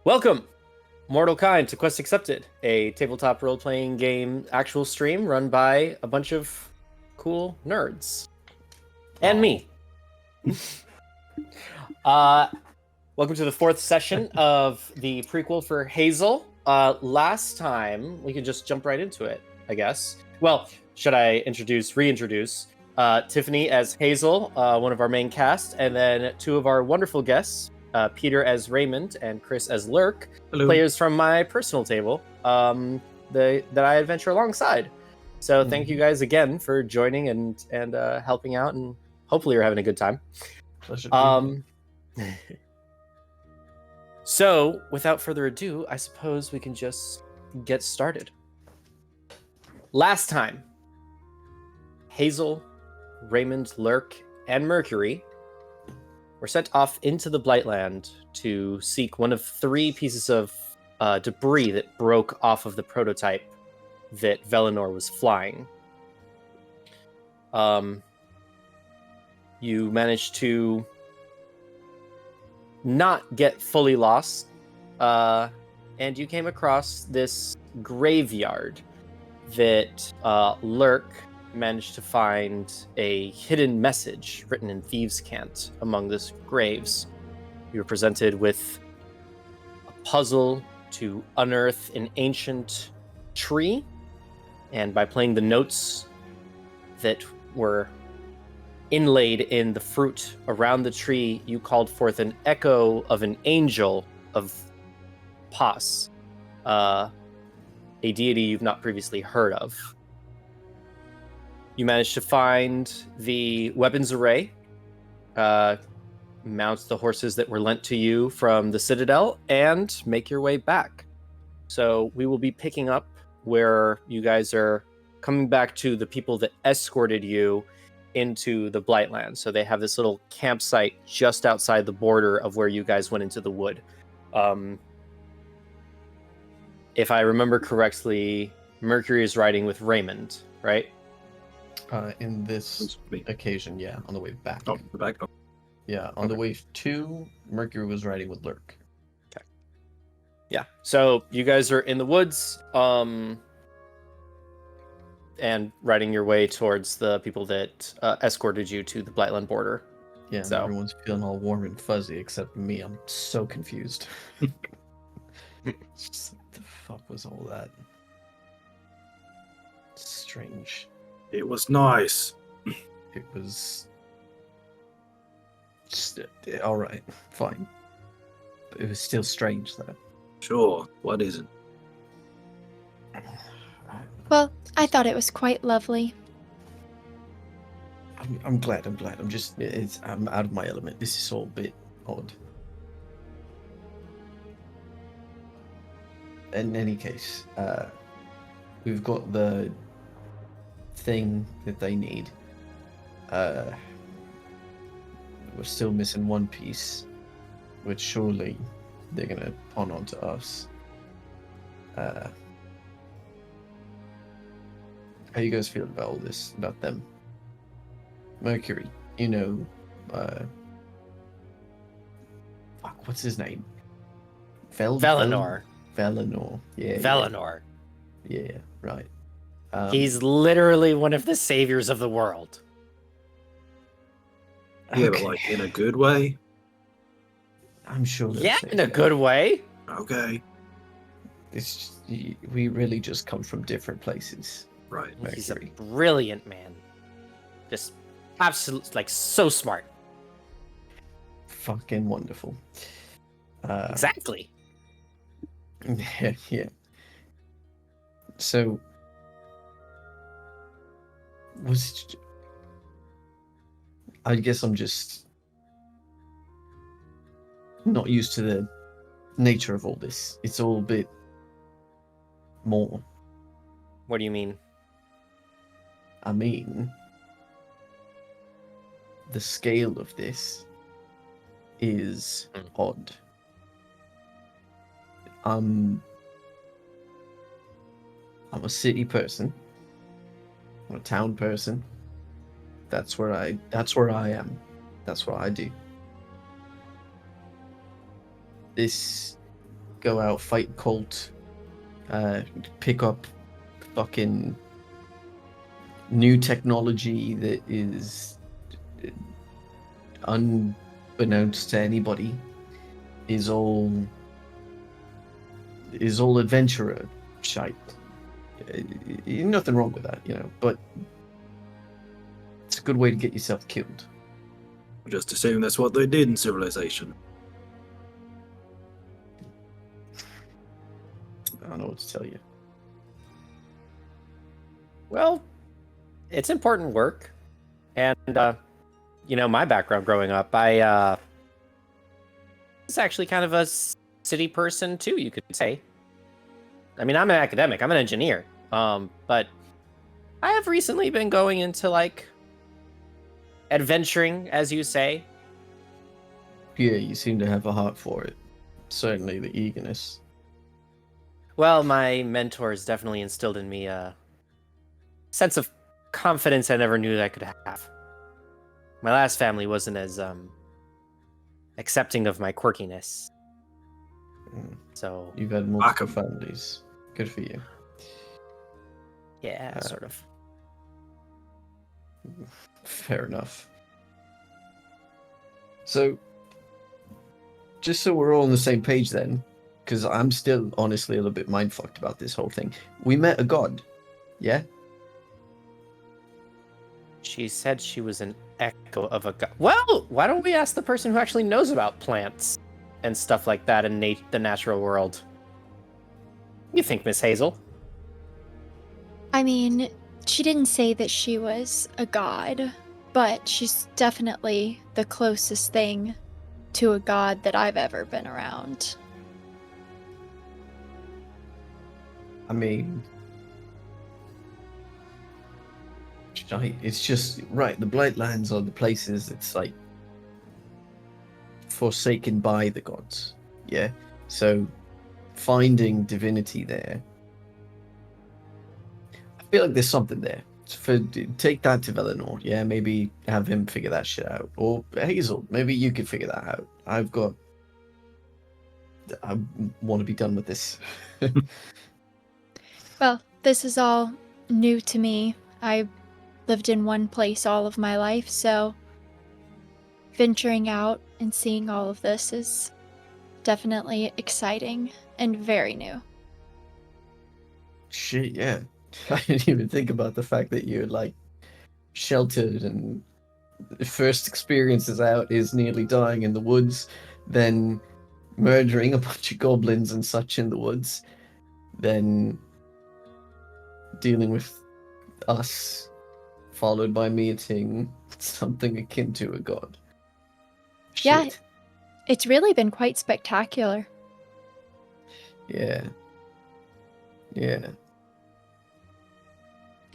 Welcome, Mortal Kind, to Quest Accepted, a tabletop role-playing game actual stream run by a bunch of cool nerds. And me. Welcome to the fourth session of the prequel for Hazel. Last time, we could just jump right into it, I guess. Well, should I reintroduce Tiffany as Hazel, one of our main cast, and then two of our wonderful guests, Peter as Raymond and Chris as Lurk, Hello. Players from my personal table that I adventure alongside. So thank you guys again for joining and helping out, and hopefully you're having a good time. Pleasure. So without further ado, I suppose we can just get started. Last time, Hazel, Raymond, Lurk, and Mercury were sent off into the Blightland to seek one of three pieces of debris that broke off of the prototype that Velinor was flying. You managed to not get fully lost, and you came across this graveyard that Lurk managed to find a hidden message written in thieves' cant among this graves. You were presented with a puzzle to unearth an ancient tree, and by playing the notes that were inlaid in the fruit around the tree, you called forth an echo of an angel of Pas, a deity you've not previously heard of. You managed to find the weapons array, mount the horses that were lent to you from the Citadel, and make your way back. So we will be picking up where you guys are coming back to the people that escorted you into the Blightland. So they have this little campsite just outside the border of where you guys went into the wood. If I remember correctly, Mercury is riding with Raymond, right? In this occasion, yeah, on the way back. Oh, the back. Oh. Yeah, on the way to Mercury was riding with Lurk. Okay. Yeah, so you guys are in the woods, and riding your way towards the people that escorted you to the Blightland border. Yeah, So everyone's feeling all warm and fuzzy except me. I'm so confused. Just, what the fuck was all that? Strange. It was nice. It was just all right, fine. But it was still strange, though. Sure. What isn't? Well, I thought it was quite lovely. I'm glad. I'm just. I'm out of my element. This is all a bit odd. In any case, we've got the thing that they need. We're still missing one piece, which surely they're gonna pawn on to us. How you guys feel about all this, about them? Mercury, you know, fuck, what's his name? Velinor. Velinor, yeah. Velinor. Yeah, right. He's literally one of the saviors of the world. Yeah, but like in a good way. I'm sure. Yeah, in a good way. Okay. It's we really just come from different places. Right. He's a Mercury. brilliant man. Just absolutely, like, so smart. Fucking wonderful. Exactly. Yeah. So, I guess I'm just not used to the nature of all this. It's all a bit more. What do you mean? I mean, the scale of this is odd. I'm a city person. I'm a town person. That's where I am. That's what I do. This go out, fight cult, pick up fucking new technology that is unbeknownst to anybody, is all adventurer shite. Nothing wrong with that, but it's a good way to get yourself killed. Just assume that's what they did in Civilization. I don't know what to tell you. Well, it's important work. And, my background growing up, I was actually kind of a city person, too, you could say. I mean, I'm an academic. I'm an engineer. But I have recently been going into, adventuring, as you say. Yeah, you seem to have a heart for it. Certainly the eagerness. Well, my mentors definitely instilled in me a sense of confidence I never knew that I could have. My last family wasn't as accepting of my quirkiness. So You've had multiple families. Good for you. yeah, sort of. Fair enough. So, just so we're all on the same page then, because I'm still honestly a little bit mind-fucked about this whole thing. We met a god, yeah? She said she was an echo of a god. Well, why don't we ask the person who actually knows about plants and stuff like that in the natural world? You think, Miss Hazel? I mean, she didn't say that she was a god, but she's definitely the closest thing to a god that I've ever been around. I mean, it's just, right, the Blightlands are the places it's forsaken by the gods, yeah? So, finding divinity there, I feel like there's something there. Take that to Velinor, yeah? Maybe have him figure that shit out. Or Hazel, maybe you could figure that out. I want to be done with this. Well, this is all new to me. I lived in one place all of my life, so venturing out and seeing all of this is definitely exciting and very new. Shit, yeah. I didn't even think about the fact that you're sheltered and the first experiences out is nearly dying in the woods, then murdering a bunch of goblins and such in the woods, then dealing with us, followed by meeting something akin to a god. Yeah. Shit. It's really been quite spectacular. Yeah.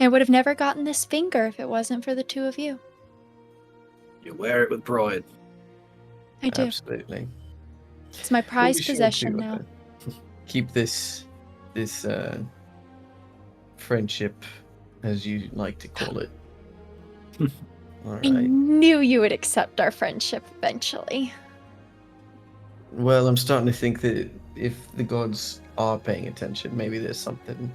I would have never gotten this finger if it wasn't for the two of you. You wear it with pride. I do. Absolutely. It's my Well, prized we sure possession do, now. keep this friendship, as you like to call it. All I right. knew you would accept our friendship eventually. Well, I'm starting to think that if the gods are paying attention, maybe there's something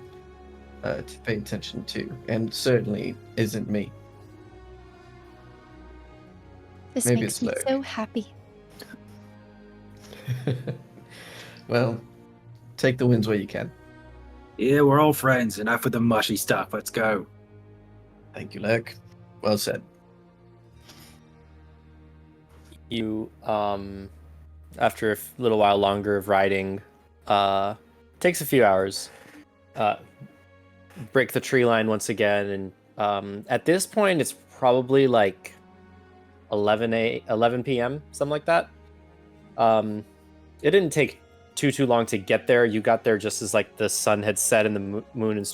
to pay attention to, and certainly isn't me. This Maybe makes it's me Lurk. so happy. Well, take the wins where you can. Yeah, we're all friends. Enough with the mushy stuff. Let's go. Thank you, Lurk. Well said. You, after a little while longer of riding, takes a few hours, break the tree line once again, and at this point, it's probably 11 p.m., something like that. It didn't take too long to get there. You got there just as the sun had set and the moons and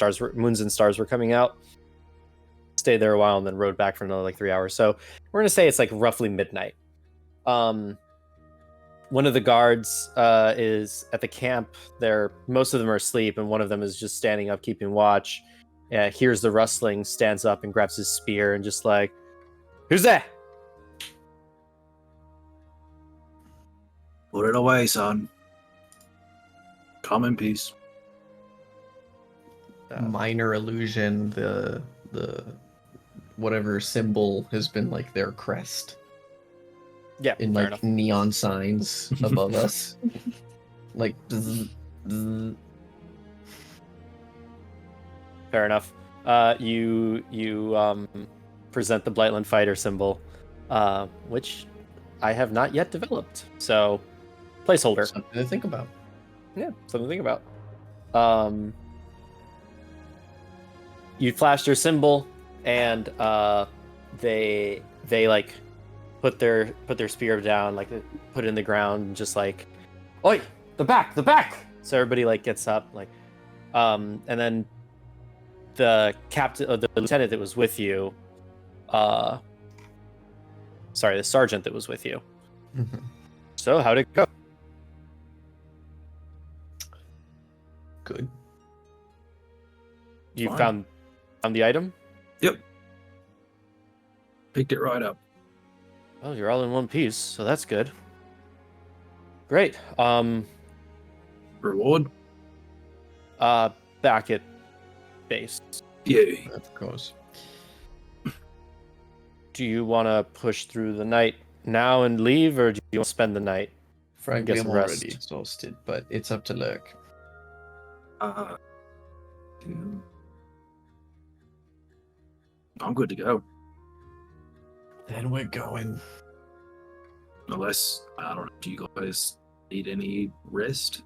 stars were coming out. Stayed there a while and then rode back for another 3 hours. So we're gonna say it's roughly midnight. One of the guards is at the camp. Most of them are asleep, and one of them is just standing up, keeping watch. Hears the rustling, stands up and grabs his spear and just who's that? Put it away, son. Come in peace. Minor illusion. The whatever symbol has been like their crest Yeah, in fair like enough. neon signs above us. Like bzz, bzz. Fair enough. You present the Blightland fighter symbol, which I have not yet developed. So, placeholder. Something to think about. Yeah, something to think about. You flashed your symbol, and they like put their spear down, like put it in the ground, and just like, oi, the back. So everybody like gets up, like, and then the captain, the lieutenant that was with you, the sergeant that was with you. Mhm. So how'd it go? Good. You Fine. found the item? Yep. Picked it right up. Oh, you're all in one piece, so that's good. Great. Reward? Back at base. Yay. Of course. Do you want to push through the night now and leave, or do you want to spend the night? Frankly, Get I'm some rest. already exhausted, but it's up to Lurk. I'm good to go. Then we're going. Unless, I don't know, do you guys need any rest?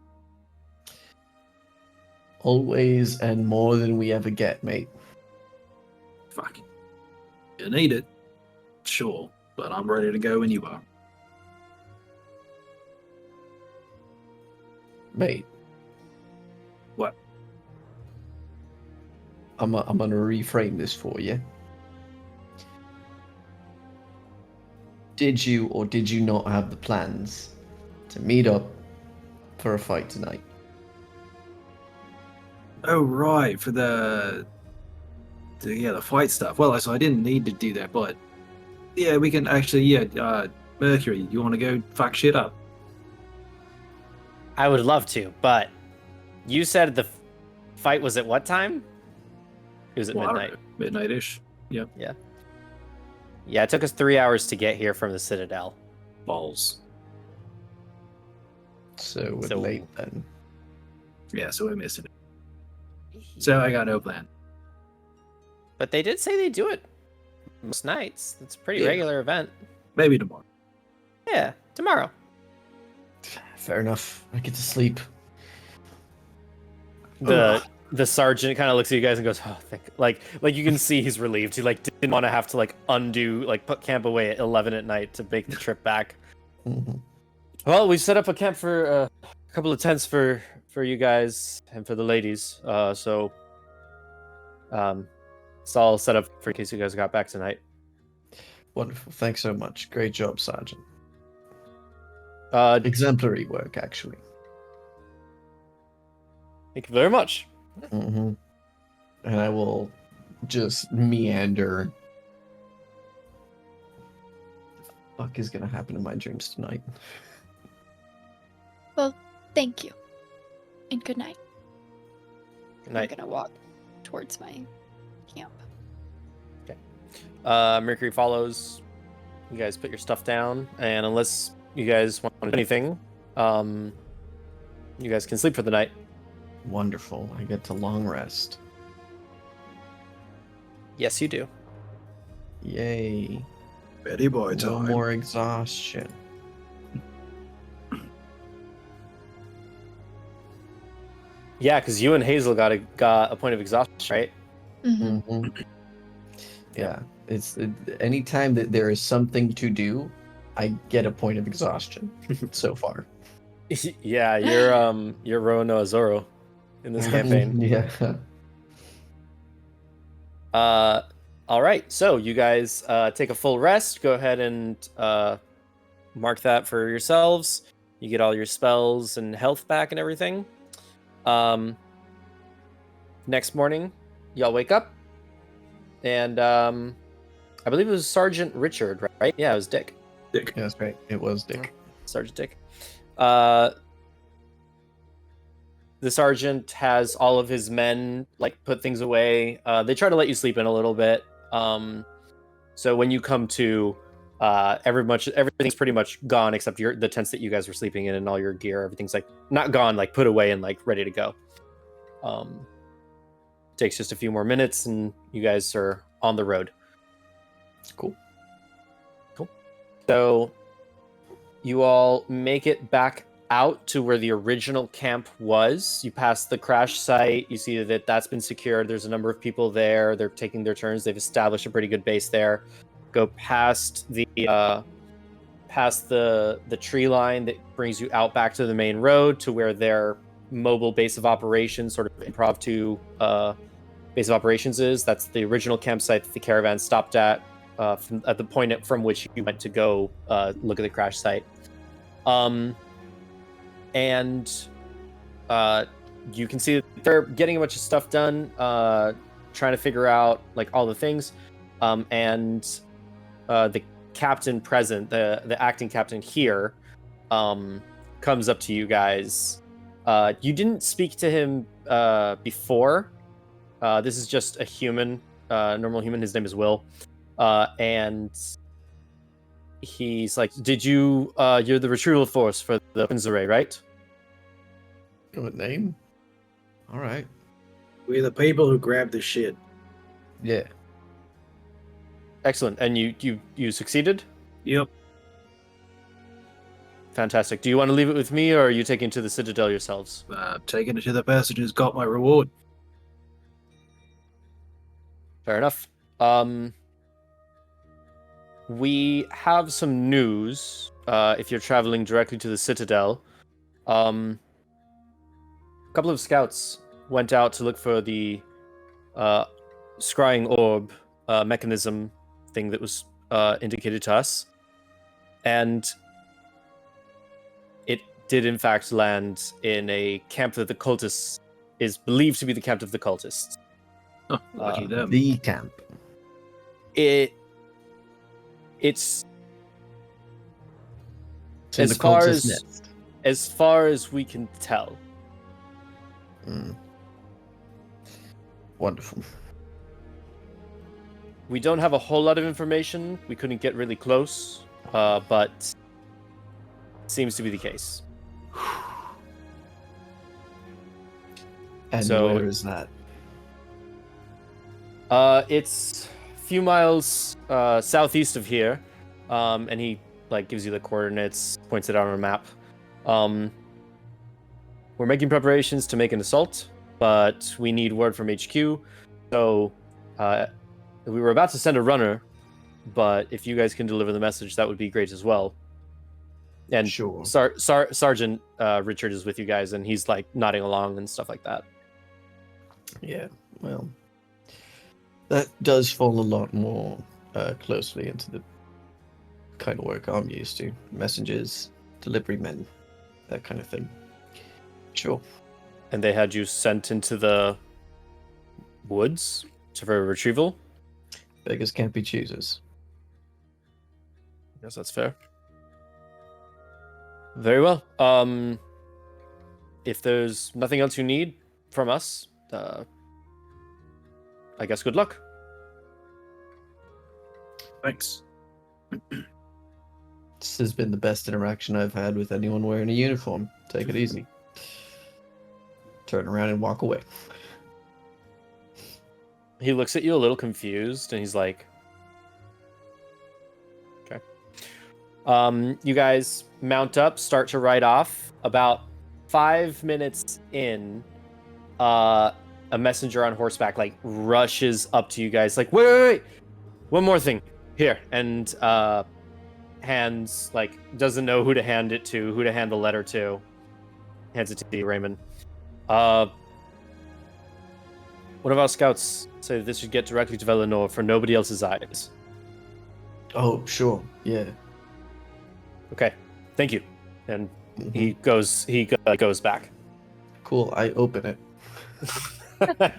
Always and more than we ever get, mate. Fuck. You need it. Sure. But I'm ready to go when you are. Mate. What? I'm gonna reframe this for you. Did you or did you not have the plans to meet up for a fight tonight? Oh, right. For the fight stuff. Well, so I didn't need to do that, but yeah, we can actually, Mercury, you want to go fuck shit up? I would love to, but you said the fight was at what time? It was at Well, I don't midnight. know, midnight-ish. Yep. Yeah, it took us 3 hours to get here from the Citadel. Balls. So we're So- late then. Yeah, so we're missing it. So I got no plan. But they did say they do it most nights. It's a pretty Yeah. regular event. Maybe tomorrow. Yeah, tomorrow. Fair enough. I get to sleep. The sergeant kind of looks at you guys and goes, "Oh, thank." Like you can see he's relieved. He like didn't want to have to like undo, like put camp away at 11 at night to make the trip back. Mhm. Well, we set up a camp for a couple of tents for you guys and for the ladies. So it's all set up for in case you guys got back tonight. Wonderful. Thanks so much. Great job, Sergeant. Thank Exemplary work, actually. you very much. Mm-hmm. And I will just meander. What the fuck is gonna happen in my dreams tonight? Thank you. And good night. Good night. I'm gonna walk towards my camp. Mercury follows. You guys put your stuff down, and unless you guys want to do anything, you guys can sleep for the night. Wonderful. I get to long rest. Yes, you do. Yay. Betty boy No time. more exhaustion. Yeah, because you and Hazel got a point of exhaustion, right? Mm-hmm. Mhm. Yeah. It's anytime that there is something to do, I get a point of exhaustion so far. Yeah, you're Roanoa Zoro in this campaign. Yeah. All right, so you guys take a full rest. Go ahead and mark that for yourselves. You get all your spells and health back and everything. Next morning, y'all wake up, and I believe it was Sergeant Richard, right? Yeah, it was Dick. Dick. Yeah, that's right. It was Dick. Sergeant Dick. The sergeant has all of his men like put things away. They try to let you sleep in a little bit. So when you come to, everything's pretty much gone except the tents that you guys were sleeping in and all your gear. Everything's like not gone, like put away and like ready to go. Takes just a few more minutes and you guys are on the road. Cool. So you all make it back out to where the original camp was. You pass the crash site. You see that that's been secured. There's a number of people there. They're taking their turns. They've established a pretty good base there. Go past the tree line that brings you out back to the main road to where their mobile base of operations, sort of improv 2 base of operations is. That's the original campsite that the caravan stopped at the point from which you went to go look at the crash site. And you can see that they're getting a bunch of stuff done, trying to figure out like all the things. And the captain present, the acting captain here, comes up to you guys. You didn't speak to him before. This is just a human, normal human. His name is Will. And he's like, "Did you? You're the retrieval force for the weapons array, right?" What name? All right. We're the people who grabbed the shit. Yeah. Excellent. And you succeeded? Yep. Fantastic. Do you want to leave it with me, or are you taking it to the Citadel yourselves? Taking it to the person who's got my reward. Fair enough. We have some news. If you're traveling directly to the Citadel, a couple of scouts went out to look for the scrying orb mechanism thing that was indicated to us, and it did in fact land in a camp that the cultists is believed to be the camp of the cultists. Oh, lucky them. The camp. It's In as the far cultist as nest. as far as we can tell. Wonderful. We don't have a whole lot of information. We couldn't get really close, but it seems to be the case. And So- where is that? It's a few miles southeast of here, and he like gives you the coordinates, points it out on a map. We're making preparations to make an assault, but we need word from HQ. So we were about to send a runner, but if you guys can deliver the message, that would be great as well. And Sure. Sergeant Richard is with you guys, and he's like nodding along and stuff like that. Yeah, well, that does fall a lot more closely into the kind of work I'm used to. Messengers, delivery men, that kind of thing. Sure. And they had you sent into the woods for retrieval? Beggars can't be choosers. Yes, that's fair. Very well. If there's nothing else you need from us, I guess good luck. Thanks. This has been the best interaction I've had with anyone wearing a uniform. Take it easy. Turn around and walk away. He looks at you a little confused, and he's like, "Okay." You guys mount up, start to ride off. About 5 minutes in, a messenger on horseback like rushes up to you guys, like, "Wait! One more thing here," and hands like doesn't know who to hand it to, who to hand the letter to. Hands it to you, Raymond. One of our scouts said this should get directly to Velenor for nobody else's eyes. Oh, sure. Yeah. Okay, thank you. And Mhm. he goes back Cool. I open it.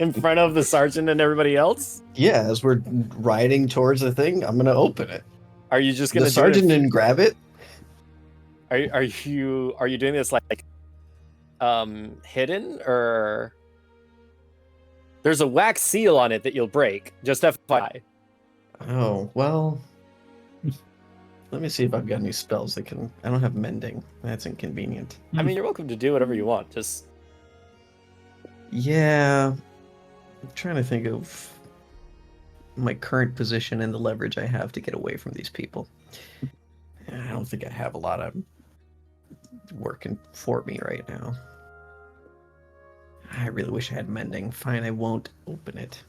in front of the sergeant and everybody else. Yeah, as we're riding towards the thing, I'm gonna open it. Are you just The gonna sergeant didn't grab it. Are you doing this like hidden, or there's a wax seal on it that you'll break. Just FYI. Oh, well. Let me see if I've got any spells that can... I don't have mending. That's inconvenient. I mean, you're welcome to do whatever you want. Just Yeah. I'm trying to think of my current position and the leverage I have to get away from these people. I don't think I have a lot of working for me right now. I really wish I had mending. Fine, I won't open it.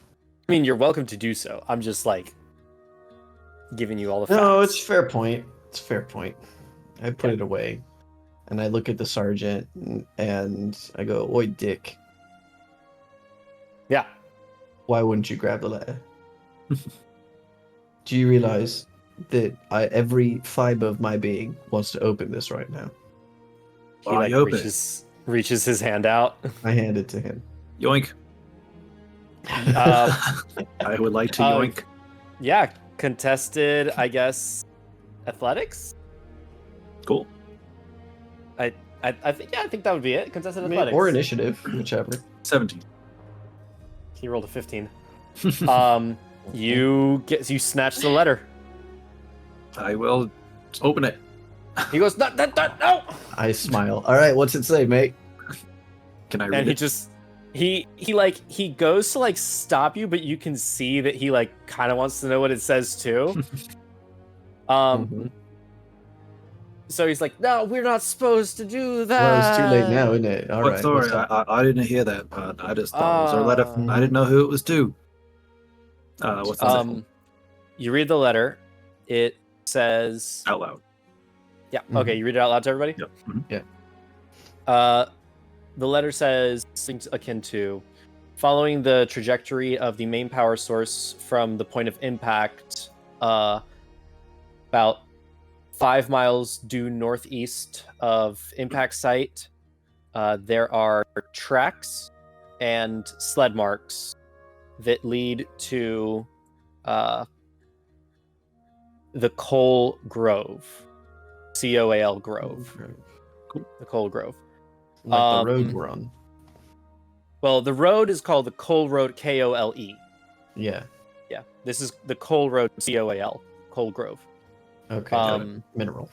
I mean, you're welcome to do so. I'm just like giving you all the facts. No, it's fair point. It's a fair point. I put it away, and I look at the sergeant, and I go, "Oi, Dick, Yeah. why wouldn't you grab the letter? Do you realize that every fiber of my being wants to open this right now?" He Oh, like you open it. reaches his hand out. I hand it to him. Yoink. I would like to yoink. Yeah, contested, I guess, athletics. Cool. I think that would be it. Contested athletics. Or initiative, whichever. 17. He rolled a 15. You snatch the letter. I will open it. He goes, no. I smile. All right, what's it say, mate? Can I read And he it? just he goes to like stop you, but you can see that he like kind of wants to know what it says too. Mhm. So he's like, no, we're not supposed to do that. Well, it's too late now, isn't it? All Oh, right. sorry, what's up? I didn't hear that part. I just thought it was our letter. I didn't know who it was to. What's that? You read the letter. It says, Out loud. yeah, Mhm. okay, you read it out loud to everybody? Yep. Mhm. The letter says things akin to, following the trajectory of the main power source from the point of impact, about 5 miles due northeast of impact site, there are tracks and sled marks that lead to the Coal Grove. Coal Grove. The Coal Grove. Like the road we're on. Well, the road is called the Coal Road, Kole. Yeah. Yeah, this is the Coal Road, Coal, Coal Grove. Okay. Mineral.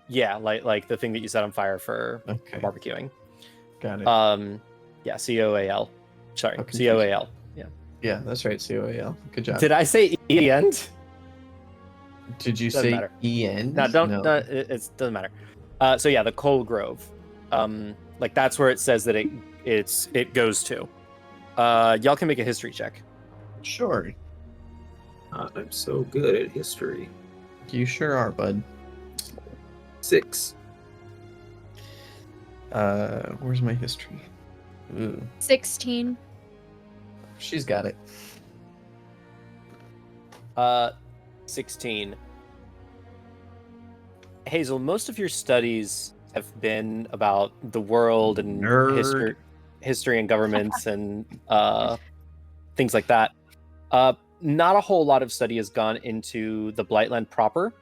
Yeah, like the thing that you set on fire for Okay. barbecuing. Got it. Yeah, Coal. Sorry, Oh, confusing. Coal. Yeah. Yeah, that's right. COAL. Good job. Did I say E at the end? Did you Doesn't say matter. EN? No, don't. No, it doesn't matter. So yeah, the Coal Grove. Like that's where it says that it goes to. Y'all can make a history check. Sure. I'm so good at history. You sure are, bud. 6. Where's my history? Ooh, 16. she's got it. 16. Hazel, most of your studies have been about the world and Nerd. history and governments and things like that. Not a whole lot of study has gone into the Blightland proper,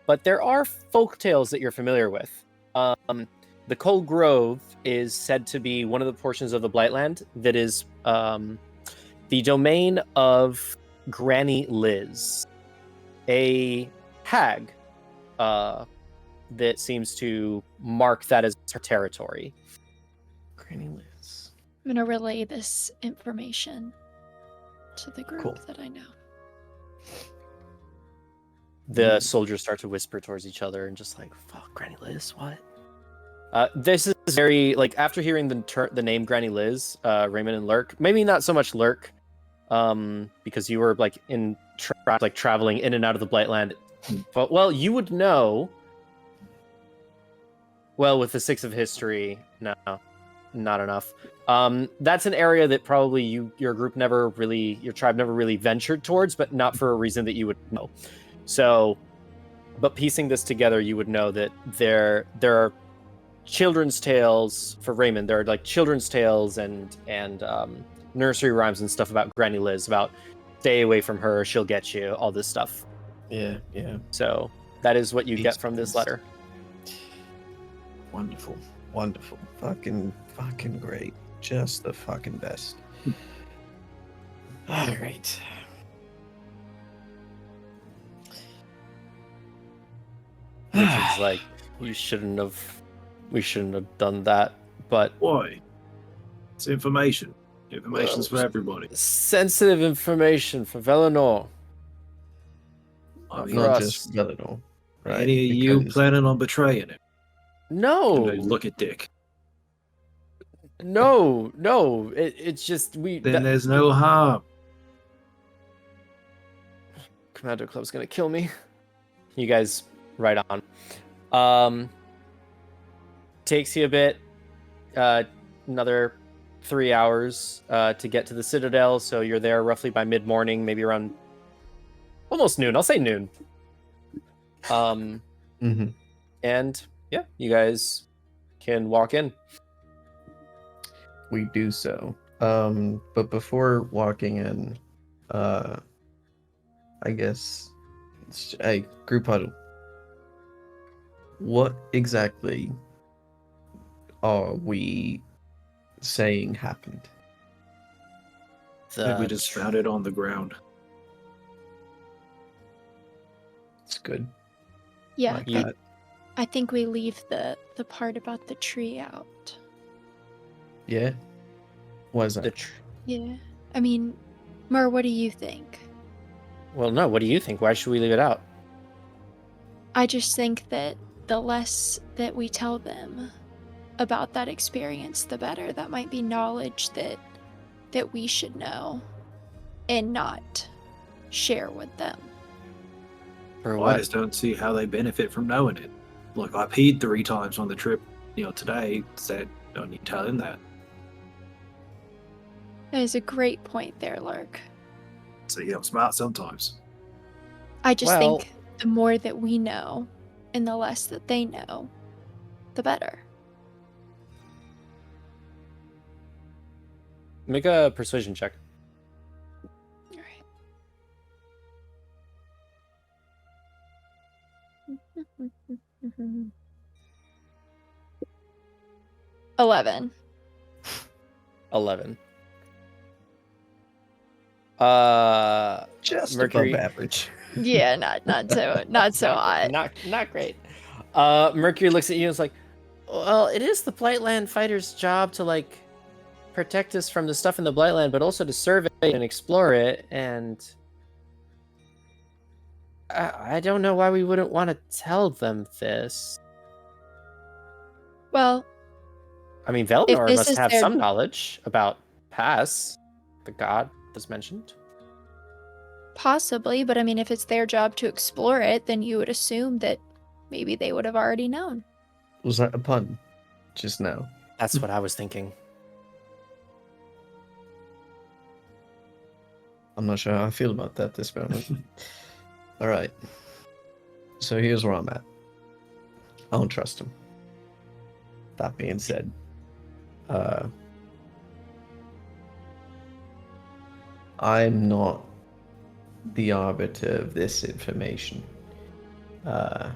but there are folk tales that you're familiar with. The Coal Grove is said to be one of the portions of the Blightland that is the domain of Granny Liz, a hag that seems to mark that as her territory. Granny Liz. I'm going to relay this information to the group Cool. that I know. The soldiers start to whisper towards each other and just like, fuck, Granny Liz, what? This is very, like, after hearing the name Granny Liz, Raymond and Lurk, maybe not so much Lurk, because you were, like, traveling in and out of the Blightland, but, well, you would know, well, with the 6 of history, no, not enough. That's an area that probably your tribe never really ventured towards, but not for a reason that you would know. So, but piecing this together, you would know that there are children's tales for Raymond. There are like children's tales and nursery rhymes and stuff about Granny Liz, about stay away from her, she'll get you, all this stuff. Yeah, yeah. So that is what you get from this letter. Wonderful. Wonderful. Fucking great. Just the fucking best. All right. Richard's like, we shouldn't have done that, but Why? It's information. Information's for everybody. sensitive information for Velinor. I mean, for Not us. just Velinor, right? any of you Because- planning on betraying him? No, And they look at Dick. no. It's just Then there's no harm. Commander Club's gonna kill me. You guys, right on. Takes you a bit, another 3 hours to get to the Citadel. So you're there roughly by mid-morning, maybe around almost noon. I'll say noon. Mhm. And yeah, you guys can walk in. We do so. But before walking in, I guess, hey, group huddle. What exactly are we saying happened? I think we just found it on the ground. It's good. Yeah, Like You- that. I think we leave the part about the tree out. Yeah. What is that? the Yeah. I mean, Mer, what do you think? Well, no. What do you think? Why should we leave it out? I just think that the less that we tell them about that experience, the better. That might be knowledge that we should know and not share with them. Or I what? just don't see how they benefit from knowing it. Look, I peed 3 times on the trip, today. Said, don't need to tell him that. That is a great point there, Lurk. So, I'm smart sometimes. I just Well- think the more that we know and the less that they know, the better. Make a persuasion check. All right. 11. 11. Just Mercury. above average. Yeah, not so hot. Not great. Mercury looks at you and is like, well, it is the Blightland fighters' job to like protect us from the stuff in the Blightland, but also to survey and explore it. And I don't know why we wouldn't want to tell them this. Well, I mean, Velinor this must is have their- some knowledge about Pass, the god was mentioned. possibly, but I mean, if it's their job to explore it, then you would assume that maybe they would have already known. Was that a pun? Just now. That's what I was thinking. I'm not sure how I feel about that this moment. All right. So here's where I'm at. I don't trust him. That being said, I'm not the arbiter of this information. It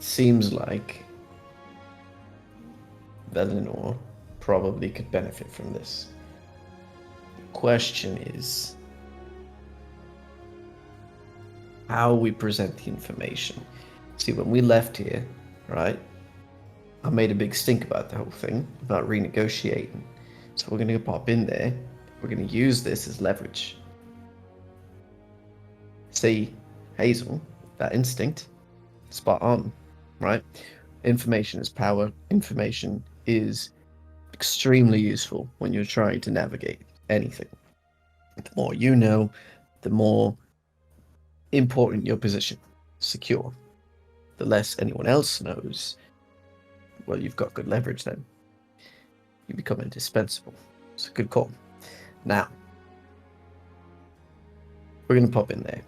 seems like Velinor probably could benefit from this. The question is how we present the information. See, when we left here, right, I made a big stink about the whole thing, about renegotiating. So we're going to pop in there. We're going to use this as leverage. See, Hazel, that instinct, spot on, right? Information is power. Information is extremely useful when you're trying to navigate anything. The more you know, the more important your position. Secure. The less anyone else knows, well, you've got good leverage then. You become indispensable. It's a good call. Now, we're going to pop in there.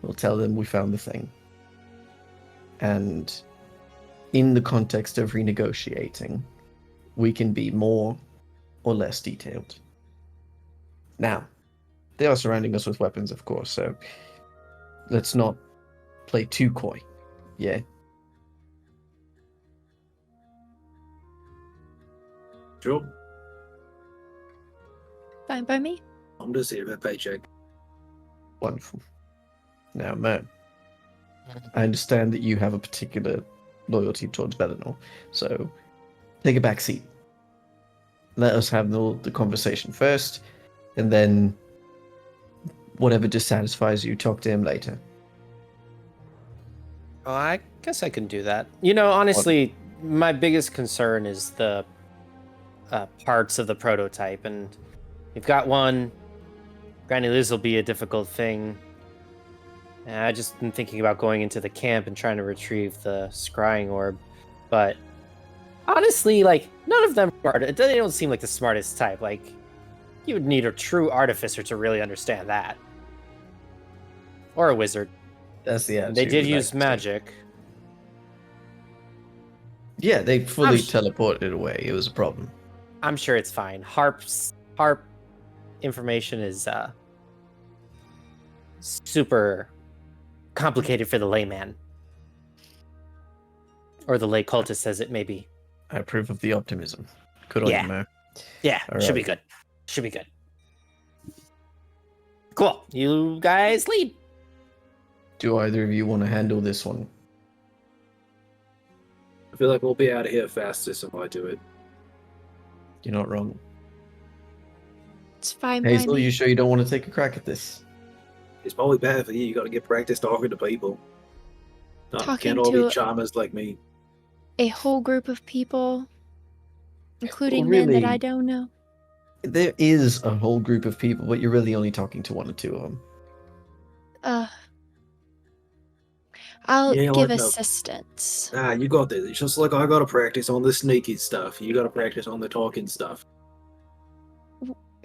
We'll tell them we found the thing. And in the context of renegotiating, we can be more or less detailed. Now, they are surrounding us with weapons, of course, so let's not play too coy. Yeah? Sure. Fine by me. I'm just here for a paycheck. Wonderful. Now, Mo, I understand that you have a particular loyalty towards Belenor, so take a back seat. Let us have the conversation first, and then whatever dissatisfies you, talk to him later. Oh, I guess I can do that. You know, honestly, my biggest concern is the parts of the prototype, and we've got one. Granted, this will be a difficult thing. And I just been thinking about going into the camp and trying to retrieve the scrying orb, but honestly, like, none of them are. They don't seem like the smartest type. Like, you would need a true artificer to really understand that, or a wizard. That's the attitude. They did we like use to take. magic. Yeah, they fully I'm teleported it away. It was a problem. I'm sure it's fine. Harp information is super complicated for the layman, or the lay cultist, as it may be. I approve of the optimism. Good on Yeah. you, Mo. Yeah, All should be right. good. Should be good. Cool. You guys lead. Do either of you want to handle this one? I feel like we'll be out of here fastest if I do it. You're not wrong. It's fine by Hazel, me. you sure you don't want to take a crack at this? It's probably better for you. You got to get practice talking to people. No, Talking can't all to- be charmers like me. A whole group of people, including Well, men that I really- don't know. There is a whole group of people, but you're really only talking to one or two of them. I'll Yeah, give like no. assistance. Ah, you got this. It's just like I got to practice on the sneaky stuff. You got to practice on the talking stuff.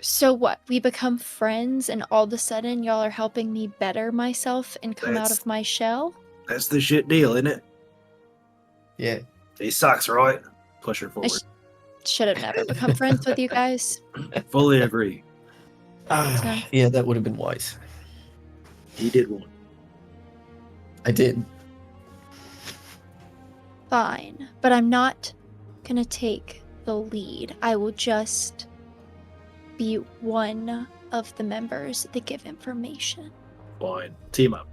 So what? We become friends, and all of a sudden, y'all are helping me better myself and come out That's- of my shell? That's the shit deal, isn't it? Yeah. He sucks, right? Push her forward. Should have never become friends with you guys. Fully agree. Yeah, that would have been wise. He did one. I did. Fine, but I'm not gonna take the lead. I will just be one of the members that give information. Fine. Team up.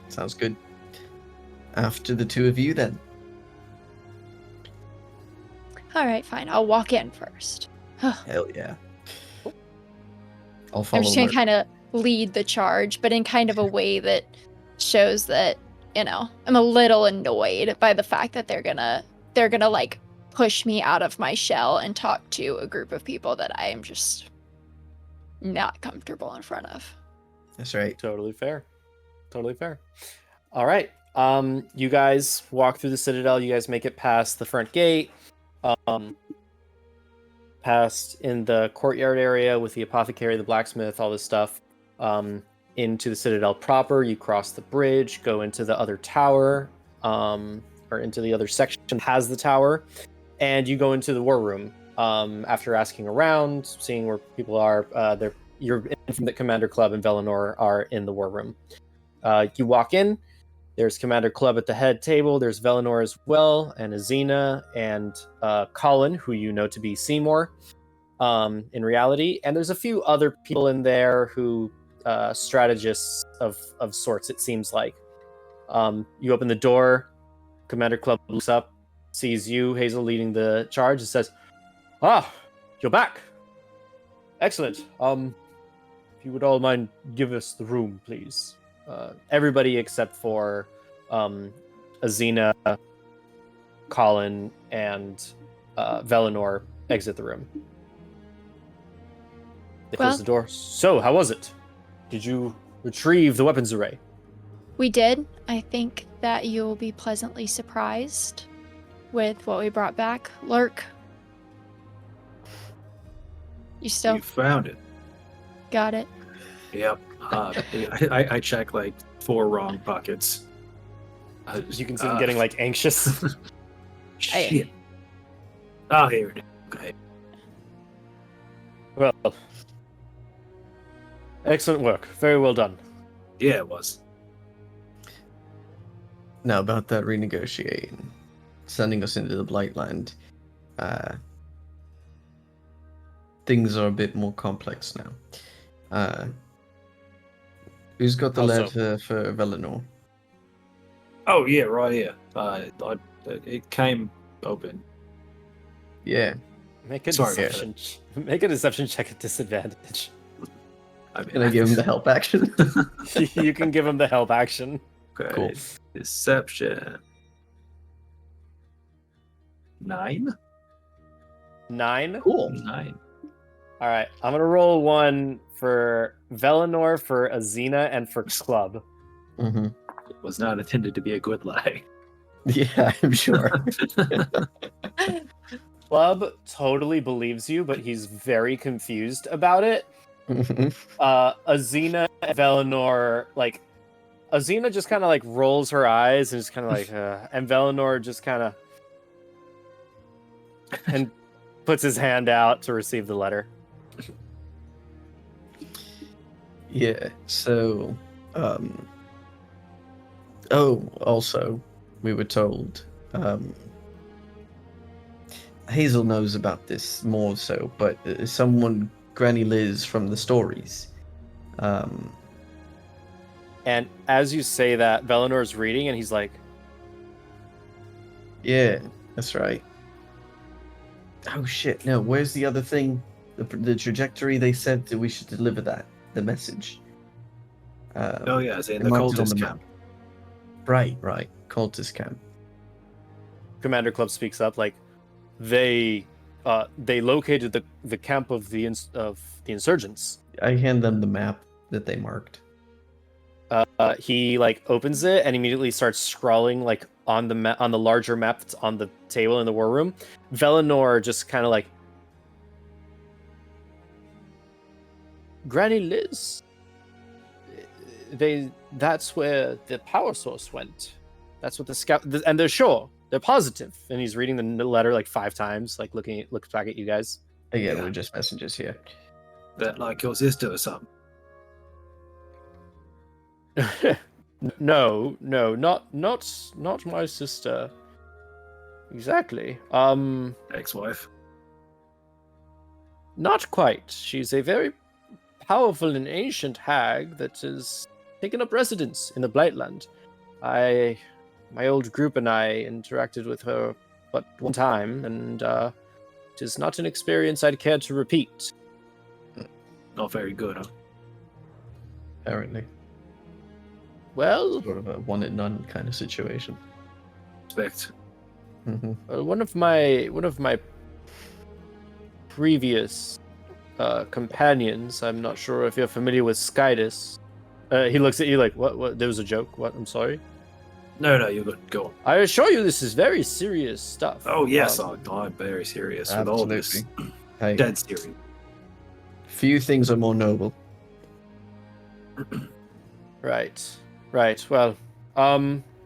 Sounds good. After the two of you, then. All right, fine. I'll walk in first. Hell yeah. I'll follow. I'm just gonna Merc. kind of lead the charge, but in kind of a way that shows that, you know, I'm a little annoyed by the fact that they're gonna like push me out of my shell and talk to a group of people that I am just not comfortable in front of. That's right. Totally fair. Totally fair. All right. You guys walk through the Citadel. You guys make it past the front gate. Past in the courtyard area with the apothecary, the blacksmith, all this stuff. Into the Citadel proper. You cross the bridge, go into the other tower, or into the other section that has the tower, and you go into the war room. After asking around, seeing where people are, your Infinite Commander Club and Velenor are in the war room. You walk in. There's Commander Club at the head table. There's Velenor as well, and Azina, and Colin, who you know to be Seymour in reality. And there's a few other people in there who strategists of sorts, it seems like. You open the door. Commander Club looks up, sees you, Hazel, leading the charge, and says, "Ah, you're back. Excellent. If you would all mind, give us the room, please." Everybody except for Azina, Colin, and Velenor exit the room. They close Well- the door. So, how was it? Did you retrieve the weapons array? We did. I think that you will be pleasantly surprised with what we brought back. Lurk, you still You found it. got it? Yep. I check like 4 wrong pockets. You can see them getting like anxious. Shit. Oh, here it is. Okay. Well, excellent work. Very well done. Yeah, it was. Now about that renegotiating, sending us into the Blightland. things are a bit more complex now. Who's got the How so? letter for Velinor? Oh yeah, right here. It came open. Yeah, Make a Sorry about deception. Make a deception check at disadvantage. I mean, can I give him the help action? You can give him the help action. Okay. Cool. Deception. 9? 9. Cool. 9. All right, I'm gonna roll one for Velinor, for Azina, and for Club. Mm-hmm. It was not intended to be a good lie. Yeah, I'm sure. Club totally believes you, but he's very confused about it. Mhm. Azina and Velinor, like, Azina just kind of like rolls her eyes and just kind of like, and Velinor just kind of and puts his hand out to receive the letter. Yeah, so, oh, also, we were told, Hazel knows about this more so, but someone, Granny Liz from the stories, And as you say that, Velinor's reading, and he's like, yeah, that's right. Oh shit, no, where's the other thing? The trajectory, they said that we should deliver that, the message. Oh yeah, it's in they the marked it on cultist the camp. map. Right, cultist camp. Commander Club speaks up, like, they located the camp of the insurgents. I hand them the map that they marked. He like opens it and immediately starts scrawling like on the larger map that's on the table in the war room. Velinor just kind of like, Granny Liz. That's where the power source went. That's what the scout, and they're sure, they're positive. And he's reading the letter like 5 times, like looks back at you guys. Again, Yeah. we're just messengers here. That like your sister or something. No, not my sister. Exactly. Ex-wife. Not quite. She's a very powerful and ancient hag that has taken up residence in the Blightland. My old group and I interacted with her but one time, and it is not an experience I'd care to repeat. Not very good, huh? Apparently, Well, sort of a one and none kind of situation. Respect. one of my previous companions. I'm not sure if you're familiar with Skydus. He looks at you like, what? There was a joke. What? I'm sorry. No, you're good. Go on. I assure you, this is very serious stuff. Oh yes, I'm very serious with all this. Absolutely. Hey, Dead serious. few things are more noble. Right. Well,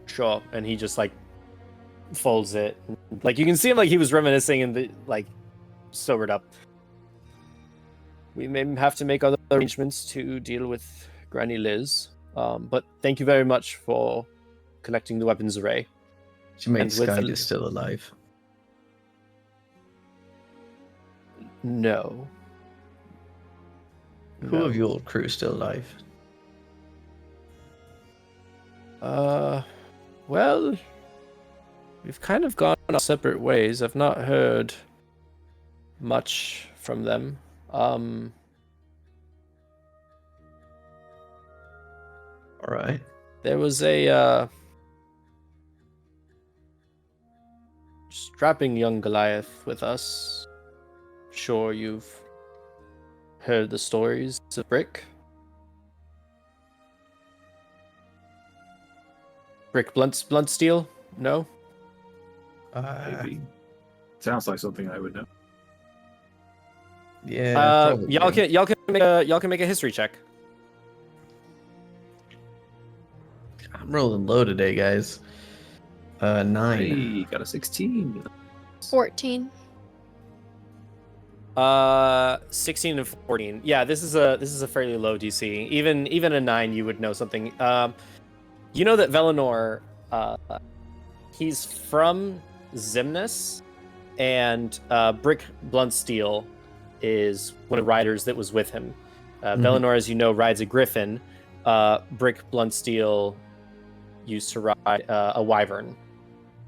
sure. And he just like folds it. Like you can see him like he was reminiscing and like sobered up. We may have to make other arrangements to deal with Granny Liz. But thank you very much for collecting the weapons array. She made And with Sky the- is still alive. No. Who of your crew is still alive? Well, we've kind of gone our separate ways. I've not heard much from them. All right. There was a strapping young Goliath with us. Sure, you've heard the stories of Brick. Brick Blunt Steel? No? Maybe. Sounds like something I would know. Yeah. probably. Y'all can make a history check. I'm rolling low today, guys. 9. Hey, got a 16. 14. 16 and 14. Yeah, this is a fairly low DC. Even a 9, you would know something. You know that Velinor, he's from Zimnus, and Brick Bluntsteel is one of the riders that was with him. Mhm. Velinor, as you know, rides a griffin. Brick Bluntsteel used to ride a wyvern,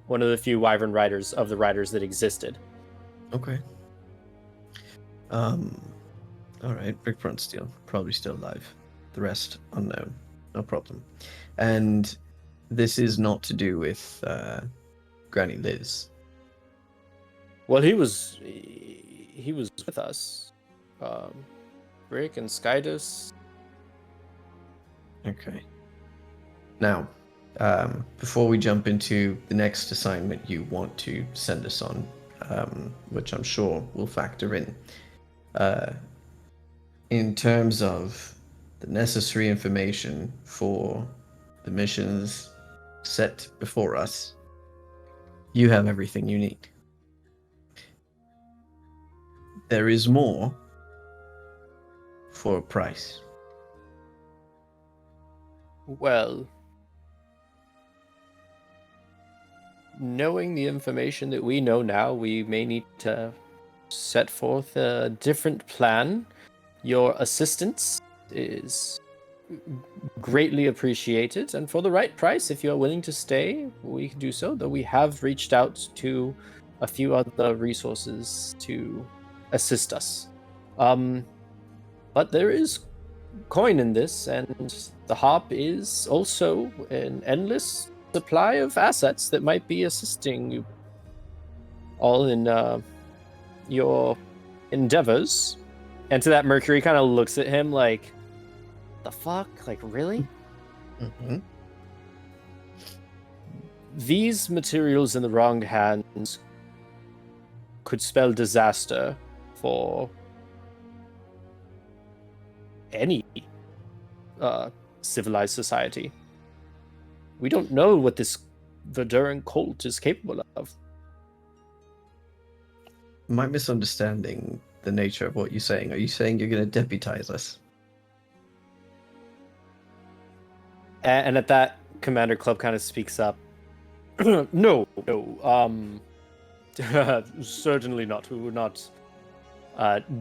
one of the few wyvern riders of the riders that existed. Okay. All right. Brick Front Steel, probably still alive. The rest unknown. No problem. And this is not to do with Granny Liz. Well, he was with us. Brick and Skydus. Okay. Now, before we jump into the next assignment you want to send us on, which I'm sure will factor in terms of the necessary information for the missions set before us, you have everything you need. There is more for a price. Well, knowing the information that we know now, we may need to set forth a different plan. Your assistance is greatly appreciated, and for the right price, if you are willing to stay, we can do so, though we have reached out to a few other resources to assist us. But there is coin in this, and the Harp is also an endless supply of assets that might be assisting you all in your endeavors. And to that, Mercury kind of looks at him like, the fuck? Like, really? Mm-hmm. These materials in the wrong hands could spell disaster for any civilized society. We don't know what this Verduran cult is capable of. Am I misunderstanding the nature of what you're saying? Are you saying you're going to deputize us? And at that, Commander Club kind of speaks up. No, certainly not. We would not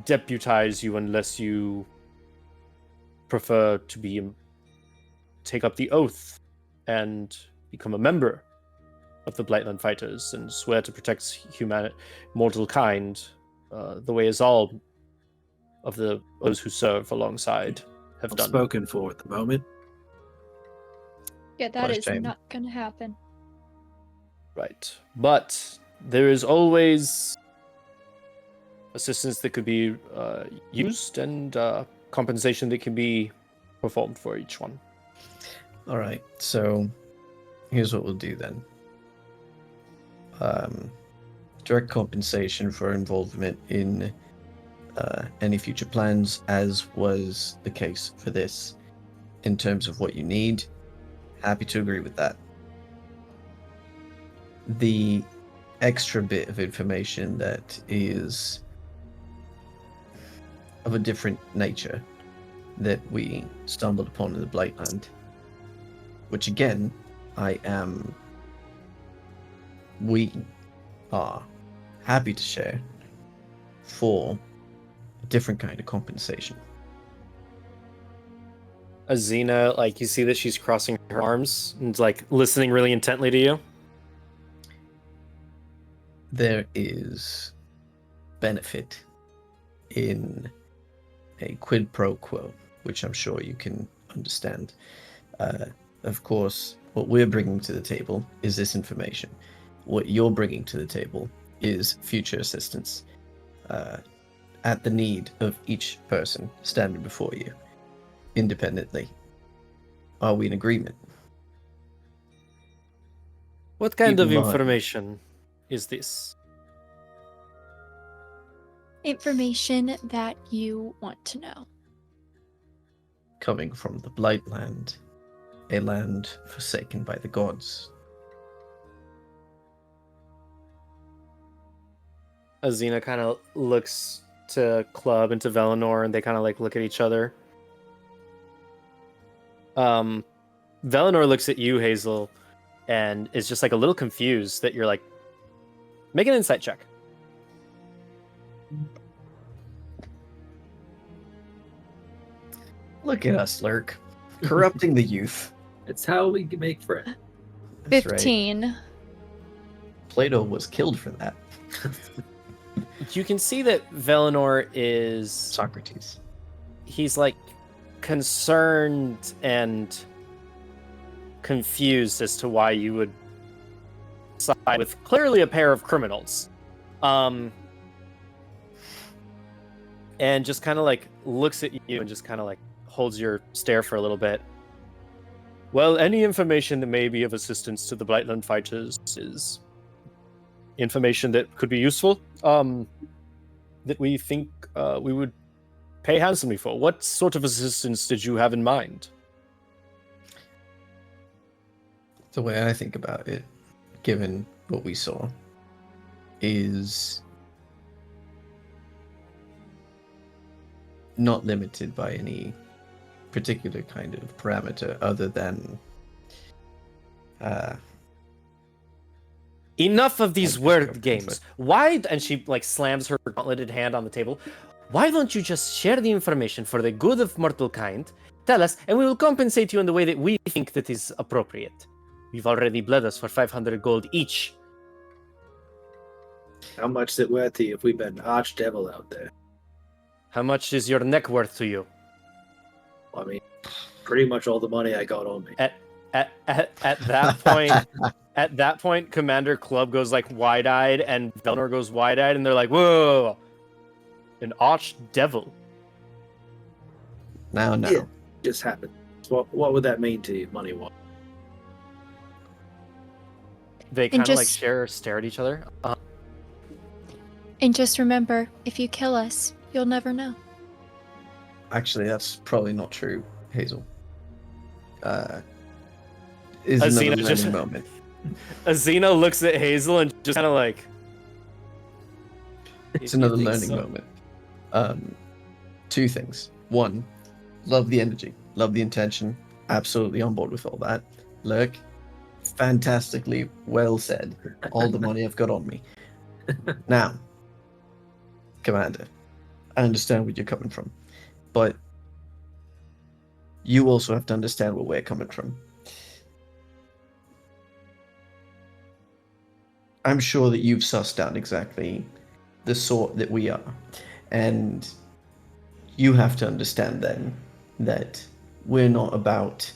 deputize you unless you prefer to take up the oath and become a member of the Blightland Fighters and swear to protect mortal kind, the way as all of those who serve alongside have done. Spoken for at the moment. Yeah, that What a is shame. not gonna happen. Right. But there is always assistance that could be used and compensation that can be performed for each one. All right. So here's what we'll do then. Direct compensation for involvement in any future plans, as was the case for this. In terms of what you need, happy to agree with that. The extra bit of information that is of a different nature that we stumbled upon in the Blightland, which again, we are happy to share for a different kind of compensation. Azina, like, you see that she's crossing her arms and, like, listening really intently to you. There is benefit in a quid pro quo, which I'm sure you can understand. Of course, what we're bringing to the table is this information. What you're bringing to the table is future assistance at the need of each person standing before you, independently. Are we in agreement? What kind Keep of in mind- information is this? Information that you want to know. Coming from the Blightland, a land forsaken by the gods. Azina kind of looks to Club and to Velinor, and they kind of like look at each other. Velinor looks at you, Hazel, and is just like a little confused that you're like, make an insight check. Look at us, Lurk. Corrupting the youth. It's how we can make friends. That's right. 15. Plato was killed for that. You can see that Velinor is... Socrates. He's, like, concerned and confused as to why you would side with clearly a pair of criminals. And just kind of, like, looks at you and just kind of, like, holds your stare for a little bit. Well, any information that may be of assistance to the Blightland fighters is information that could be useful, that we think we would pay handsomely for. What sort of assistance did you have in mind? The way I think about it, given what we saw, is not limited by any particular kind of parameter other than Enough of these I'll word just go games. for it. Why? And she like slams her gauntleted hand on the table. Why don't you just share the information for the good of mortal kind? Tell us, and we will compensate you in the way that we think that is appropriate. You've already bled us for 500 gold each. How much is it worth to you if we've been archdevil out there? How much is your neck worth to you? I mean, pretty much all the money I got on me. At that point, Commander Club goes like wide-eyed, and Velnor goes wide-eyed, and they're like, "Whoa, an archdevil." now. Yeah. Just happened. What would that mean to you, money-wise? They kind of like just- stare at each other. And just remember, if you kill us, you'll never know. Actually, that's probably not true, Hazel. Is Azina another just- learning moment. Azina looks at Hazel and just kind of like. It's "You another think learning so?" moment. Two things. One, love the energy, love the intention. Absolutely on board with all that. Lurk, fantastically well said. All the money I've got on me. Now, Commander, I understand where you're coming from, but you also have to understand where we're coming from. I'm sure that you've sussed out exactly the sort that we are, and you have to understand then that we're not about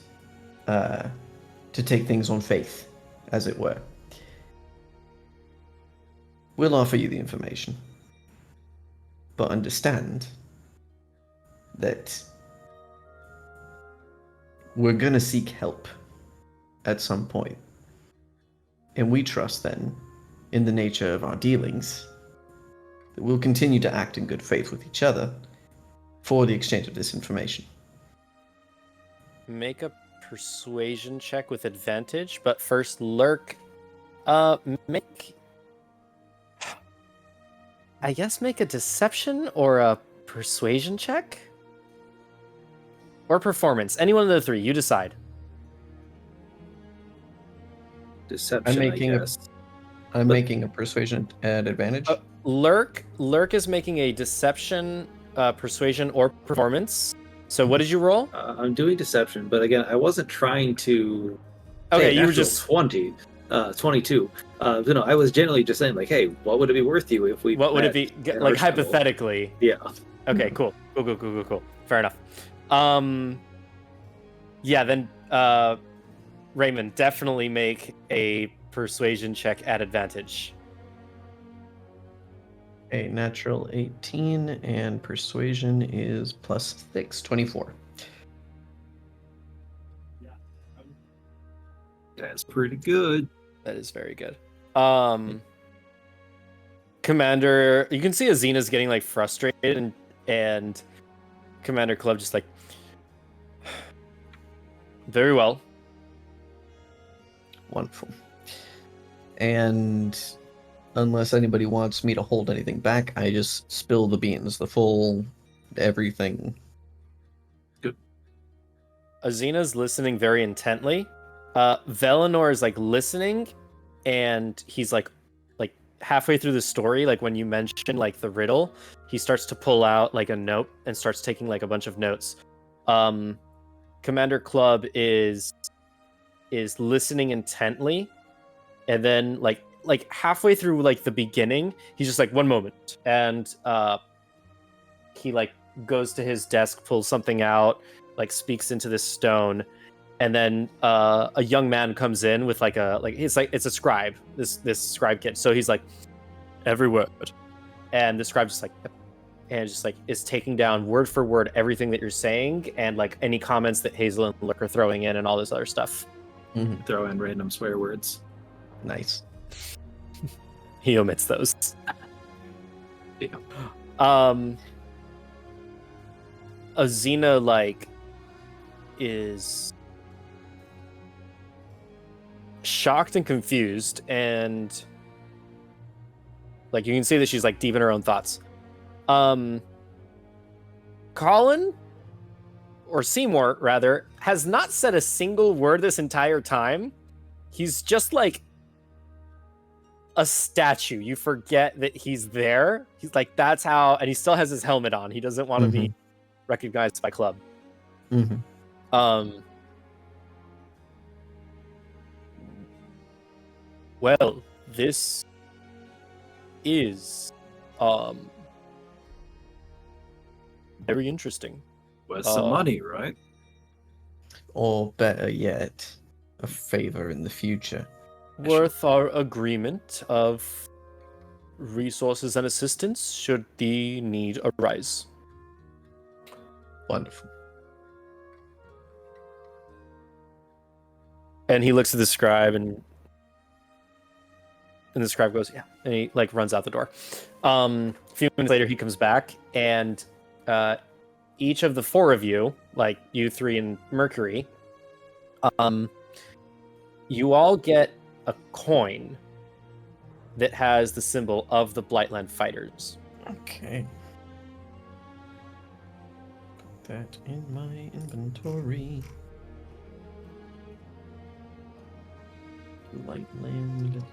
to take things on faith, as it were. We'll offer you the information, but understand that we're going to seek help at some point. And we trust then, in the nature of our dealings, that we'll continue to act in good faith with each other for the exchange of this information. Make a persuasion check with advantage, but first, Lurk, make. I guess make a deception or a persuasion check? Or performance. Any one of the three, you decide. Deception, making I a- guess. I'm making a persuasion at advantage. Lurk is making a deception, persuasion, or performance. So what did you roll? I'm doing deception, but again, I wasn't trying to. Okay, Hey, you were natural just 22. I was generally just saying, like, hey, what would it be worth you if we? what would it met be in like Archdevil? hypothetically? Yeah. Okay, cool. Cool. Fair enough. Yeah, then Raymond, definitely make a persuasion check at advantage. A natural 18, and persuasion is plus 6, 24. That's pretty good. That is very good. Commander, you can see Azina's getting like frustrated, and Commander Club just like, very well. Wonderful. And unless anybody wants me to hold anything back, I just spill the beans, the full everything. Azina's listening very intently. Velinor is like listening, and he's like halfway through the story, like when you mention like the riddle, he starts to pull out like a note and starts taking like a bunch of notes. Commander Club is listening intently, and then like halfway through like the beginning, he's just like, one moment, and he like goes to his desk, pulls something out, like speaks into this stone, and then a young man comes in with like it's a scribe, this scribe kid. So he's like, every word, and the scribe just like, and just like is taking down word for word everything that you're saying, and like any comments that Hazel and Lick are throwing in, and all this other stuff. Mm-hmm. Throw in random swear words. Nice. He omits those. Yeah. Azina like is shocked and confused, and like you can see that she's like deep in her own thoughts. Colin, or Seymour rather, has not said a single word this entire time. He's just like a statue. You forget that he's there. He's like, that's how, and he still has his helmet on. He doesn't want to be recognized by Club. Mm-hmm. Well, this is very interesting. Worth some money, right? Or better yet, a favor in the future. Worth our agreement of resources and assistance should the need arise. Wonderful. And he looks at the scribe, and the scribe goes, yeah, and he like runs out the door. A few minutes later, he comes back, and each of the four of you, like you three and Mercury, you all get a coin that has the symbol of the Blightland Fighters. Okay. Put that in my inventory. Blightland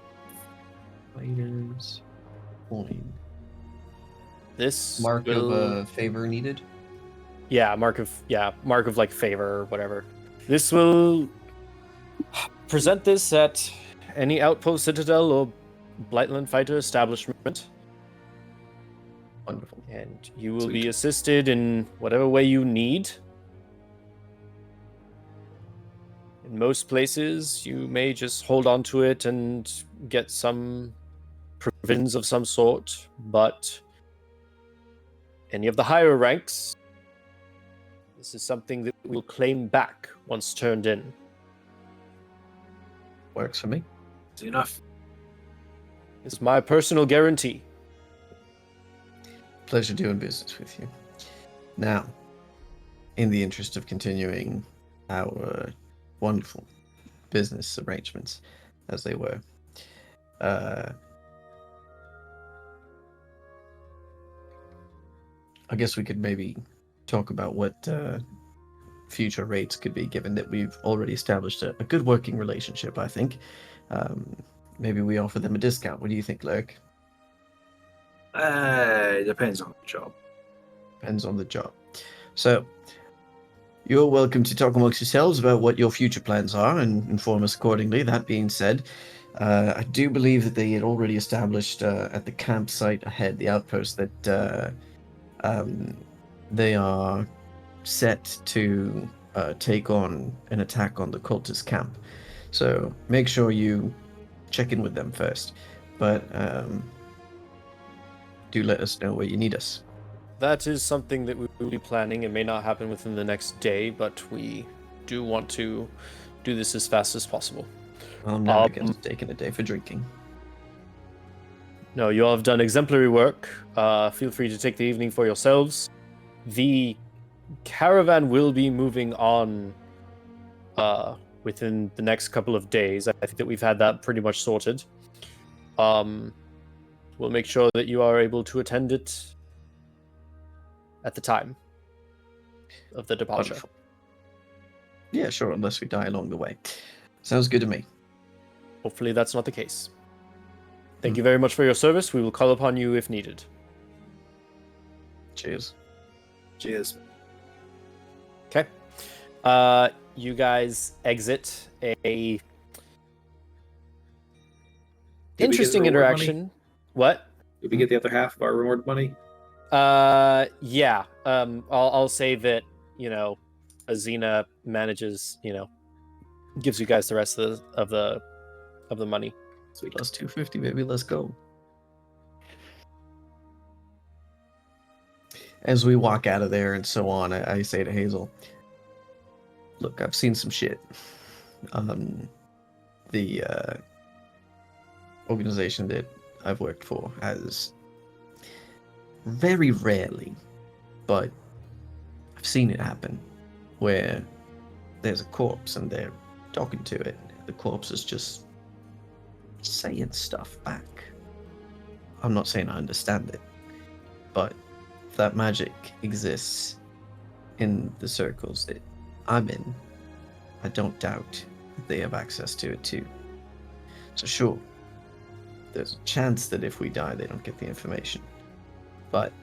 Fighters coin. This Mark will... of favor needed. Yeah, mark of like favor or whatever. This will present this at any outpost, Citadel, or Blightland Fighter establishment. Wonderful. And you will Sweet. be assisted in whatever way you need. In most places, you may just hold on to it and get some provisions of some sort, but any of the higher ranks, this is something that we'll claim back once turned in. Works for me. It's enough. It's my personal guarantee. Pleasure doing business with you. Now, in the interest of continuing our wonderful business arrangements as they were, I guess we could maybe talk about what future rates could be, given that we've already established a good working relationship, I think. Maybe we offer them a discount. What do you think, Lurk? It depends on the job. Depends on the job. So, you're welcome to talk amongst yourselves about what your future plans are and inform us accordingly. That being said, I do believe that they had already established at the campsite ahead, the outpost, that they are set to take on an attack on the cultist camp. So make sure you check in with them first. But do let us know where you need us. That is something that we will be planning. It may not happen within the next day, but we do want to do this as fast as possible. I'm never against taking a day for drinking. No, you all have done exemplary work. Feel free to take the evening for yourselves. The caravan will be moving on within the next couple of days. I think that we've had that pretty much sorted. We'll make sure that you are able to attend it at the time of the departure. Wonderful. Yeah, sure, unless we die along the way. Sounds good to me. Hopefully that's not the case. Thank you very much for your service. We will call upon you if needed. Cheers. Cheers. Okay. You guys exit a Did we get interesting the reward interaction. What? Did we get the other half of our reward money? Yeah. I'll say that, Azina manages, gives you guys the rest of the money. Sweet. Plus 250, baby. Let's go. As we walk out of there and so on, I say to Hazel, look, I've seen some shit. The organization that I've worked for has very rarely, but I've seen it happen, where there's a corpse and they're talking to it. The corpse is just saying stuff back. I'm not saying I understand it, but if that magic exists in the circles that I'm in, I don't doubt that they have access to it too. So sure, there's a chance that if we die, they don't get the information. But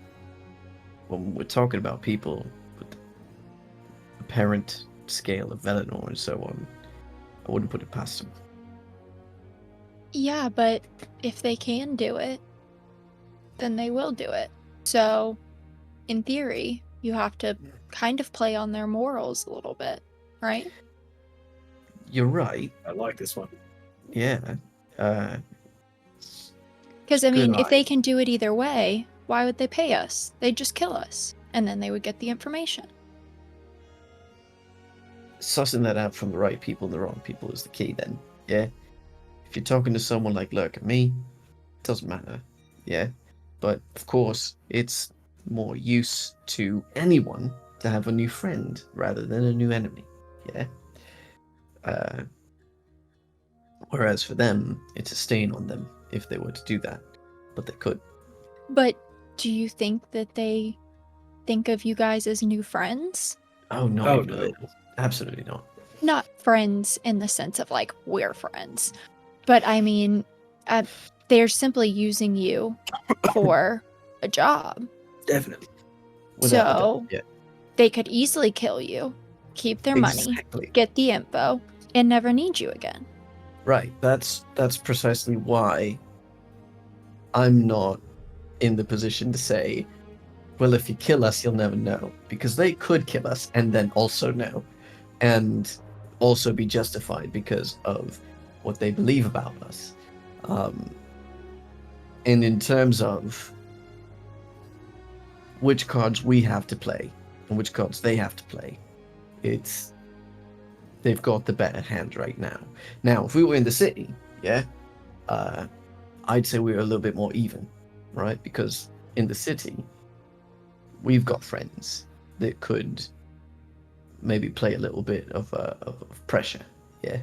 when we're talking about people with the apparent scale of Velinor and so on, I wouldn't put it past them. Yeah, but if they can do it, then they will do it. So, in theory, you have to kind of play on their morals a little bit, right? You're right. I like this one. Yeah. Because, I mean, Good if they eye. can do it either way, why would they pay us? They'd just kill us, and then they would get the information. Sussing that out from the right people and the wrong people is the key then. Yeah. If you're talking to someone like Lurk and me, it doesn't matter. Yeah. But of course, it's more use to anyone to have a new friend rather than a new enemy. Yeah. Whereas for them, it's a stain on them if they were to do that. But they could. But do you think that they think of you guys as new friends? Oh, no. Oh, even a no. little. Absolutely not. Not friends in the sense of like we're friends, but I mean, they're simply using you for a job. Definitely. Without a So doubt, yeah. they could easily kill you, keep their money, Exactly. get the info, and never need you again. Right. That's precisely why I'm not in the position to say, well, if you kill us, you'll never know. Because they could kill us and then also know. And also be justified because of what they believe about us. And in terms of which cards we have to play and which cards they have to play, they've got the better hand right now. Now, if we were in the city, yeah, I'd say we were a little bit more even, right? Because in the city, we've got friends that could maybe play a little bit of pressure, yeah?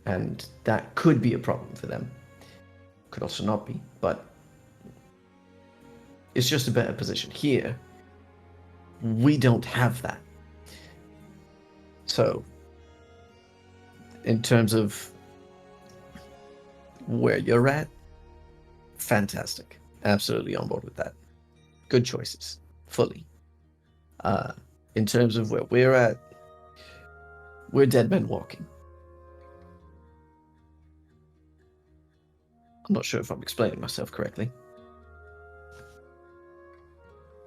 And that could be a problem for them. Could also not be, but it's just a better position. Here, we don't have that. So, in terms of where you're at, fantastic. Absolutely on board with that. Good choices. Fully. In terms of where we're at, we're dead men walking. I'm not sure if I'm explaining myself correctly.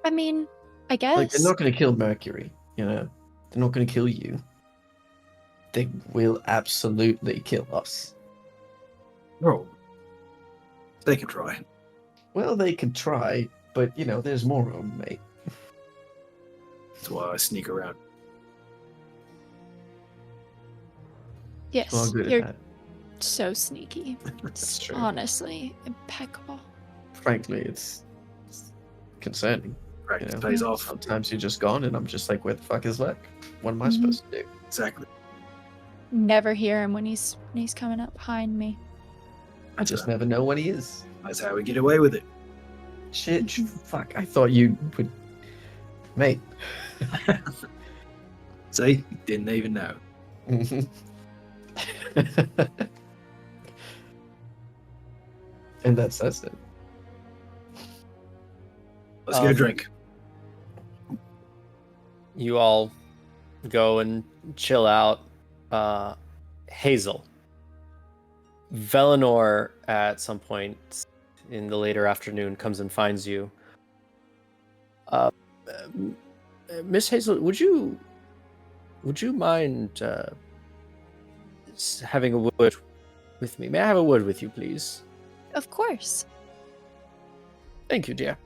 I mean, I guess. Like, they're not going to kill Mercury, you know? They're not going to kill you. They will absolutely kill us. Oh. They can try. Well, they could try, but, there's more room, mate. That's why I sneak around. Yes, Well, I'm good you're at that. so sneaky. That's It's true. honestly impeccable. Frankly, it's concerning. Practice Yeah. pays off. Sometimes you're just gone, and I'm just like, where the fuck is Luck? What am I Mhm. supposed to do? Exactly. Never hear him when he's coming up behind me. I just never know when he is. That's how we get away with it. Shit, fuck, I thought you would... Mate. See? Didn't even know. And that's it. Let's get a drink. You all go and chill out. Hazel. Velinor, at some point in the later afternoon, comes and finds you. Miss Hazel, would you mind having a word with me? May I have a word with you, please? Of course. Thank you, dear.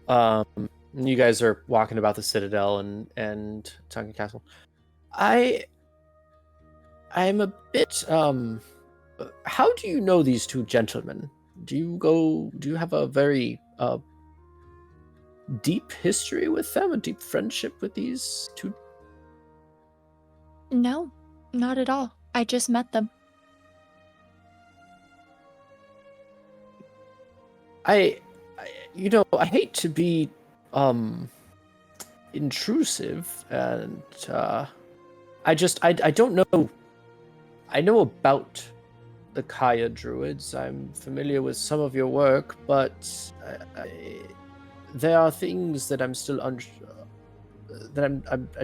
You guys are walking about the Citadel and Tonkin Castle. I'm a bit how do you know these two gentlemen? Do you have a very deep history with them, a deep friendship with these two? No, not at all. I just met them. I hate to be intrusive, and I don't know. I know about the Kaya Druids. I'm familiar with some of your work, but there are things that I'm still I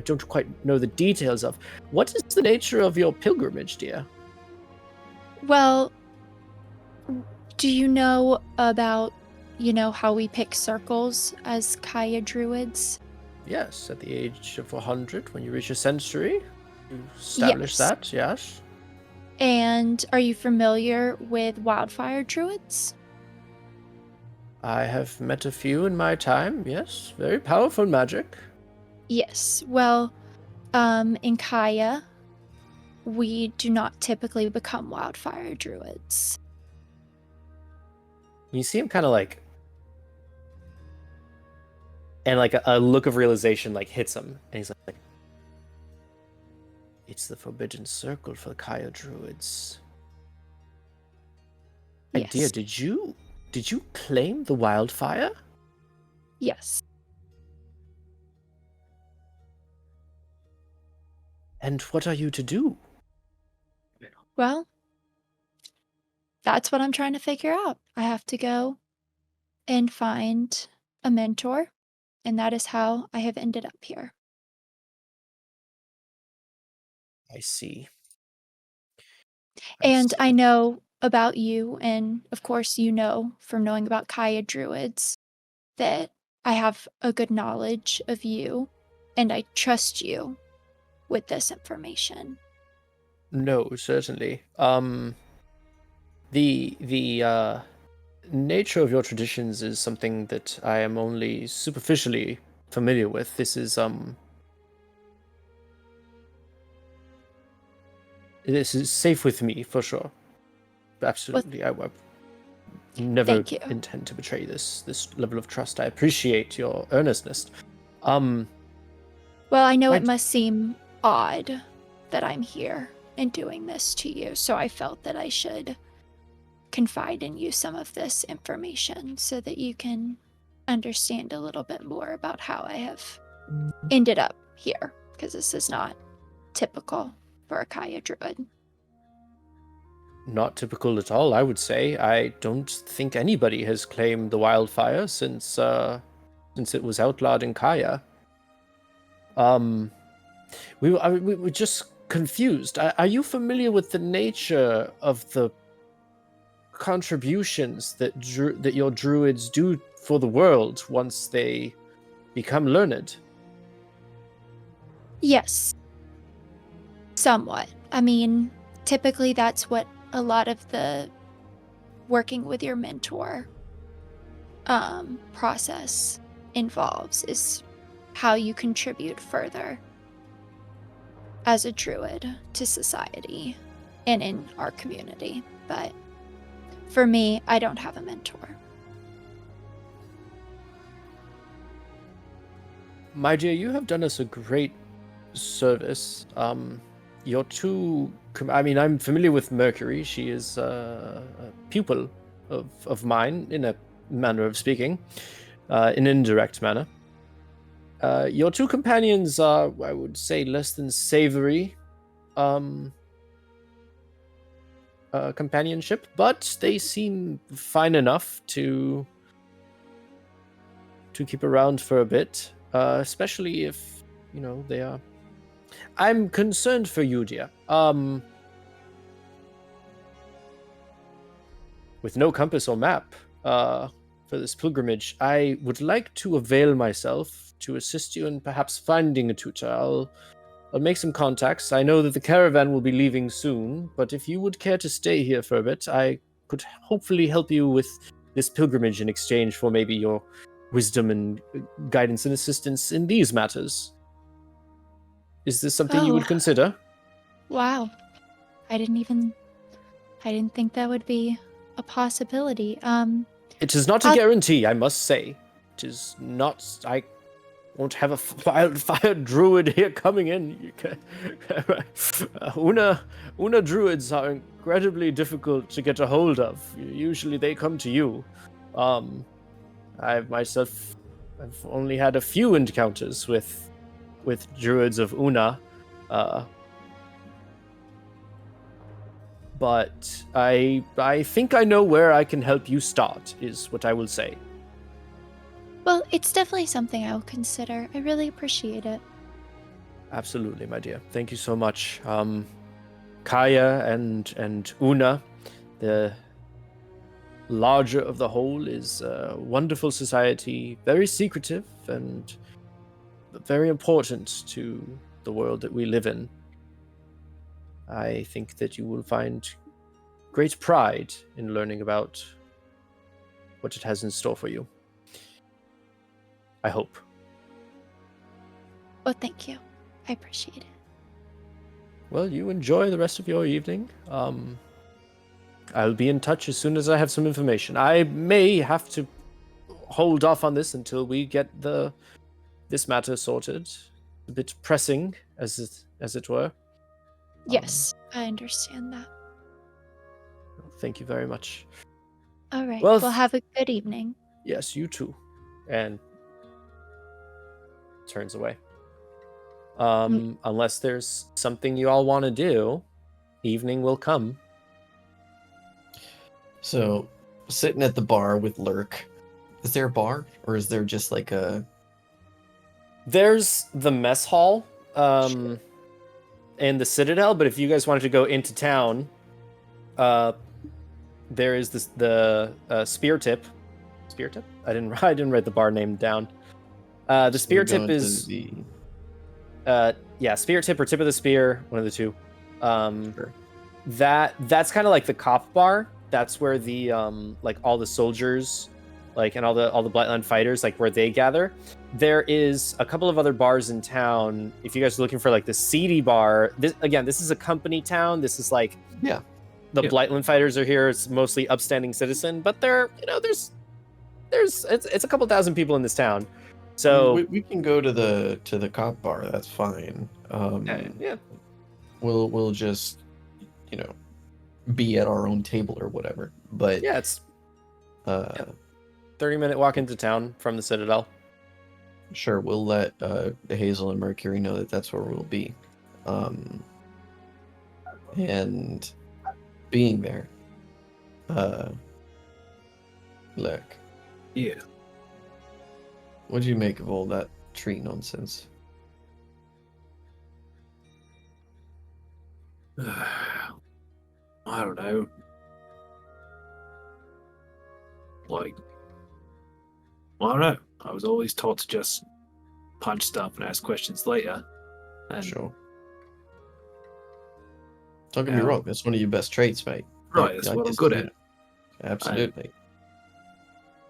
don't quite know the details of. What is the nature of your pilgrimage, dear? Well, do you know about, how we pick circles as Kaya Druids? Yes, at the age of 100, when you reach a century, you establish Yes. that, yes. And are you familiar with wildfire druids? I have met a few in my time, yes. Very powerful magic. Yes. Well, in Kaya, we do not typically become wildfire druids. You see him kind of like... And like a look of realization like hits him. And he's like... It's the Forbidden Circle for the Kaya Druids. And Yes. dear, did you claim the wildfire? Yes. And what are you to do? Well, that's what I'm trying to figure out. I have to go and find a mentor, and that is how I have ended up here. I see. And I see. know about you, and of course, you know from knowing about Kaya Druids that I have a good knowledge of you, and I trust you with this information. No, certainly. The nature of your traditions is something that I am only superficially familiar with. This is safe with me for sure. Absolutely, I never Thank you. intend to betray this level of trust. I appreciate your earnestness. Well, I know Right. it must seem odd that I'm here and doing this to you, so I felt that I should confide in you some of this information so that you can understand a little bit more about how I have ended up here, because this is not typical for a Kaya Druid. Not typical at all, I would say. I don't think anybody has claimed the wildfire since it was outlawed in Kaya. We were just confused. Are you familiar with the nature of the contributions that your druids do for the world once they become learned? Yes. Somewhat. I mean, typically that's what a lot of the working with your mentor process involves, is how you contribute further as a druid to society and in our community. But for me, I don't have a mentor. My dear, you have done us a great service. Your two... I mean, I'm familiar with Mercury. She is a pupil of mine, in a manner of speaking, in an indirect manner. Your two companions are, I would say, less than savory. companionship, but they seem fine enough to keep around for a bit, especially if, they are... I'm concerned for you, dear. With no compass or map for this pilgrimage, I would like to avail myself to assist you in perhaps finding a tutor. I'll make some contacts. I know that the caravan will be leaving soon, but if you would care to stay here for a bit, I could hopefully help you with this pilgrimage in exchange for maybe your wisdom and guidance and assistance in these matters. Is this something you would consider? Wow. I didn't think that would be a possibility. It is not a guarantee, I must say. It is not... I won't have a fire druid here coming in. Una druids are incredibly difficult to get a hold of. Usually they come to you. I've only had a few encounters with druids of Una. But I think I know where I can help you start, is what I will say. Well, it's definitely something I'll consider. I really appreciate it. Absolutely, my dear. Thank you so much. Kaya and Una, the larger of the whole, is a wonderful society, very secretive and very important to the world that we live in. I think that you will find great pride in learning about what it has in store for you. I hope. Oh, thank you. I appreciate it. Well, you enjoy the rest of your evening. I'll be in touch as soon as I have some information. I may have to hold off on this until we get this matter sorted. A bit pressing, as it were. Yes, I understand that. Thank you very much. All right. Well, Well, have a good evening. Yes, you too. And turns away. Unless there's something you all want to do, evening will come. So, sitting at the bar with Lurk, is there a bar, or is there just like a... There's the mess hall and the Citadel, but if you guys wanted to go into town, there is the Spear Tip. Spear Tip? I didn't write the bar name down. The Spear Tip is... Spear Tip or Tip of the Spear, one of the two. Sure. That's kind of like the cop bar. That's where the like all the soldiers, like, and all the Blightland fighters, like, where they gather. There is a couple of other bars in town. If you guys are looking for like the seedy bar, this is a company town. This is like the Blightland fighters are here. It's mostly upstanding citizen, but there's it's a couple thousand people in this town. So we can go to the cop bar. That's fine. We'll just be at our own table or whatever. But it's 30-minute walk into town from the Citadel. Sure, we'll let Hazel and Mercury know that that's where we'll be. And being there, look. Yeah. What do you make of all that tree nonsense? I don't know. Like, I don't know. I was always taught to just punch stuff and ask questions later. And Sure. Don't get me wrong, that's one of your best traits, mate. Right, that's what I'm good at. Absolutely.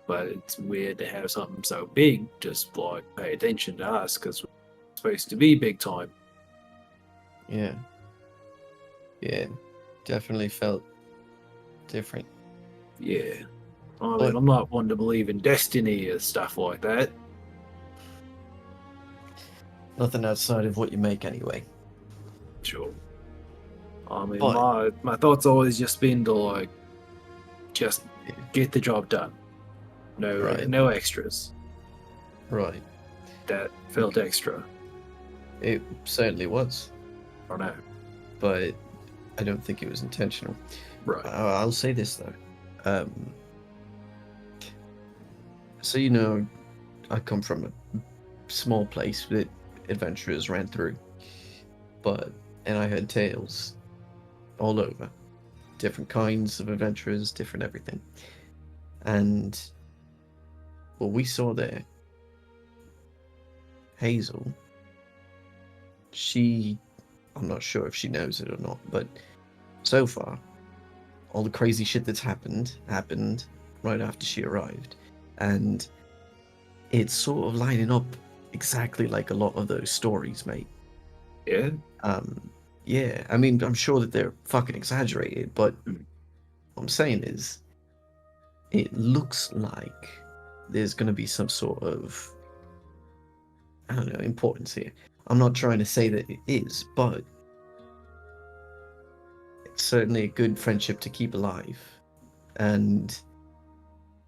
But it's weird to have something so big just like pay attention to us because we're supposed to be big time. Yeah. Definitely felt different. Yeah. I mean, I'm not one to believe in destiny or stuff like that. Nothing outside of what you make anyway. Sure. I mean, my thoughts always just been to like just get the job done. No extras. Right. That felt extra. It certainly was. I don't know. But I don't think it was intentional. Right. I'll say this though. So you know, I come from a small place that adventurers ran through, and I heard tales all over, different kinds of adventurers, different everything, and what we saw there, Hazel, I'm not sure if she knows it or not, but so far, all the crazy shit that's happened right after she arrived, and it's sort of lining up exactly like a lot of those stories, mate. Yeah. Yeah, I mean, I'm sure that they're fucking exaggerated, but what I'm saying is, it looks like there's going to be some sort of, I don't know, importance here. I'm not trying to say that it is, but it's certainly a good friendship to keep alive and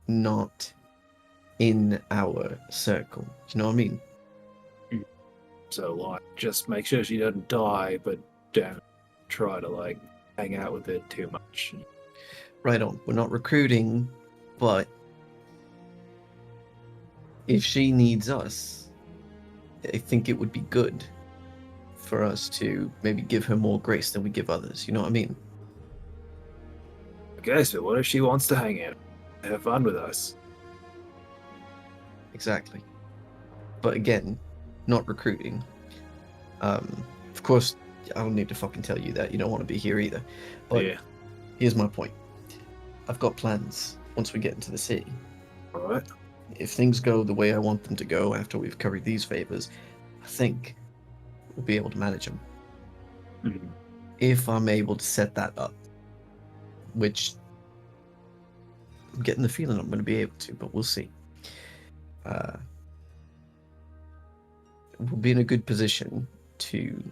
not in our circle. You know what I mean? So, like, just make sure she doesn't die, but don't try to, like, hang out with it too much. Right on. We're not recruiting, but if she needs us, I think it would be good for us to maybe give her more grace than we give others. You know what I mean? Okay, so what if she wants to hang out? Have fun with us. Exactly. But again, not recruiting. Of course, I don't need to fucking tell you that. You don't want to be here either. But Yeah. here's my point. I've got plans once we get into the city. Alright. If things go the way I want them to go after we've covered these favors, I think we'll be able to manage them. Mhm. If I'm able to set that up, which I'm getting the feeling I'm going to be able to, but we'll see. We'll be in a good position to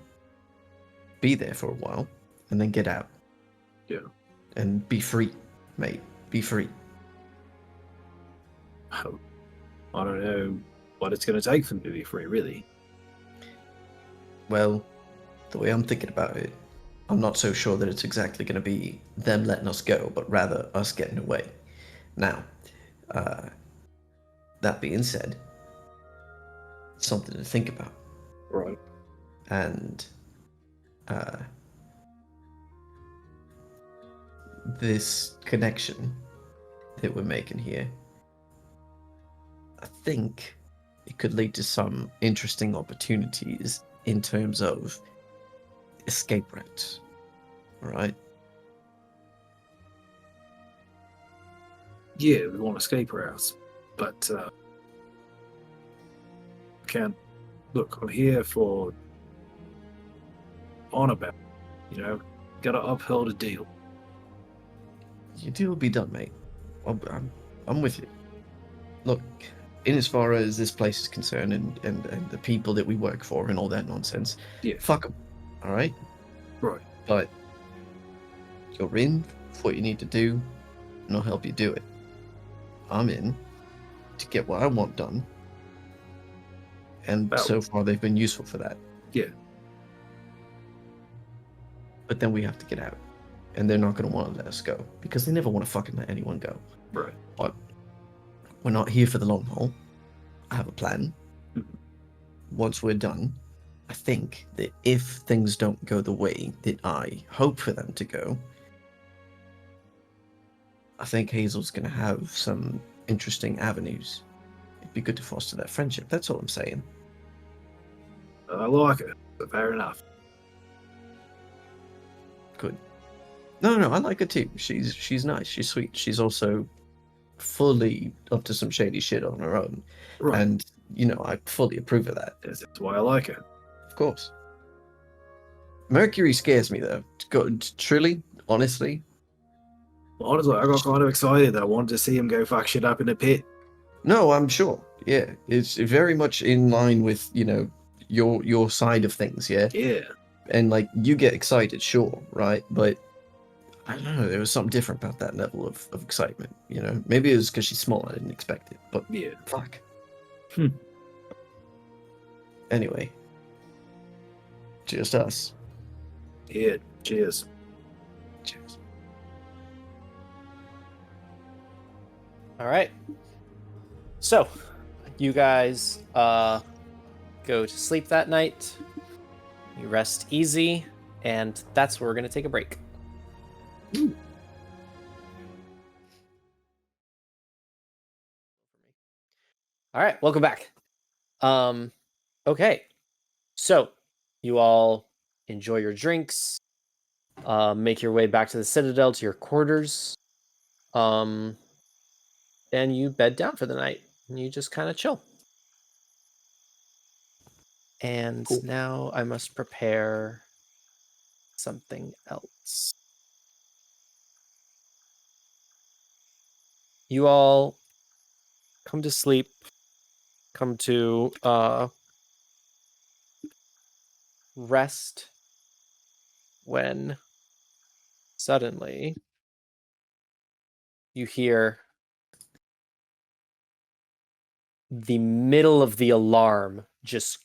be there for a while and then get out. Yeah. And be free, mate. Be free. I don't know what it's going to take for them to be free, really. Well, the way I'm thinking about it, I'm not so sure that it's exactly going to be them letting us go, but rather us getting away. Now, that being said, something to think about. Right. And this connection that we're making here, I think it could lead to some interesting opportunities in terms of escape routes. All right? Yeah, we want escape routes, but can't. Look, I'm here for honor bound. You know, gotta uphold a deal. Your deal will be done, mate. I'm with you. Look, in as far as this place is concerned and the people that we work for and all that nonsense, Yeah. fuck them. All right? Right. But you're in for what you need to do, and I'll help you do it. I'm in to get what I want done, and Well- so far they've been useful for that. Yeah. But then we have to get out, and they're not going to want to let us go because they never want to fucking let anyone go. Right. But we're not here for the long haul. I have a plan. Mhm. Once we're done, I think that if things don't go the way that I hope for them to go, I think Hazel's going to have some interesting avenues. It'd be good to foster that friendship. That's all I'm saying. I like it. But fair enough. Good. No, I like her too. She's nice. She's sweet. She's also fully up to some shady shit on her own, Right. and I fully approve of that. That's why I like it. Of course. Mercury scares me though. Truly, honestly. Honestly, I got kind of excited. I wanted to see him go fuck shit up in the pit. No, I'm sure. Yeah, it's very much in line with your side of things. Yeah, Yeah. and like you get excited, sure, right? But I don't know. There was something different about that level of excitement. Maybe it was because she's small. I didn't expect it. But Yeah. fuck. Hmm. Anyway, just us. Yeah. Cheers. Cheers. All right. So, you guys go to sleep that night. You rest easy, and that's where we're going to take a break. All right, welcome back. Okay. So, you all enjoy your drinks, make your way back to the Citadel to your quarters. And you bed down for the night, and you just kind of chill. And Cool. now I must prepare something else. You all come to sleep, come to rest when suddenly you hear the middle of the alarm just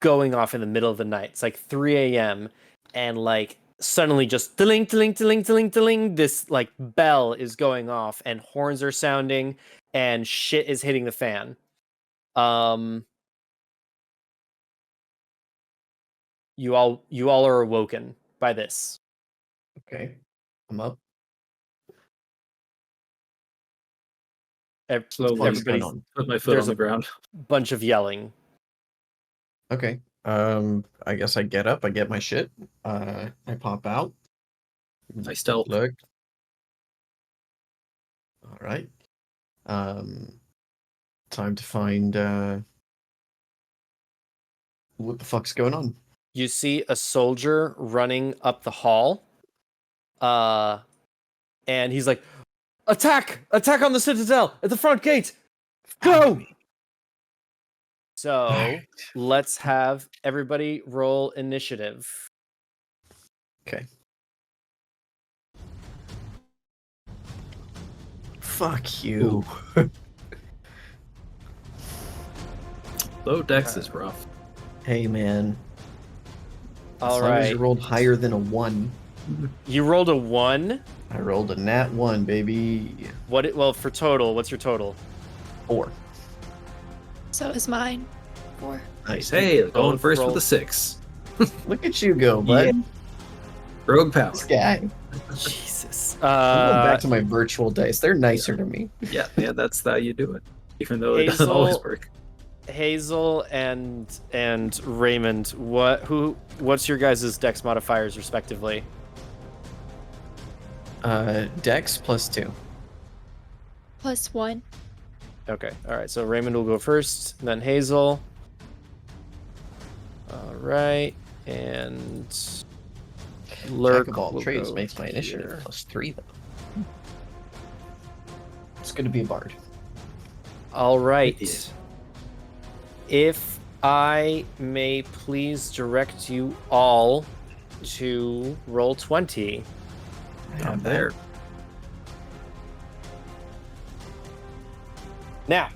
going off in the middle of the night. It's like 3 a.m. and like suddenly just tiling, tiling, tiling, tiling, tiling, this like bell is going off and horns are sounding and shit is hitting the fan. You all are awoken by this. Okay. I'm up. Slowly, What's going Everybody's on? put my foot there's on the ground. bunch of yelling. Okay. I guess I get up, I get my shit. I pop out. I stealth. Look. All right. Time to find what the fuck's going on. You see a soldier running up the hall. And he's like, Attack on the Citadel at the front gate. Go. So let's have everybody roll initiative. Okay. Fuck you. Low dex is rough. Hey man. All as long as right. you rolled higher than a 1. You rolled a 1. I rolled a nat 1, baby. Well, for total, what's your total? 4. So is mine. 4. Nice. Hey, going Both first rolled- with a 6. Look at you go, bud. Yeah. Rogue power. This guy. Jesus. I'm going back to my virtual dice. They're nicer to me. Yeah, that's how you do it. Even though it doesn't always Hazel- work. Hazel and Raymond, what's your guys' dex modifiers respectively? Dex plus 2. Plus 1. Okay. All right. So Raymond will go first, then Hazel. All right, and Lurk Jack of all will trades go makes my initiative here. plus 3, though. It's going to be a bard. All right. Yeah. If I may please direct you all to roll 20. I'm there. Now,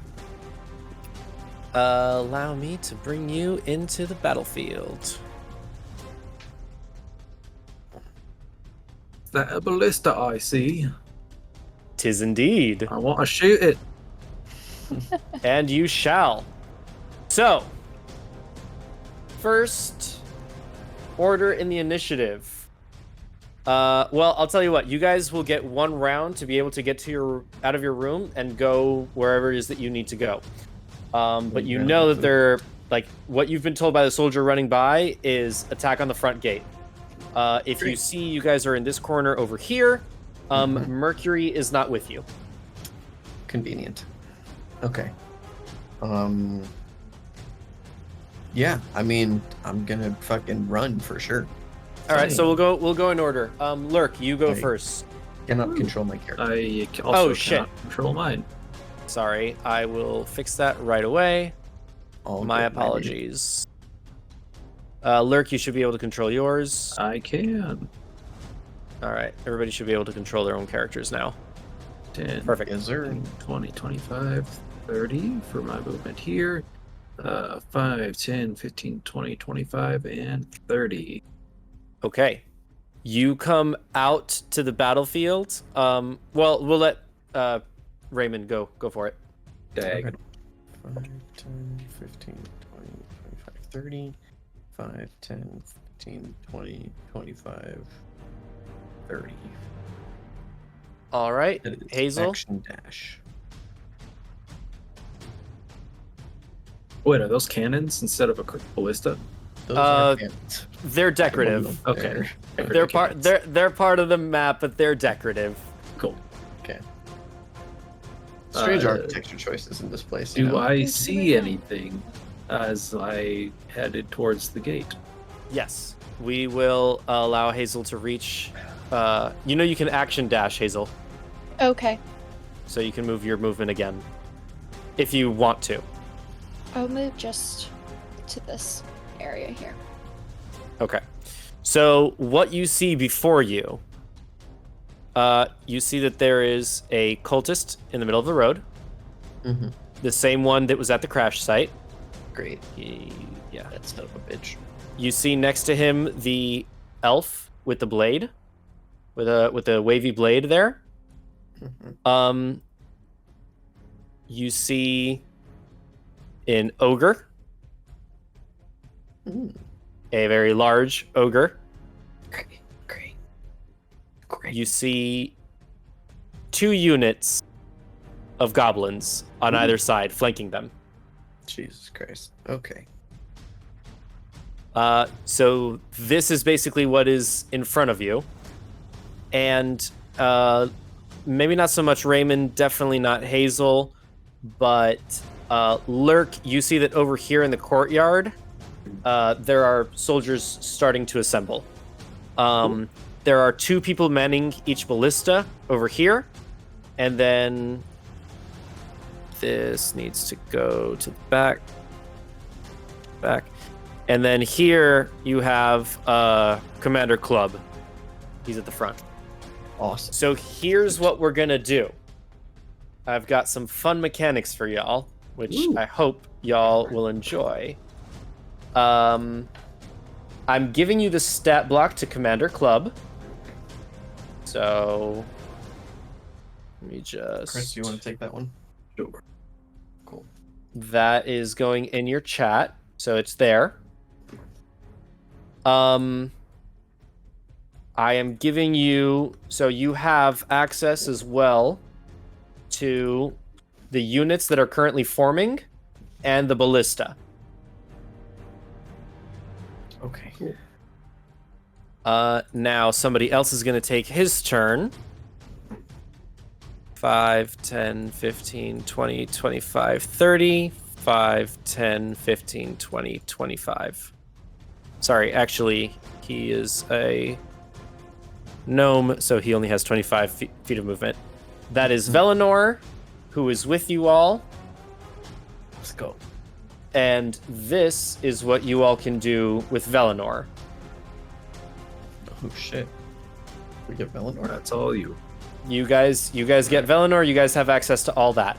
allow me to bring you into the battlefield. Is that a ballista I see? 'Tis indeed, I want to shoot it. and you shall. So, first order in the initiative. Well, I'll tell you what. You guys will get 1 round to be able to get to out of your room and go wherever it is that you need to go. But you know that they're like what you've been told by the soldier running by is attack on the front gate. If you see you guys are in this corner over here, Mercury is not with you. Convenient. Okay. Yeah, I mean, I'm gonna fucking run for sure. All right, so we'll go in order. Lurk, you go Right. first. Cannot control my character. I also shit. cannot control mine. Sorry, I will fix that right away. All My good, baby. apologies. Lurk, you should be able to control yours. I can. All right, everybody should be able to control their own characters now. 10, Perfect. Yes, sir. 20, 25, 30 for my movement here. 5, 10, 15, 20, 25, and 30. Okay. You come out to the battlefield. Well, we'll let Raymond, go for it. Dag. Okay. 5, 10, 15, 20, 25, 30. 5, 10, 15, 20, 25, 30. All right, That is Hazel. Action dash. Wait, are those cannons instead of a quick ballista? Those Uh, are cannons. They're decorative. Okay. They're part. They're part of the map, but they're decorative. Cool. Okay. Strange Uh, architecture choices in this place. you Do know? I see anything as I headed towards the gate? Yes, we will allow Hazel to reach. You can action dash, Hazel, Okay. so you can move your movement again, if you want to. I'll move just to this area here. Okay. So what you see before you, you see that there is a cultist in the middle of the road, Mm-hmm. the same one that was at the crash site. Great. Yeah. That son of a bitch. You see next to him the elf with the blade, with a wavy blade there. Mm-hmm. You see an ogre, Mm. a very large ogre. Great. You see 2 units of goblins on either side flanking them. Jesus Christ. Okay. So this is basically what is in front of you. And maybe not so much Raymond, definitely not Hazel, but Lurk, you see that over here in the courtyard, there are soldiers starting to assemble. There are 2 people manning each ballista over here, and then this needs to go to the back. And then here you have Commander Club. He's at the front. Awesome. So here's what we're gonna do. I've got some fun mechanics for y'all, which I hope y'all will enjoy. I'm giving you the stat block to Commander Club. So let me just. Chris, do you want to take that one? Sure. Cool. That is going in your chat, so it's there. I am giving you, so you have access as well to the units that are currently forming and the ballista. Okay. Now somebody else is going to take his turn. 5, 10, 15, 20, 25, 30. 5, 10, 15, 20, 25. Sorry, actually, he is a gnome, so he only has 25 feet of movement. That is Velinor, who is with you all. Let's go. And this is what you all can do with Velinor. Oh shit. We get Velinor. That's all you. You guys get Velinor, you guys have access to all that.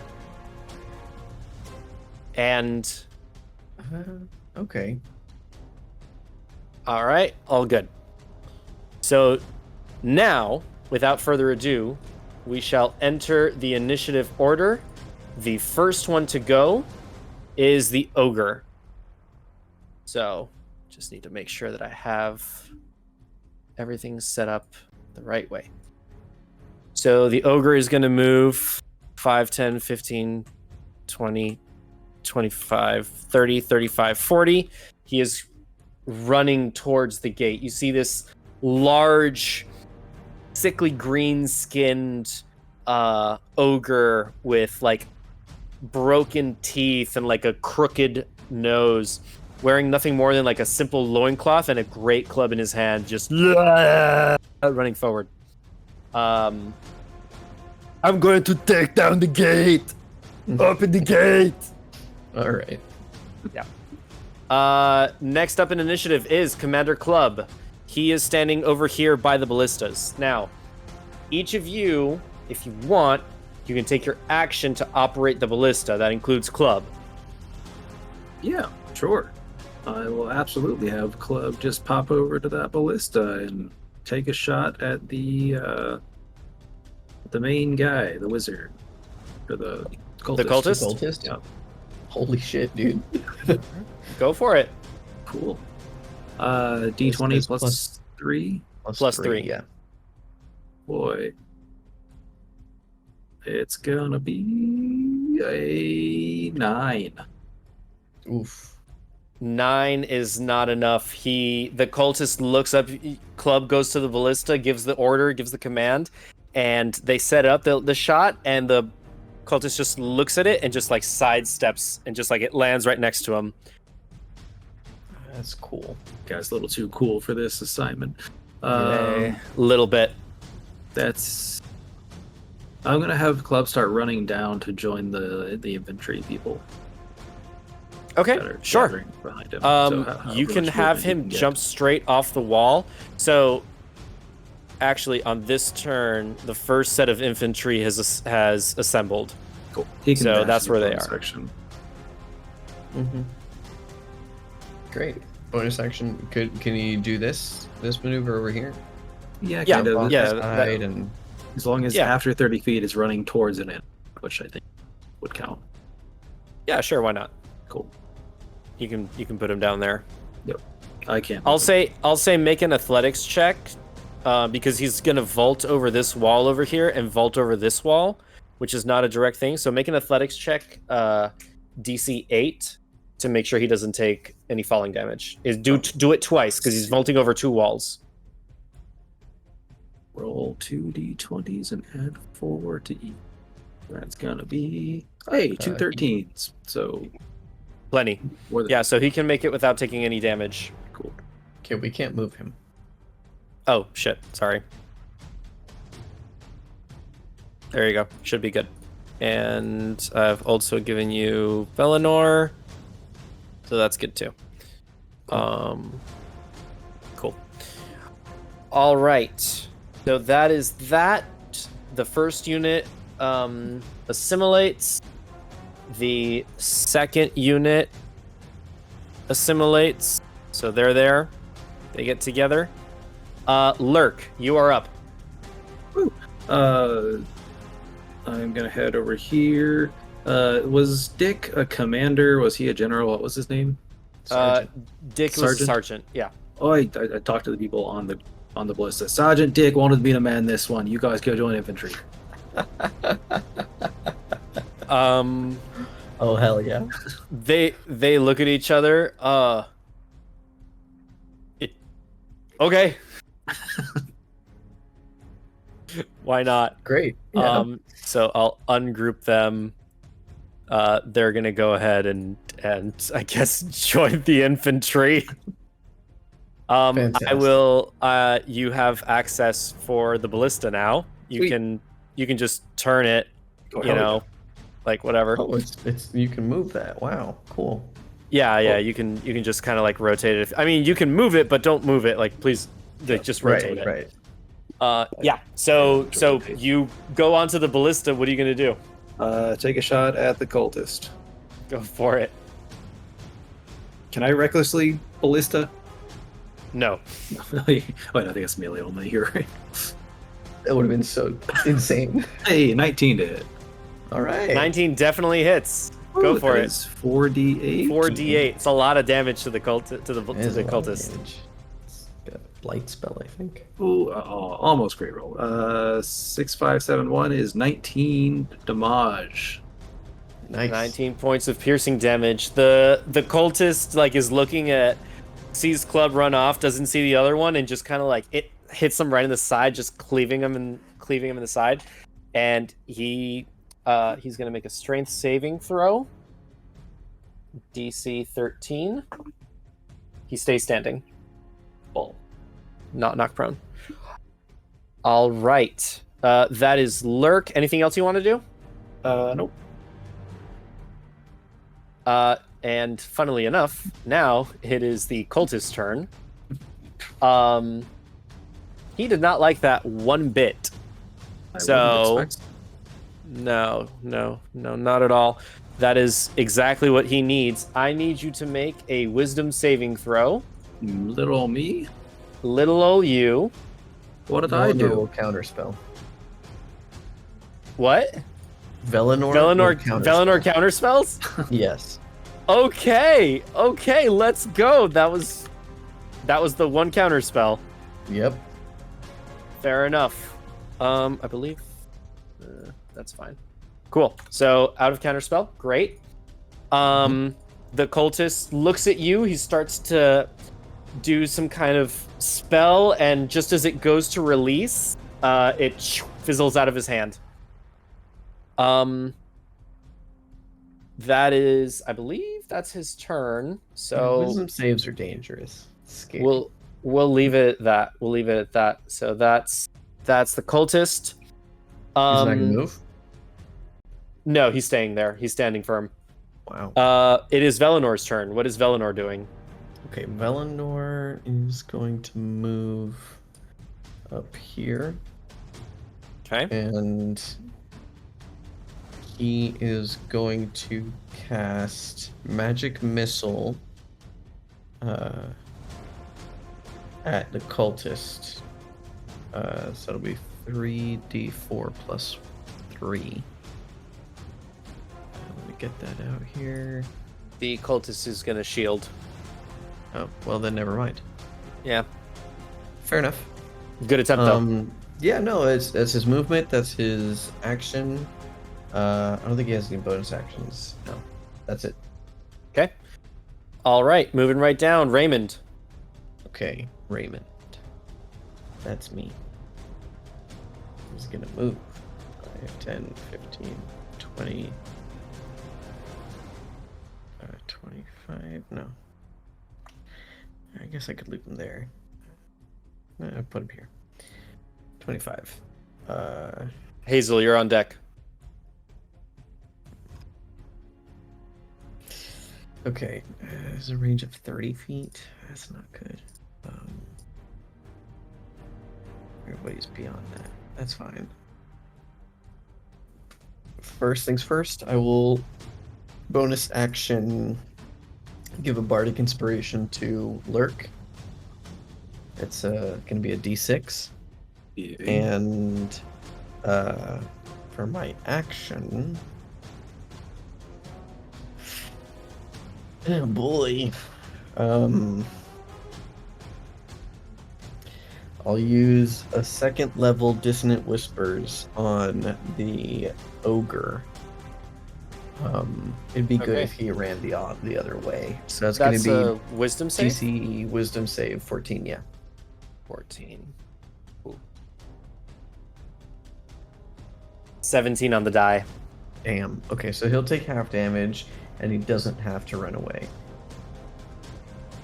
And Okay. all right, all good. So now, without further ado, we shall enter the initiative order. The first one to go is the ogre. So, just need to make sure that I have everything set up the right way. So the ogre is going to move 5, 10, 15, 20, 25, 30, 35, 40. He is running towards the gate. You see this large, sickly green-skinned ogre with like broken teeth and like a crooked nose, wearing nothing more than like a simple loincloth and a great club in his hand, just running forward. I'm going to take down the gate. Open the gate. All right. Next up in initiative is Commander Club. He is standing over here by the ballistas. Now, each of you, if you want, you can take your action to operate the ballista. That includes Club. Yeah, sure. I will absolutely have Club just pop over to that ballista and take a shot at the main guy, the wizard. For the cultist. The cultist? Cultist? Yeah. Holy shit, dude. Go for it. Cool. D20 It's plus 3. Plus three. Yeah. Boy. It's gonna be a 9. Oof. 9 is not enough. The cultist looks up. Club goes to the ballista, gives the order, gives the command, and they set up the shot. And the cultist just looks at it and just like sidesteps, and just like it lands right next to him. That's cool. Guy's a little too cool for this assignment. A little bit. That's. I'm gonna have Club start running down to join the infantry people. Okay, That are sure. gathering behind him. You can have him jump straight off the wall. So, actually, on this turn, the first set of infantry has assembled. Cool. He can So dash that's in where the they bonus are. Section. Mm-hmm. Great. Bonus action. Can he do this maneuver over here? Yeah, Yeah, kind of. yeah. Side and As long as Yeah. after 30 feet is running towards an end, which I think would count. Yeah, sure. Why not? Cool. You can put him down there. I can't. I'll say make an athletics check, because he's gonna vault over this wall over here and vault over this wall, which is not a direct thing. So make an athletics check, DC 8, to make sure he doesn't take any falling damage. Do it twice because he's vaulting over 2 walls. roll 2d20s and add 4 to each. That's gonna be 2 13s. So Plenty. more than Yeah, so he can make it without taking any damage. cool. okay, we can't move him. Oh shit! Sorry. There you go. Should be good. And I've also given you Velinor, so that's good too. Cool. All right. So that is that. The first unit assimilates. The second unit assimilates. So they're there. They get together. Lurk, you are up. I'm gonna head over here. Was Dick a commander? Was he a general? What was his name? Dick was a Sergeant? sergeant. Yeah. Oh, I talked to the people on the ballista. Sergeant Dick wanted me to man this one. You guys go join infantry. Oh hell yeah. They look at each other. Okay. Why not? Great. Yeah. So I'll ungroup them. They're gonna go ahead and I guess join the infantry. I Fantastic. will. You have access for the ballista now. You Sweet. can just turn it. Oh, You hell know, like whatever. Oh, it's you can move that. Wow, cool. Yeah, Cool. you can just kind of like rotate it. I mean, you can move it, but don't move it. Like, please, like, just rotate it. Right. Yeah. So Rotate. you go onto the ballista. What are you gonna do? Take a shot at the cultist. Go for it. Can I recklessly ballista? No. Wait, I think it's melee only here. That would have been so insane. Hey, 19 to hit. All right. 19 definitely hits. Go Ooh, for that it. is 4d8. 4d8. It's a lot of damage to the It is a lot of cultist. damage. It's got a light spell, I think. Ooh, almost great roll. 6, 5, 7, 1 is 19 damage. Nice. 19 points of piercing damage. The cultist like is looking at, sees Club run off, doesn't see the other one, and just kind of like it hits him right in the side, just cleaving him in the side, and he's gonna make a strength saving throw. DC 13. He stays standing. Ball. Not knocked prone. All right. That is Lurk. Anything else you want to do? Nope. And funnily enough, now it is the cultist's turn. He did not like that one bit. I So- wouldn't expect- No, not at all. That is exactly what he needs. I need you to make a wisdom saving throw. Little me? Little old you. What did I do? Counter spell. What? Velinor. Velinor counter spells? Yes. Okay, let's go. That was the one counter spell. Yep. Fair enough. I believe that's fine. Cool. So out of counter spell, great. The cultist looks at you. He starts to do some kind of spell, and just as it goes to release, it fizzles out of his hand. That is, I believe, that's his turn. So wisdom saves are dangerous. Scary. we'll leave it at that. We'll leave it at that. So that's the cultist. He's not gonna move. No, he's staying there. He's standing firm. Wow. It is Velinor's turn. What is Velinor doing? Okay, Velinor is going to move up here. Okay. And he is going to cast Magic Missile at the cultist. So it'll be 3d4 plus 3. Let me get that out here. The cultist is gonna shield. Oh, well then never mind. Yeah. Fair enough. Good attempt though. Yeah, no, that's his movement, that's his action. I don't think he has any bonus actions. No. That's it. Okay. All right, moving right down. Raymond. Okay, Raymond. That's me. He's gonna move. 5, 10, 15, 20, 25. No. I guess I could leave him there. Put him here. 25. Hazel, you're on deck. Okay, there's a range of 30 feet. That's not good. Everybody's beyond that. That's fine. First things first, I will bonus action give a bardic inspiration to Lurk. It's going to be a d6. Yeah. And for my action... Oh boy. I'll use a second level Dissonant Whispers on the ogre. It'd be good Okay. if he ran the other way. So that's That's going a to wisdom be save. DC Wisdom save 14. Yeah. 14. Ooh. 17 on the die. Damn. Okay, so he'll take half damage, and he doesn't have to run away.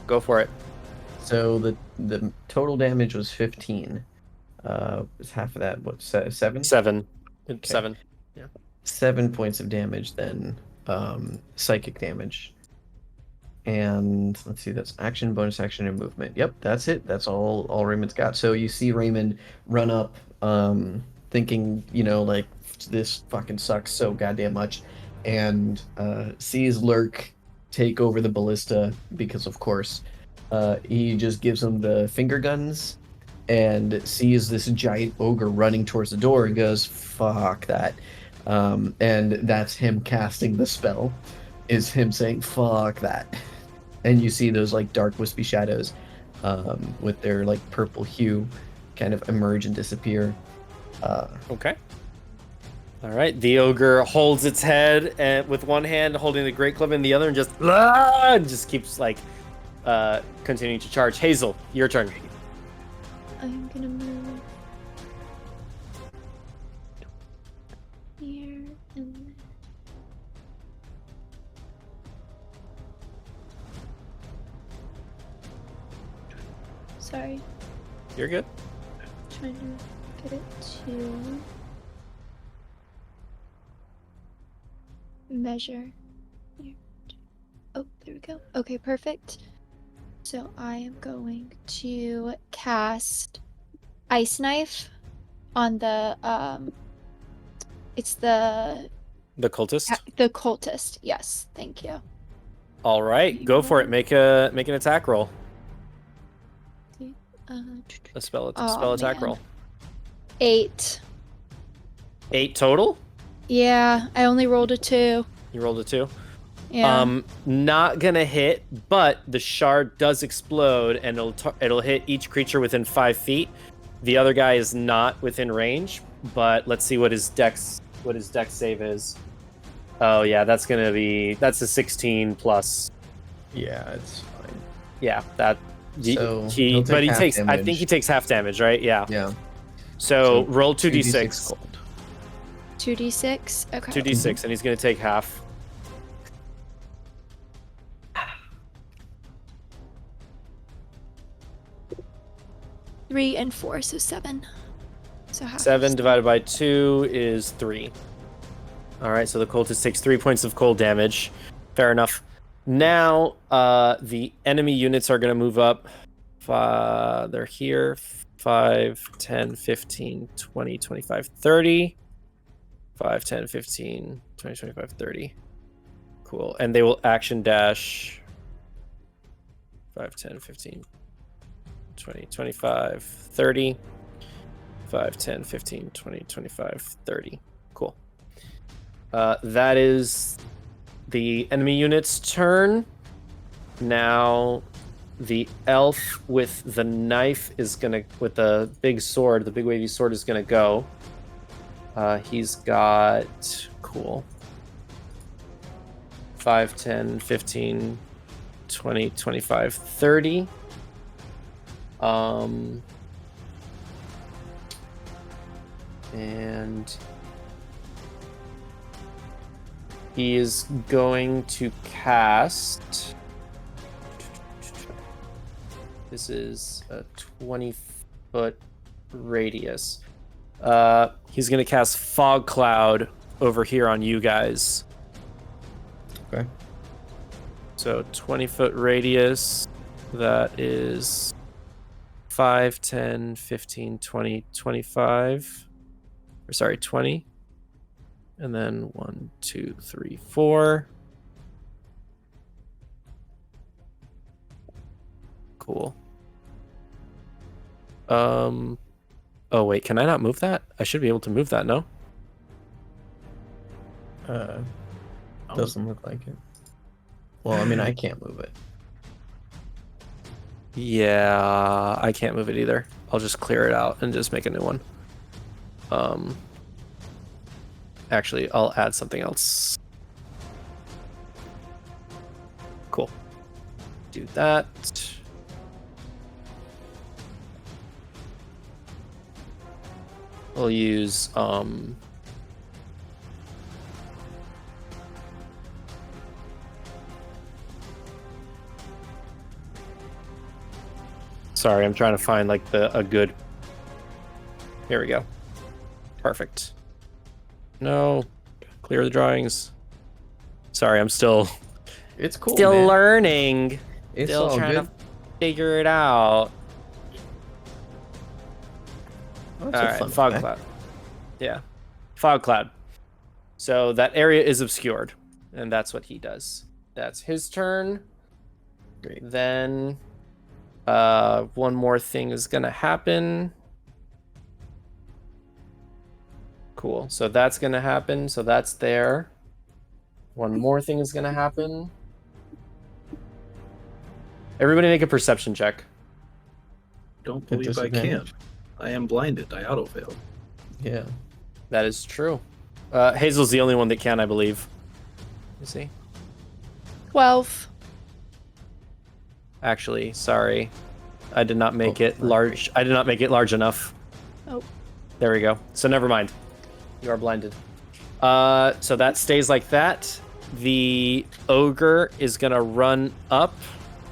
Go for it. So the total damage was 15. Is half of that what? 7? 7. Okay. 7. 7 points of damage then, psychic damage. And let's see, that's action, bonus action, and movement. Yep, that's it. That's all Raymond's got. So you see Raymond run up, thinking, like, this fucking sucks so goddamn much, and sees Lurk take over the ballista because, of course, he just gives him the finger guns and sees this giant ogre running towards the door and goes, fuck that. And that's him casting the spell, is him saying, fuck that. And you see those, like, dark wispy shadows with their, like, purple hue kind of emerge and disappear. Okay. All right. The ogre holds its head and with one hand holding the great club in the other and just keeps, like, continuing to charge. Hazel, your turn. I'm gonna move here and then. Sorry, You're good. trying to get it to measure. Here. Oh, there we go. Okay, perfect. So I am going to cast Ice Knife on the it's the cultist. the cultist. Yes, thank you. All right, go for it. Make an attack roll. A spell Oh, attack man. roll. 8. 8 total. Yeah, I only rolled a 2. You rolled a 2. Yeah. Not gonna hit, but the shard does explode, and it'll hit each creature within 5 feet. The other guy is not within range, but let's see what his dex save is. Oh yeah, that's a 16 plus. Yeah, it's fine. Yeah, that So he'll take half I damage. think he takes half damage, right? Yeah. Yeah. So roll 2d6 2d6. cold. 2d6? Okay. 2d6, and he's gonna take half. Three and 4, so 7. So half. 7 divided by 2 is 3. All right, so the cultist takes 3 points of cold damage. Fair enough. Now, the enemy units are going to move up. They're here. 5, 10, 15, 20, 25, 30. 5, 10, 15, 20, 25, 30. Cool. And they will action dash 5, 10, 15, 20, 25, 30. 5, 10, 15, 20, 25, 30. Cool. That is the enemy unit's turn. Now, the elf with the knife with the big sword, the big wavy sword is gonna go. He's got, cool. 5, 10, 15, 20, 25, 30. And he is going to cast. This is a 20-foot radius. He's going to cast Fog Cloud over here on you guys. Okay. So 20-foot radius. That is 5, 10, 15, 20, 25. Or sorry, 20. And then 1, 2, 3, 4. Cool. Oh wait, can I not move that? I should be able to move that, no? Doesn't look like it. Well, I mean, I can't move it. Yeah, I can't move it either. I'll just clear it out and just make a new one. Actually, I'll add something else. Cool. Do that. We'll use sorry, I'm trying to find like a good. Here we go. Perfect. No, clear the drawings. Sorry, I'm still It's cool. still man. learning. It's Still all trying good. to figure it out. That's All a right, fun fog fact. cloud. Yeah, fog cloud. So that area is obscured, and that's what he does. That's his turn. Great. Then, one more thing is gonna happen. Cool. So that's gonna happen. So that's there. One more thing is gonna happen. Everybody make a perception check. Don't At believe I can. disadvantage? I am blinded. I auto-failed. Yeah. That is true. Hazel's the only one that can, I believe. You see? 12. Actually, sorry. I did not make Oh, it not large. I did not make it large enough. Oh. There we go. So never mind. You are blinded. So that stays like that. The ogre is gonna run up.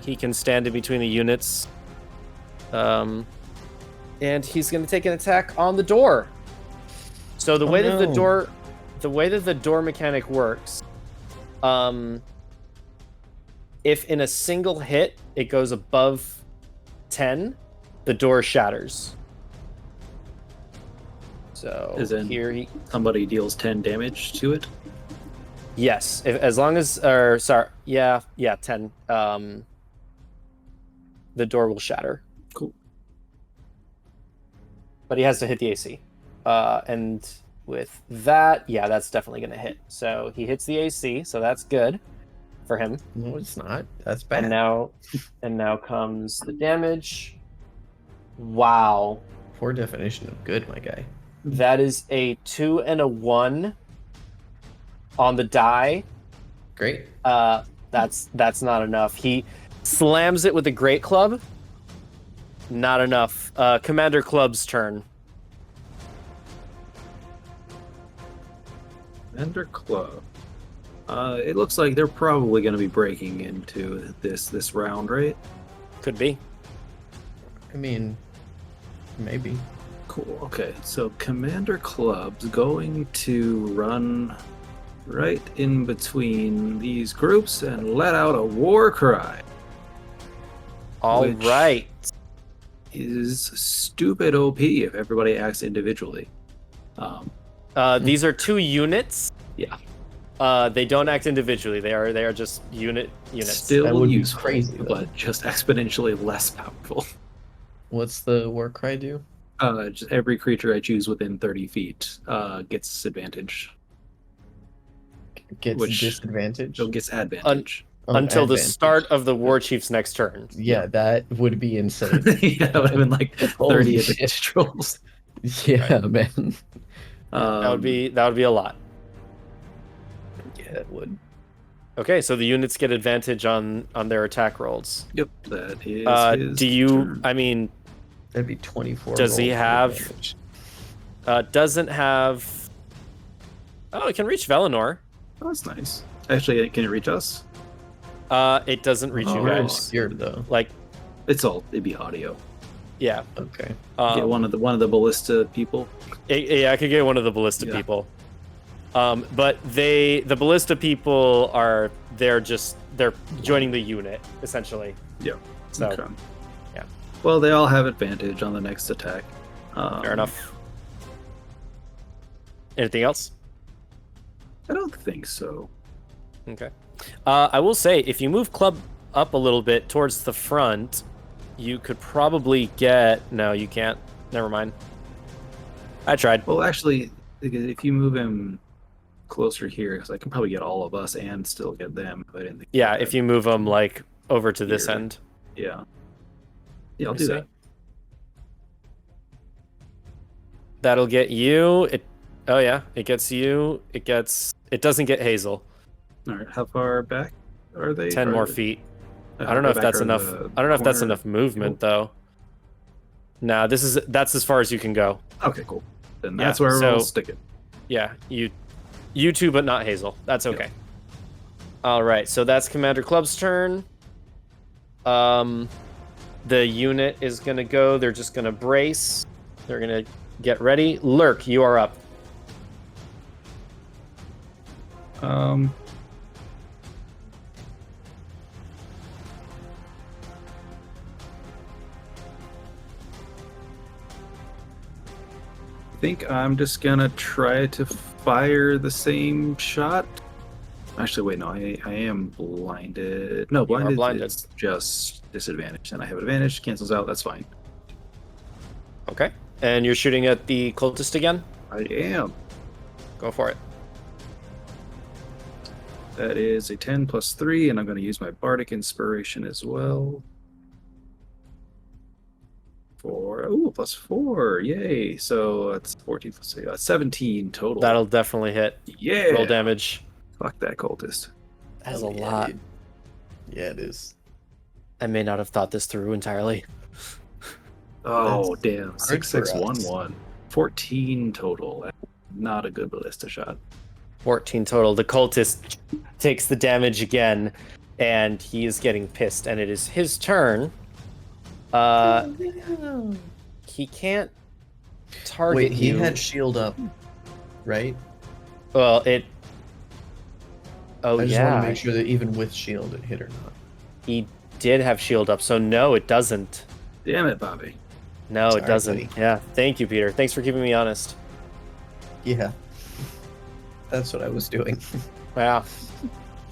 He can stand in between the units. And he's gonna take an attack on the door. So the way that the door mechanic works, if in a single hit it goes above 10, the door shatters. So As in- here he Somebody deals 10 damage to it. yes, as long as or sorry, yeah, 10. The door will shatter. Cool. But he has to hit the AC. And with that. Yeah, that's definitely going to hit. So he hits the AC, so that's good for him. No, it's not. That's bad. And now comes the damage. Wow. Poor definition of good, my guy. That is a 2 and a 1 on the die. Great. That's not enough. He slams it with a great club. Not enough. Commander Club's turn. Commander Club. It looks like they're probably going to be breaking into this round, right? Could be. I mean, maybe. Cool. Okay, so Commander Club's going to run right in between these groups and let out a war cry. All Which- right. Is stupid OP if everybody acts individually. These are 2 units. Yeah. They don't act individually. They are just units. That Still would be useful, crazy, though. but just exponentially less powerful. What's the war cry do? Just every creature I choose within 30 feet gets advantage. Gets Which- disadvantage? So gets advantage. Oh, Until the advantage. start of the war chief's next turn. Yeah, that would be insane. Yeah, that would have been like 30 Holy advantage rolls. Yeah, man. That would be a lot. Yeah, it would. Okay, so the units get advantage on their attack rolls. Yep, that is his Do you? turn. I mean, That'd be 24. Does he rolls of have- advantage. doesn't have. Oh, it can reach Valinor. Oh, that's nice. Actually, can it reach us? It doesn't reach you We're guys. obscured, though. Like, It'd be audio. yeah. Okay. Get one of the ballista people. Yeah, I could get one of the ballista Yeah. people. But the ballista people they're joining the unit essentially. Yeah. So Okay. yeah. Well, they all have advantage on the next attack. fair enough. Anything else? I don't think so. Okay. I will say, if you move club up a little bit towards the front, you could probably get. No, you can't. Never mind. I tried. Well, actually, if you move him closer here, because I can probably get all of us and still get them. But in the Yeah, if you move them like over to this Here. end. yeah, I'll Let me do see. that. That'll get you. Oh yeah, it gets you. It doesn't get Hazel. All right, how far back are they? 10 Are more they- feet. how I don't know far if back that's are enough. the I don't know if that's corner? enough movement though. Nah, that's as far as you can go. Okay, cool. Then Yeah, that's where so- we'll stick it. Yeah, you two, but not Hazel. That's okay. All right, so that's Commander Club's turn. The unit is gonna go. They're just gonna brace. They're gonna get ready. Lurk, you are up. I think I'm just gonna try to fire the same shot. Actually, wait, no, I am blinded. No, blinded, blinded. is just disadvantage, and I have advantage. Cancels out. That's fine. Okay, and you're shooting at the cultist again. I am. Go for it. That is a 10 plus 3, and I'm going to use my Bardic Inspiration as well. Plus 4. Yay. So that's 14 plus 6, 17 total. That'll definitely hit. Yeah. Roll damage. Fuck that cultist. That's a Hell yeah, lot. dude. Yeah, it is. I may not have thought this through entirely. Oh, That's damn. hard 6, for 6, 1, us. 1. 14 total. Not a good ballista shot. 14 total. The cultist takes the damage again, and he is getting pissed, and it is his turn. He can't target Wait, he you. had shield up, right? Well, it. Oh I just yeah, want to make sure that even with shield it hit or not. he did have shield up, so no, it doesn't. Damn it, Bobby. No, Sorry, it doesn't. buddy. Yeah, thank you, Peter. Thanks for keeping me honest. Yeah. That's what I was doing. Yeah,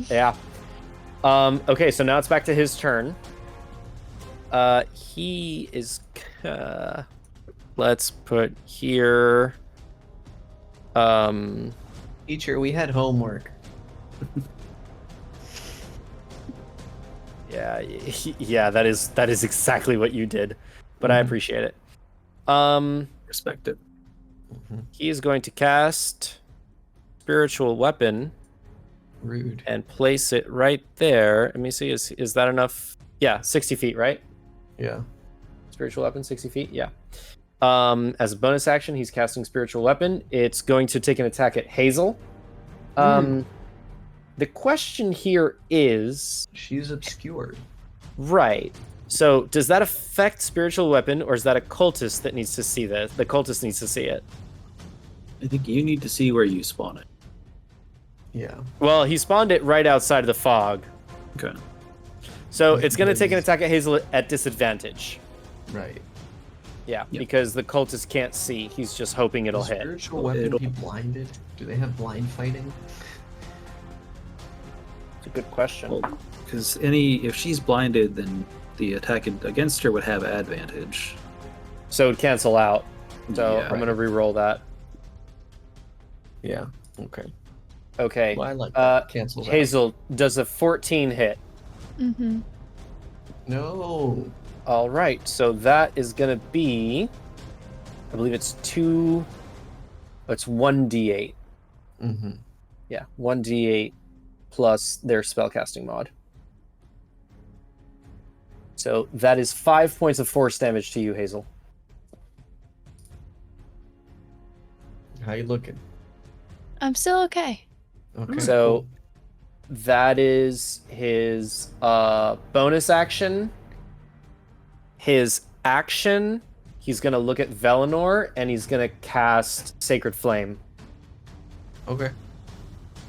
yeah. Okay, so now it's back to his turn. He is. Let's put here. Teacher, we had homework. Yeah, yeah, that is exactly what you did, but I Mhm. appreciate it. Respect it. He is going to cast spiritual weapon Rude. and place it right there. Let me see, is that enough? Yeah, 60 feet, right? Yeah. Spiritual weapon, 60 feet, yeah. As a bonus action, he's casting spiritual weapon. It's going to take an attack at Hazel. The question here is, She's obscured. right. So does that affect spiritual weapon, or is that a cultist that needs to see this? The cultist needs to see it. I think you need to see where you spawn it. Yeah. Well, he spawned it right outside of the fog. Okay. So it's going to take an attack at Hazel at disadvantage. Right. Yeah, Yep. because the cultist can't see. He's just hoping it'll Does hit. spiritual weapon be blinded? Do they have blind fighting? It's a good question. Because if she's blinded, then the attack against her would have advantage. So it'd cancel out. So Yeah. I'm going to re-roll that. Yeah. Okay. Okay. Well, I like that. Cancels out. Hazel, does a 14 hit? Mm-hmm. No. All right, so that is going to be, I believe it's 1d8. Mm-hmm. Yeah, 1d8 plus their spellcasting mod. So that is 5 points of force damage to you, Hazel. How you looking? I'm still okay. Okay. So that is his bonus action. His action, he's going to look at Velinor, and he's going to cast Sacred Flame. cool. Okay.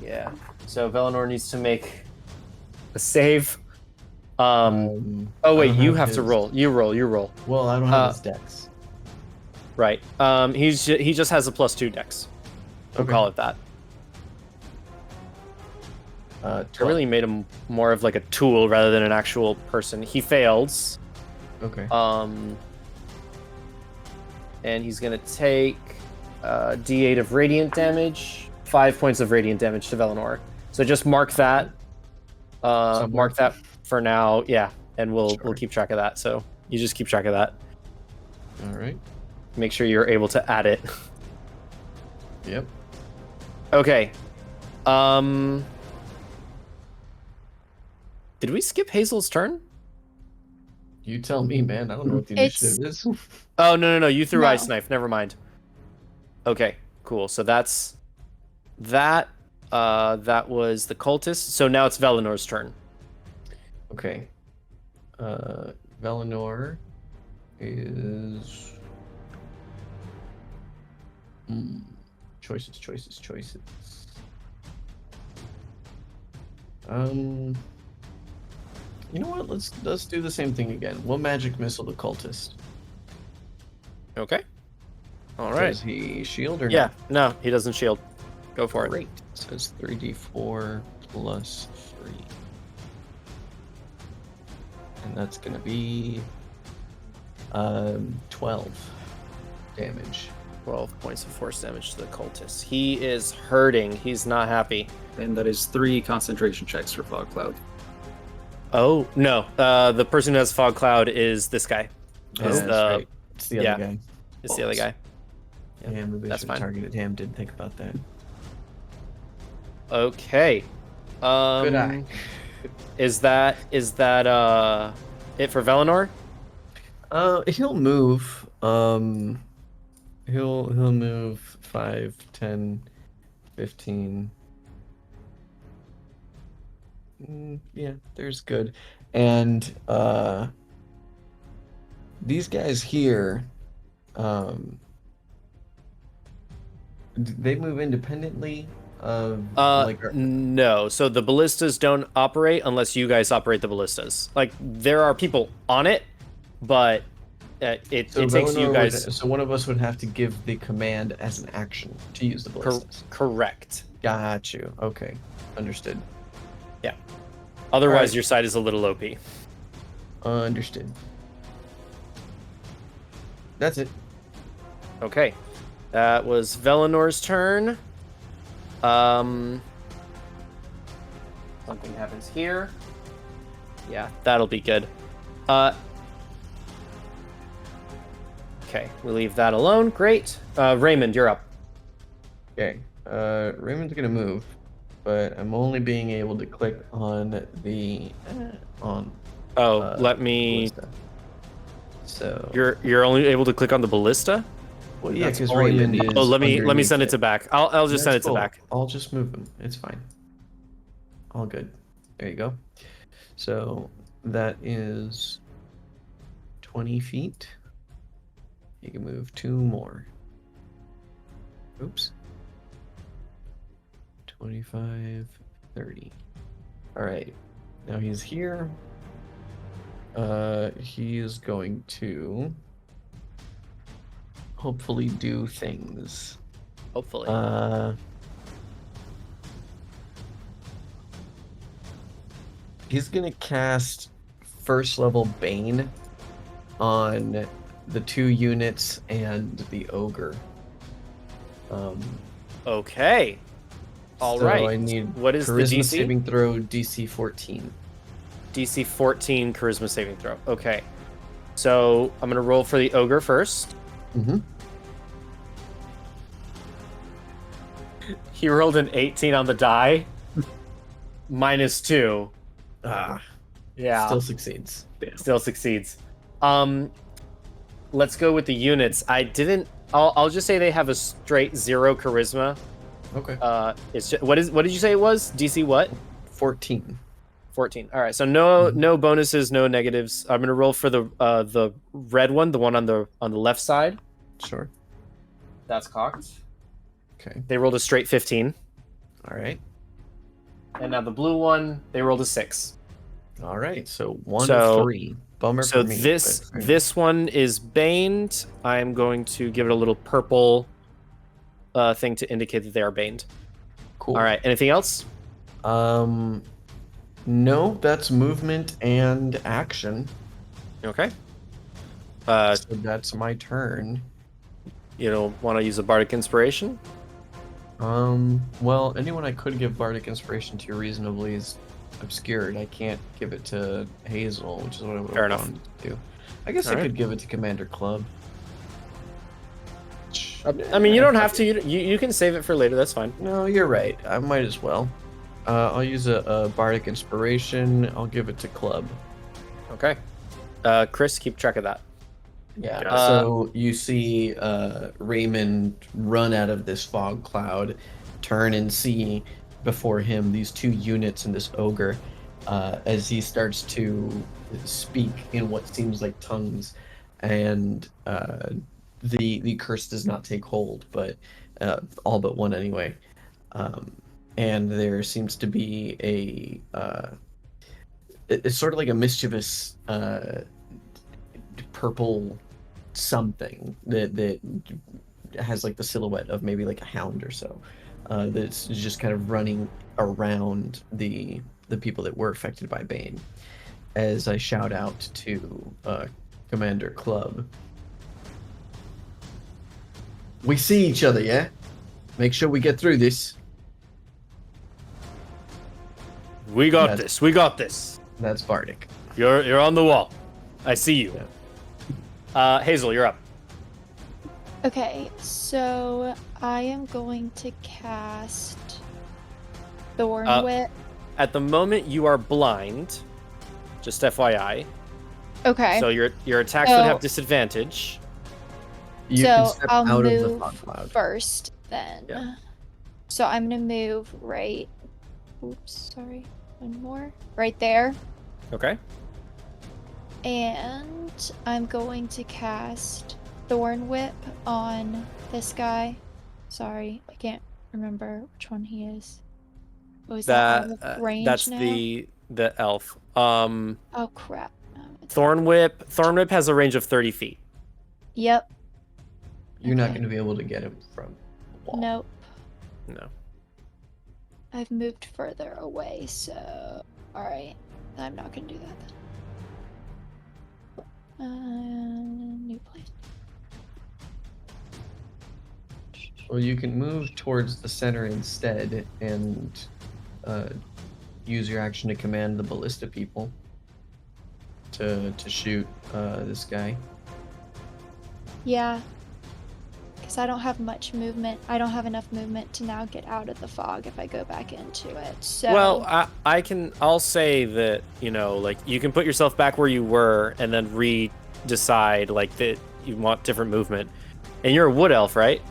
Yeah. So Velinor needs to make a save. Oh I wait, don't you have to his- roll. You roll. Well, I don't have his dex. Right. He just has a +2 dex. We'll call it that. I 12. really made him more of like a tool rather than an actual person. He fails. Okay. And he's gonna take D8 of radiant damage, 5 points of radiant damage to Velinor. So just mark that. Mark that for now, yeah, and we'll keep track of that. So you just keep track of that. All right. Make sure you're able to add it. Yep. Okay. Did we skip Hazel's turn? You tell me, man. I don't know what the initiative is. Oh no! You threw No. Ice Knife. Never mind. Okay, cool. So that's that. That was the cultist. So now it's Velinor's turn. Okay. Velinor is choices. You know what? Let's do the same thing again. We'll magic missile the cultist. Okay. All right. Does he shield or Yeah. No, he doesn't shield. Go for not? it. Great. It says 3d4 plus 3. And that's gonna be 12 damage. 12 points of force damage to the cultist. He is hurting. He's not happy. And that is 3 concentration checks for Fog Cloud. Oh no! The person who has fog cloud is this guy. Is that's the right. It's the other yeah. guy. Is the other guy. Yep, Yeah, maybe I that's should have fine. targeted him. Didn't think about that. Okay. Good eye. Is that it for Velinor? He'll move. He'll move 5, 10, 15. Yeah, there's good. And these guys here, they move independently of No. So the ballistas don't operate unless you guys operate the ballistas. Like there are people on it, but it takes you guys. So one of us would have to give the command as an action to use the ballistas. Correct. Got you. Okay, understood. Yeah. Otherwise, Alright. your side is a little OP. Understood. That's it. Okay. That was Velenor's turn. Something happens here. Yeah, that'll be good. Okay, we leave that alone. Great. Raymond, you're up. Okay. Raymond's gonna move, but I'm only being able to click on the on. Let me. Ballista. So You're only able to click on the ballista. well, yeah, That's because all you Raymond need. is. Oh, let me underneath send it to back. I'll just send it That's to cool. back. I'll just move him. It's fine. All good. There you go. So that is 20 feet. You can move 2 more. Oops. 25, 30. All right. Now he's here. He is going to hopefully do things. Hopefully. He's gonna cast first level Bane on the 2 units and the ogre. Okay. All so right. I need What is the charisma DC? saving throw DC 14. DC 14 charisma saving throw. Okay. So I'm gonna roll for the ogre first. Mm-hmm. He rolled an 18 on the die. -2. Ah, Yeah. still succeeds. Still succeeds. Let's go with the units. I'll just say they have a straight 0 charisma. Okay. It's just, what did you say it was? DC what? 14. 14. All right. So no bonuses, no negatives. I'm gonna roll for the red one, the one on the left side. Sure. That's cocked. Okay. They rolled a straight 15. All right. And now the blue one, they rolled a 6. All right. So 1 So- of 3. Bummer So for me. this one is baned. I'm going to give it a little purple thing to indicate that they are baned. Cool. All right. Anything else? No, that's movement and action. Okay. So that's my turn. You don't want to use a bardic inspiration? Well, anyone I could give bardic inspiration to reasonably is obscured. I can't give it to Hazel, which is what I would Fair have enough. wanted to do. I guess I Alright. could give it to Commander Club. I mean, you don't have to. You can save it for later. That's fine. No, you're right. I might as well. I'll use a bardic inspiration. I'll give it to Club. Okay. Chris, keep track of that. Yeah. Uh, So you see Raymond run out of this fog cloud, turn and see before him these 2 units and this ogre as he starts to speak in what seems like tongues, and the curse does not take hold, but all but one anyway. And there seems to be it's sort of like a mischievous purple something that has like the silhouette of maybe like a hound or so, that's just kind of running around the people that were affected by Bane. As I shout out to Commander Club, we see each other, yeah? Make sure we get through this. We got Yes. this. We got this. That's bardic. You're on the wall. I see you. Hazel, you're up. Okay, so I am going to cast Thorn Whip. At the moment, you are blind. Just FYI. Okay, So your attacks would So- have disadvantage. You so can step I'll out of the move fog cloud. first then. Yeah. So I'm gonna move right. Oops, sorry. One more. Right there. Okay. And I'm going to cast Thorn Whip on this guy. Sorry, I can't remember which one he is. Oh, is that out of range That's now? the elf. Oh crap. No, it's- Thorn Whip has a range of 30 feet. Yep. You're not Okay. going to be able to get him from the wall. Nope. No. I've moved further away, so alright. I'm not gonna do that then. New place. Well, you can move towards the center instead and use your action to command the ballista people to shoot this guy. Yeah. Because I don't have much movement. I don't have enough movement to now get out of the fog if I go back into it. So. Well, I'll say that, you know, like, you can put yourself back where you were and then decide like that you want different movement. And you're a wood elf, right?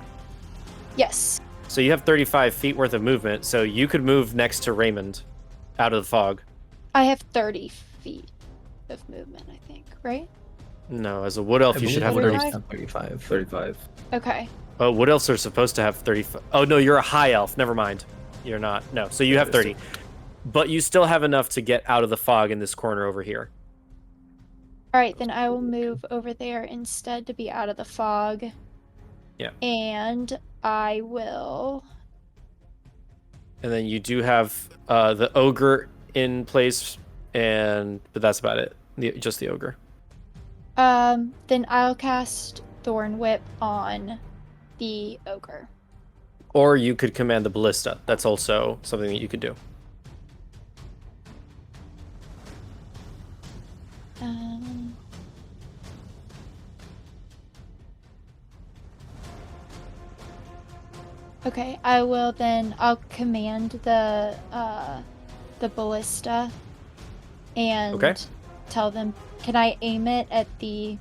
Yes. So you have 35 feet worth of movement, so you could move next to Raymond out of the fog. I have 30 feet of movement, I think, right? No, as a wood elf, you should have 30. 35. 35. Okay. Oh, wood elves are supposed to have 30. Oh, no, you're a high elf. Never mind. You're not. No, so you have 30. But you still have enough to get out of the fog in this corner over here. All right, then I will move over there instead to be out of the fog. Yeah. And I will. And then you do have the ogre in place, but that's about it. Just the ogre. Then I'll cast Thorn Whip on the ogre. Or you could command the ballista. That's also something that you could do. Okay, I'll command the ballista and tell them, can I aim it at the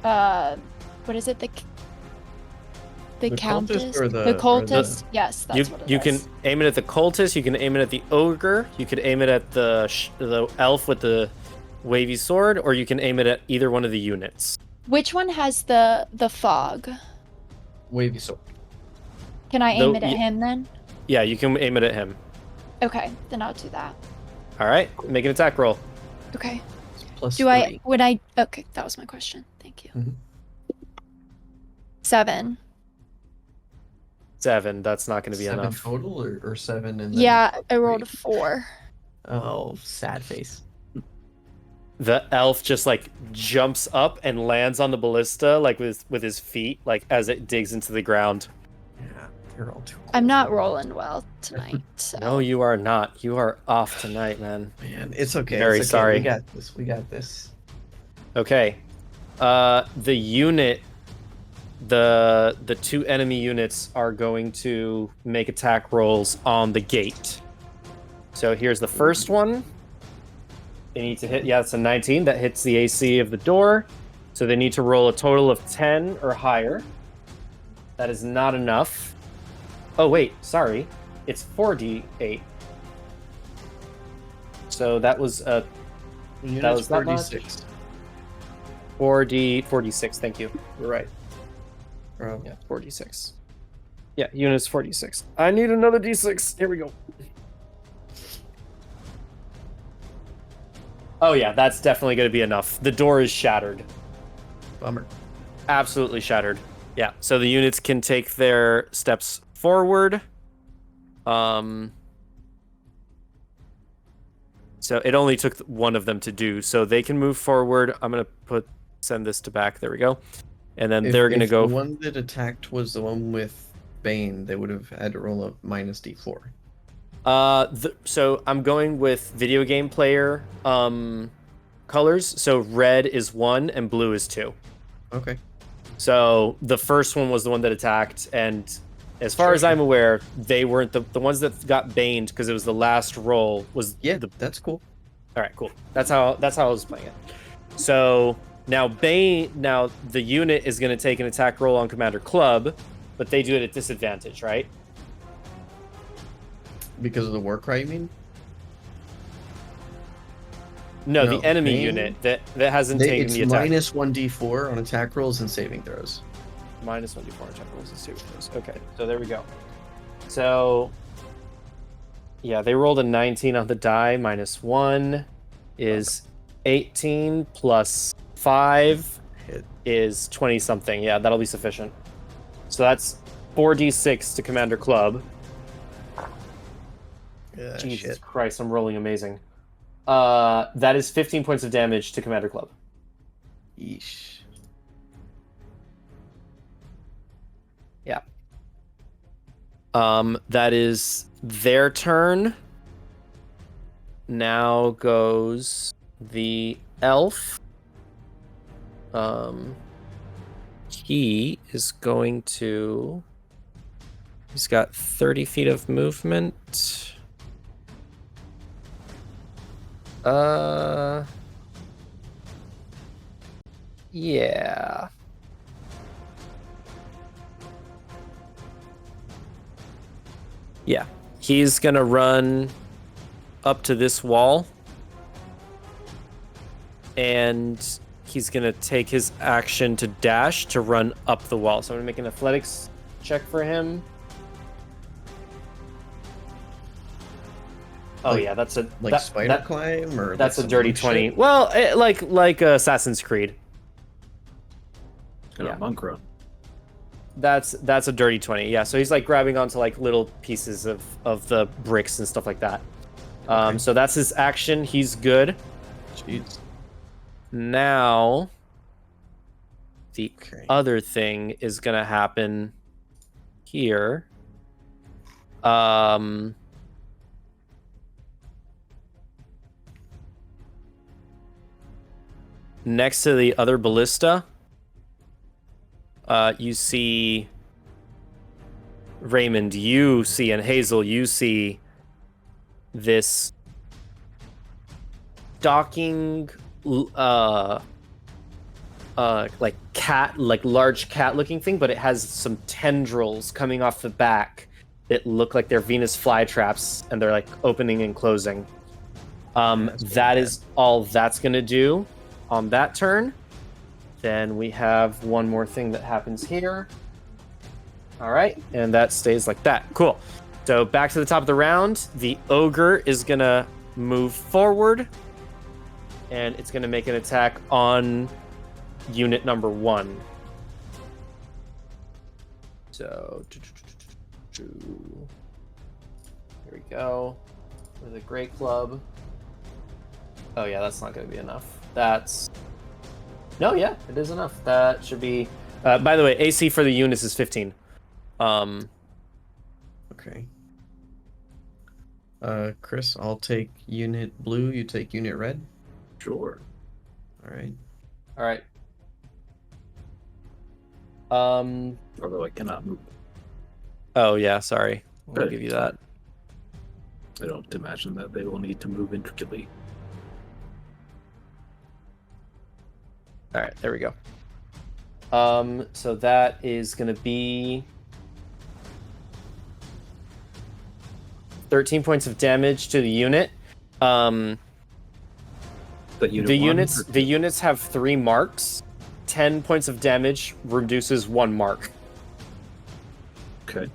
what is it, the countess or the cultist? Yes, that's what it is. You can aim it at the cultist, you can aim it at the ogre, you could aim it at the elf with the wavy sword, or you can aim it at either one of the units. Which one has the fog? Wavy sword. Can I aim it at him then? Yeah, you can aim it at him. Okay, then I'll do that. All right, make an attack roll. Okay. Plus Do 3. Okay, that was my question. Thank you. Mhm. 7. 7. That's not going to be 7 enough. total or 7 and then Yeah, I rolled a 4. Oh, sad face. The elf just like jumps up and lands on the ballista like with his feet, like as it digs into the ground. Yeah, you're all too cool. I'm not rolling well tonight. So. No, you are not. You are off tonight, man. Man, it's okay. Very it's okay. sorry. We got this. Okay. The unit, the 2 enemy units are going to make attack rolls on the gate. So here's the first one. They need to hit, it's a 19. That hits the AC of the door. So they need to roll a total of 10 or higher. That is not enough. Oh, wait, sorry. It's 4d8. So that was that was not much. 46. 4d6, thank you. You're right. Oh. Yeah, 4d6. Yeah, unit's 46. I need another d6. Here we go. Oh yeah, that's definitely going to be enough. The door is shattered. Bummer. Absolutely shattered. Yeah, so the units can take their steps forward. So it only took one of them to do, so they can move forward. I'm going to send this to back. There we go. And then they're going to go. The one that attacked was the one with Bane. They would have had to roll a minus d4. So I'm going with video game player colors. So red is 1 and blue is 2. Okay. So the first one was the one that attacked, and as far as I'm aware, they weren't the ones that got baned because it was the last roll. That's cool. All right, cool. That's how I was playing it. So now the unit is going to take an attack roll on Commander Club, but they do it at disadvantage, right? Because of the war cry, you mean? No, the enemy Bane, unit that hasn't taken it's the attack. minus 1d4 on attack rolls and saving throws. Minus 1d4 on attack rolls and saving throws. Okay, so there we go. So, yeah, they rolled a 19 on the die. Minus 1 is 18 plus 5 is 20-something. Yeah, that'll be sufficient. So that's 4d6 to Commander Club. Jesus Shit. Christ, I'm rolling amazing. That is 15 points of damage to Commander Club. Yeesh. That is their turn. Now goes the elf. He is going to... He's got 30 feet of movement. Yeah. Yeah. He's gonna run up to this wall. And he's gonna take his action to dash to run up the wall. So I'm gonna make an athletics check for him. Oh yeah, that's a spider climb, or that's a some dirty monk 20. shit? Well, like Assassin's Creed. Got Yeah. a monk run. That's a dirty 20. Yeah, so he's like grabbing onto like little pieces of the bricks and stuff like that. Okay. So that's his action. He's good. Jeez. Now the Okay. other thing is gonna happen here. Next to the other ballista, you see Raymond, you see, and Hazel, you see this stalking, like cat, like large cat-looking thing, but it has some tendrils coming off the back that look like they're Venus flytraps, and they're like opening and closing. That is all that's gonna do on that turn. Then we have one more thing that happens here. All right, and that stays like that. Cool. So back to the top of the round, the ogre is gonna move forward, and it's gonna make an attack on unit number 1. So here we go with a great club. Oh yeah, that's not gonna be enough. No, yeah, it is enough. That should be. By the way, AC for the units is 15. Okay. Chris, I'll take unit blue. You take unit red. Sure. All right. All right. Although I cannot move. Oh yeah, sorry. I'll Right. give you that. I don't imagine that they will need to move intricately. All right, there we go. So that is gonna be 13 points of damage to the unit. But unit The one, units or- the units have 3 marks. 10 points of damage reduces 1 mark. Okay.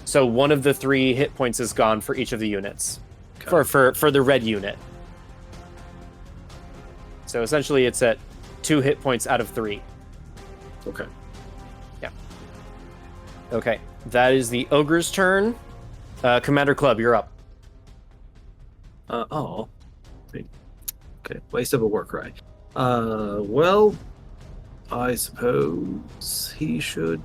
So one of the 3 hit points is gone for each of the units. Okay. For the red unit. So essentially it's at 2 hit points out of 3. Okay. Okay, that is the ogre's turn. Commander Club, you're up. Oh. Wait. Okay. Waste of a war cry. Well, I suppose he should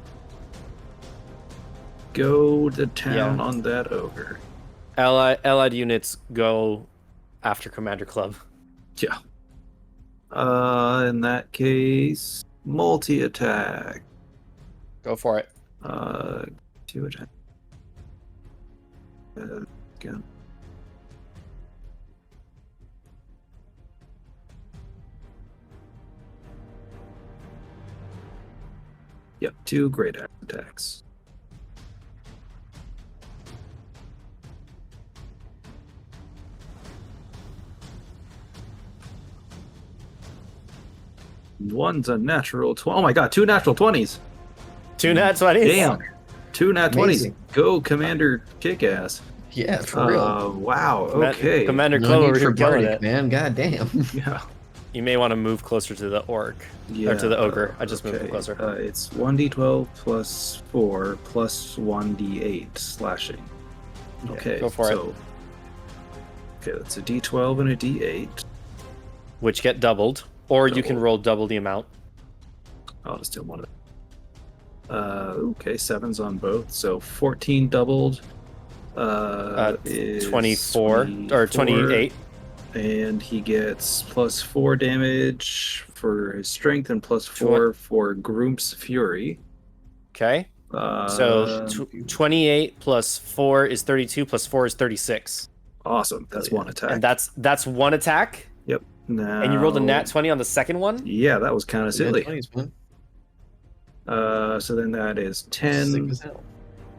go to town Yeah. on that ogre. Allied units go after Commander Club. Yeah. In that case, multi-attack. Go for it. 2 attack. Again. Yep, 2 great attacks. One's a natural 20. Oh my god, 2 natural 20s. 2 nat 20s. Damn. 2 nat 20s. Amazing. Go, Commander Kickass. Yeah, for real. Wow, okay. Commander No Club need over for here killing Bardic, it. man. God damn. Yeah. You may want to move closer to the orc. Or to the ogre. I just moved him closer. It's 1d12 plus 4 plus 1d8 slashing. Okay, go for it. Okay, that's a d12 and a d8. Which get doubled. Or you can Double. roll double the amount. I'll just do one of Okay, 7's on both, so 14 doubled. Is 24 or 28. And he gets +4 damage for his strength and +4 for Groom's Fury. Okay. So 28 plus 4 is 32 plus 4 is 36. Awesome. That's one attack. And that's one attack? Yep. Now, And you rolled a nat 20 on the second one? Yeah, that was kind of silly. 20's fun. So then that is Sick 10 as hell.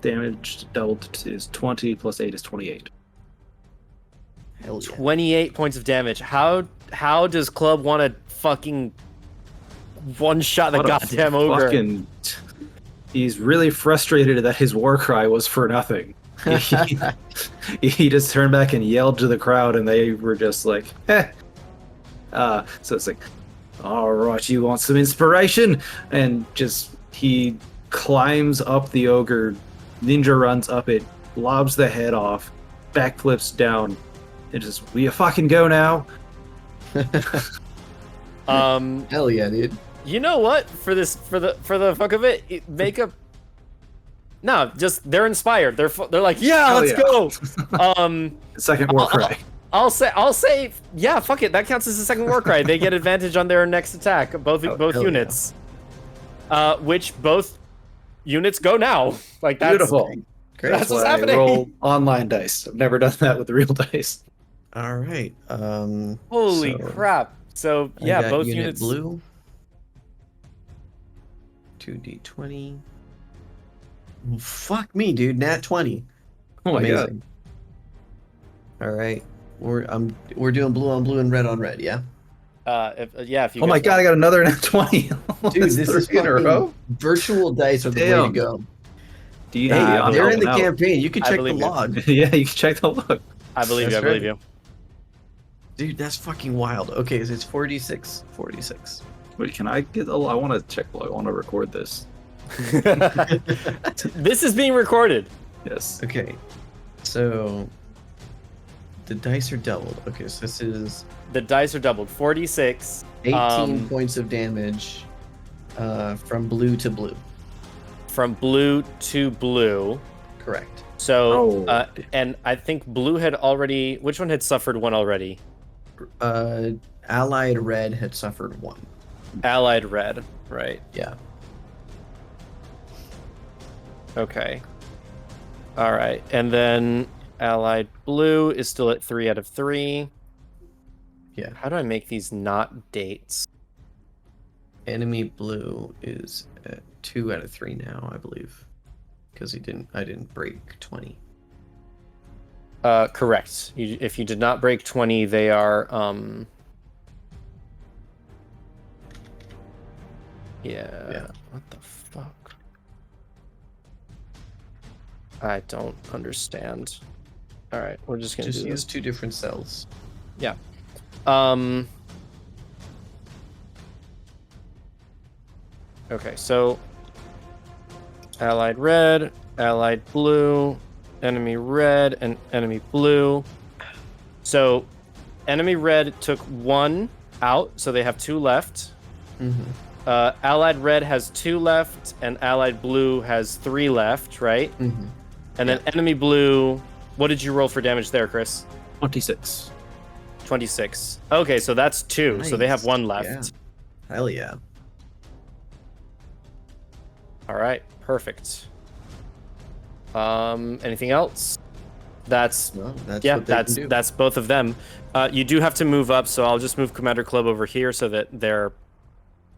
damage. Doubled is 20 plus 8 is 28. Hell yeah. 28 points of damage. How does Club want to fucking one shot the What a goddamn ogre? fucking- He's really frustrated that his war cry was for nothing. He just turned back and yelled to the crowd, and they were just like, "Eh." So it's like, all right, you want some inspiration? And just he climbs up the ogre, ninja runs up it, lobs the head off, backflips down, and just, will you fucking go now? Hell yeah, dude. You know what? For the fuck of it, make a. No, just they're inspired. They're like, yeah, Hell let's yeah. go. Second war cry. I'll say, yeah, fuck it. That counts as a second war cry. They get advantage on their next attack. Both hell units. Which both units go now. Like that's Beautiful. Great. That's what's why I happening. roll online dice. I've never done that with real dice. All right. Holy so crap. So I yeah, got both unit units. blue. 2d20. Fuck me, dude. Nat 20. Oh my god. Amazing. All right. We're doing blue on blue and red on red, yeah? If you. Oh my guys god, I want. got another nat 20. Dude, That's this is 3 in a row. fucking virtual dice are the way to Damn. go. Do you, Hey, hey, I'm I'm They're in the helping out. campaign. You can I check the believe you. log. Yeah, you can check the log. I believe you. I That's believe right. you. Dude, that's fucking wild. Okay, so it's 46. 46. Wait, can I get? I want to check log. I want to record this. This is being recorded. Yes. Okay. So the dice are doubled. Okay, so this is The dice are doubled. 46. 18 points of damage from blue to blue. From blue to blue. Correct. So, Oh. and I think blue had already. Which one had suffered one already? Allied red had suffered one. Allied red, right? Yeah. Okay. All right, and then allied blue is still at 3 out of 3. Yeah. How do I make these not dates? Enemy blue is at 2 out of 3 now, I believe. Because I didn't break 20. Correct. If you did not break 20, they are Yeah. What the fuck? I don't understand. All right, we're just gonna Just do use this. 2 different cells. Okay, so allied red, allied blue, enemy red, and enemy blue. So enemy red took 1 out, so they have 2 left. Mm-hmm. Allied red has 2 left, and allied blue has 3 left, right? Mm-hmm. And then enemy blue, what did you roll for damage there, Chris? 26. 26. Okay, so that's 2. So they have Nice. 1 left. Yeah. Hell yeah. All right, perfect. Anything else? That's Well, that's yeah, what they can do. that's both of them. You do have to move up, so I'll just move Commander Club over here so that they're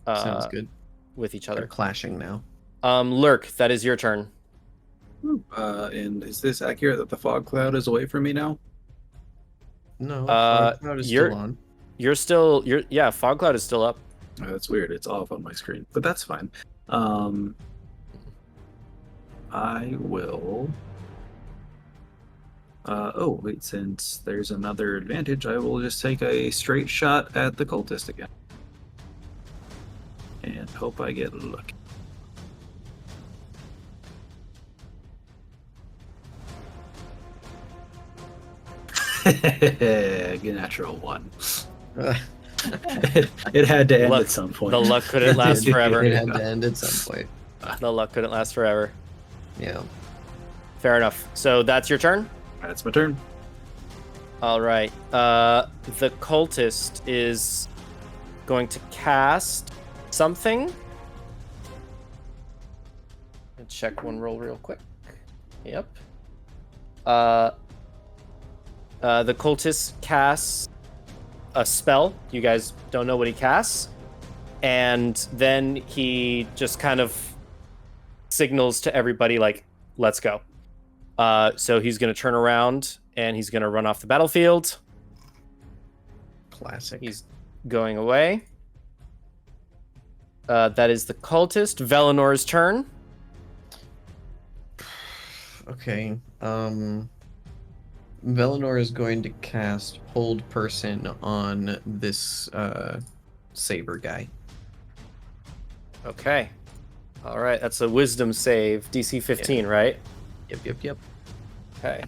Sounds good. with each They're other. clashing now. Lurk, that is your turn. And is this accurate that the fog cloud is away from me now? No, Uh, Cloud is you're- still on. Yeah, Fog Cloud is still up. Oh, that's weird. It's off on my screen, but that's fine. I will. Oh wait, since there's another advantage, I will just take a straight shot at the cultist again, and hope I get lucky. Natural 1. It had to end Luck- at some point. The luck couldn't last forever. It had to end at some point. The luck couldn't last forever. Yeah. Fair enough. So that's your turn? That's my turn. All right. The cultist is going to cast something. Let's check one roll real quick. Yep. The cultist casts a spell. You guys don't know what he casts. And then he just kind of signals to everybody, like, let's go. So he's going to turn around and he's going to run off the battlefield. Classic. He's going away. That is the cultist. Velenor's turn. Okay. Velinor is going to cast Hold Person on this saber guy. Okay. All right. That's a wisdom save. DC 15, right? Yep. Okay.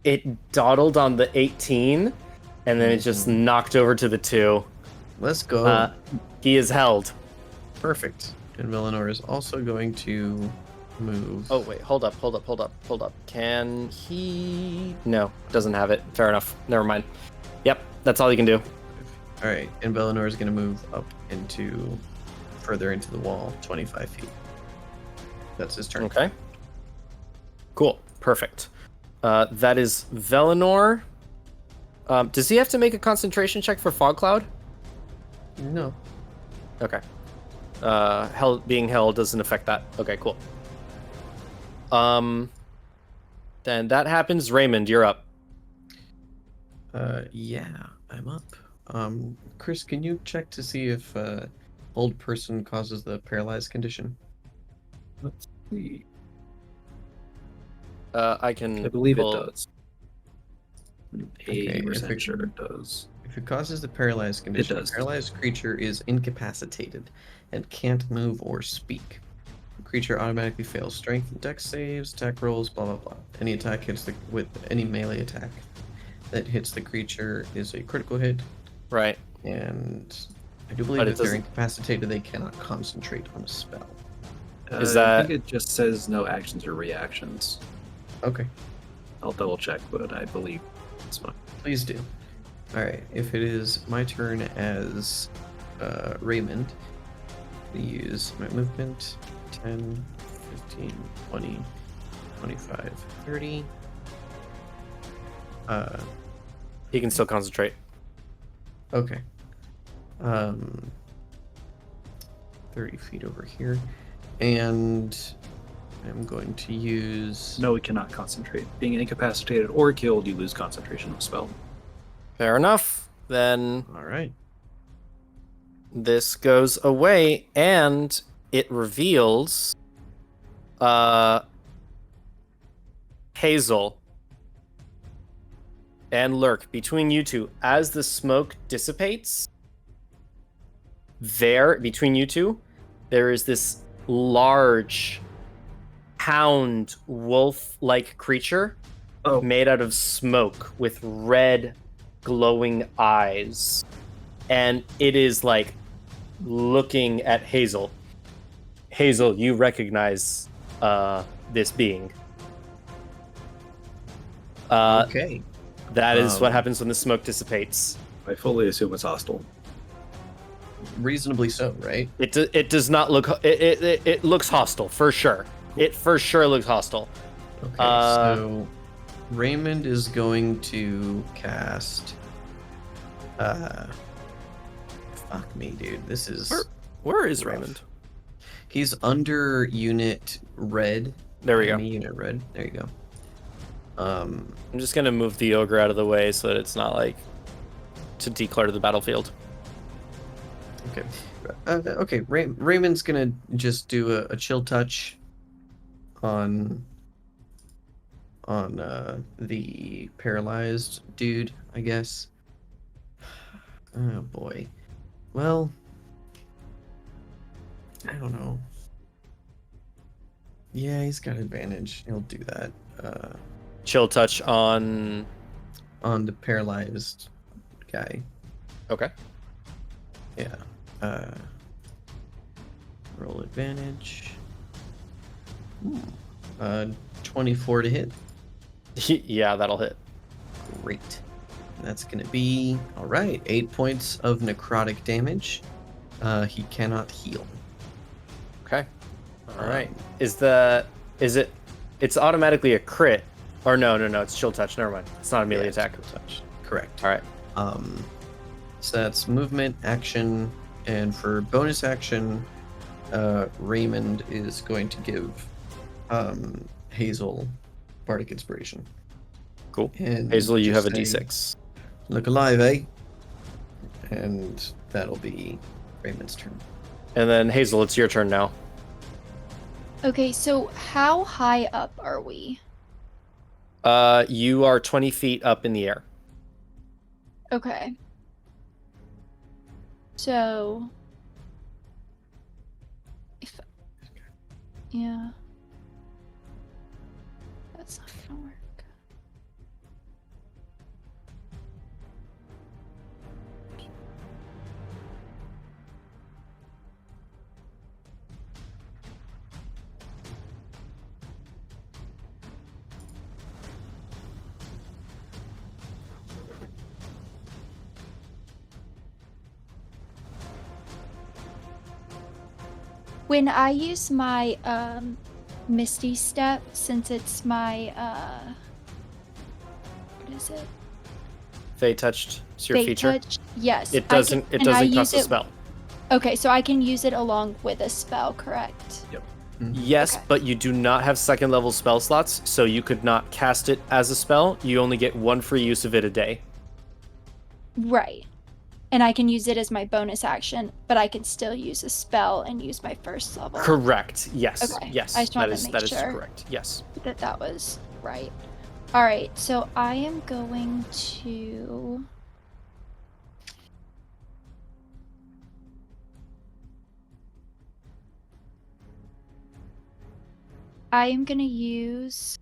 It dawdled on the 18, and then it just knocked over to the 2. Let's go. He is held. Perfect. And Velinor is also going to move. Oh, wait. Hold up. Can he... No, doesn't have it. Fair enough. Never mind. Yep, that's all you can do. All right. And Velinor is going to move up further into the wall, 25 feet. That's his turn. Okay. Cool. Perfect. That is Velinor. Does he have to make a concentration check for Fog Cloud? No. Okay. Being held doesn't affect that. Okay, cool. Then that happens. Raymond, you're up. Yeah, I'm up. Chris, can you check to see if Hold Person causes the paralyzed condition? Let's see. I can. I believe it pull- does. Okay, if 80% it- sure it does. If it causes the paralyzed condition, does. the paralyzed creature is incapacitated and can't move or speak. The creature automatically fails strength and dex saves, attack rolls, blah blah blah. Any attack with any melee attack that hits the creature is a critical hit, Right. and I do believe But it if they're doesn't- incapacitated, they cannot concentrate on a spell. Is I that- think it just says no actions or reactions. Okay, I'll double check, but I believe it's fine. please do. All right, if it is my turn as Raymond, I use my movement 10, 15, 20, 25, 30. He can still concentrate. Okay. 30 feet over here. And I'm going to use... No, it cannot concentrate. Being incapacitated or killed, you lose concentration of spell. Fair enough. Then All right. this goes away, and it reveals Hazel and Lurk. Between you two, as the smoke dissipates, between you two, there is this large hound wolf-like creature made out of smoke with red glowing eyes, and it is like looking at Hazel. Hazel, you recognize this being. Okay. That is what happens when the smoke dissipates. I fully assume it's hostile. Reasonably so, right? It does not look. It looks hostile for sure. It for sure looks hostile. Okay, so Raymond is going to cast. Fuck me, dude. This is. Where is rough. Raymond? He's under unit red. There we go. Enemy unit red. There you go. I'm just gonna move the ogre out of the way so that it's not like to declare the battlefield. Okay. Okay. Raymond's gonna just do a chill touch on the paralyzed dude, I guess. Oh boy. Well, I don't know. Yeah, he's got advantage. He'll do that. Chill touch on. On the paralyzed guy. Okay. Yeah. Roll advantage. 24 to hit. Yeah, that'll hit. Great. That's going to be, all right, 8 points of necrotic damage. He cannot heal. Okay. All right. It's automatically a crit. Or no, it's chill touch. Never mind. It's not a melee attack. Touch. Correct. All right. So that's movement, action, and for bonus action, Raymond is going to give Hazel Bardic Inspiration. Cool. And Hazel, you have just a say, D6. Look alive, eh? And that'll be Raymond's turn. And then Hazel, it's your turn now. Okay, so how high up are we? You are 20 feet up in the air. Okay. So yeah. That's not gonna work. When I use my Misty Step, since it's my what is it? Fey touched. It's your Fate feature. Touch? Yes. It doesn't. It can I doesn't cost use a spell. Okay, so I can use it along with a spell, correct? Yes, Okay. but you do not have second level spell slots, so you could not cast it as a spell. You only get one free use of it a day. Right. And I can use it as my bonus action, but I can still use a spell and use my first level. Correct. Yes. Okay. Yes. I just wanted that to is make that is sure. correct. Yes. That was right. All right, so I am going to use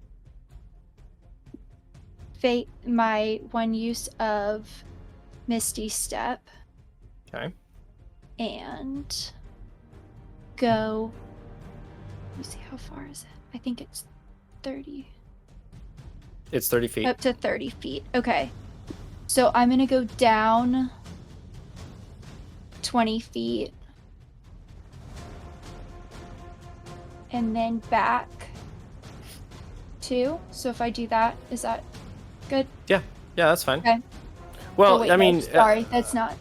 my one use of Misty Step. Okay. And go. Let me see, how far is it? I think it's 30. It's 30 feet. Up to 30 feet. Okay. So I'm going to go down 20 feet. And then back 2. So if I do that, is that good? Yeah, that's fine. Okay. Well, Oh, wait, I no, mean, sorry, that's not.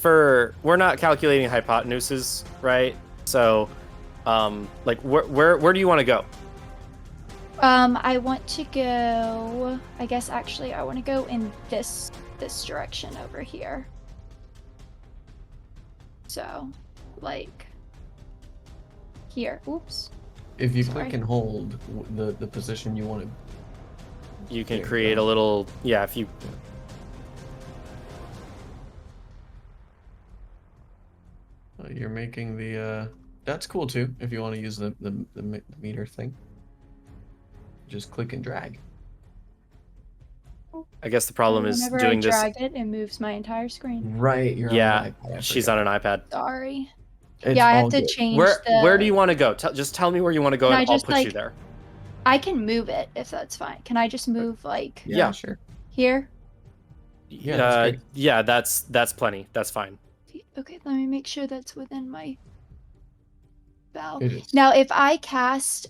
we're not calculating hypotenuses, right? So, like, where do you want to go? I want to go. I guess actually, I want to go in this direction over here. So, like, here. Oops. If you Sorry. click and hold the position you want to. You can There you create go. a little. Yeah, if you. You're making the. That's cool too. If you want to use the meter thing, just click and drag. I guess the problem is Whenever doing I this. drag it moves my entire screen. Right. You're Yeah, on an iPad. she's on an iPad. Sorry. It's Yeah, I all have to good. change Where do you want to go? Just tell me where you want to go, Can and I I'll just, put you like- there. I can move it if that's fine. Can I just move like Yeah. Sure. here? Yeah, that's great. Yeah, that's plenty. That's fine. Okay, let me make sure that's within my spell. It is. Now, if I cast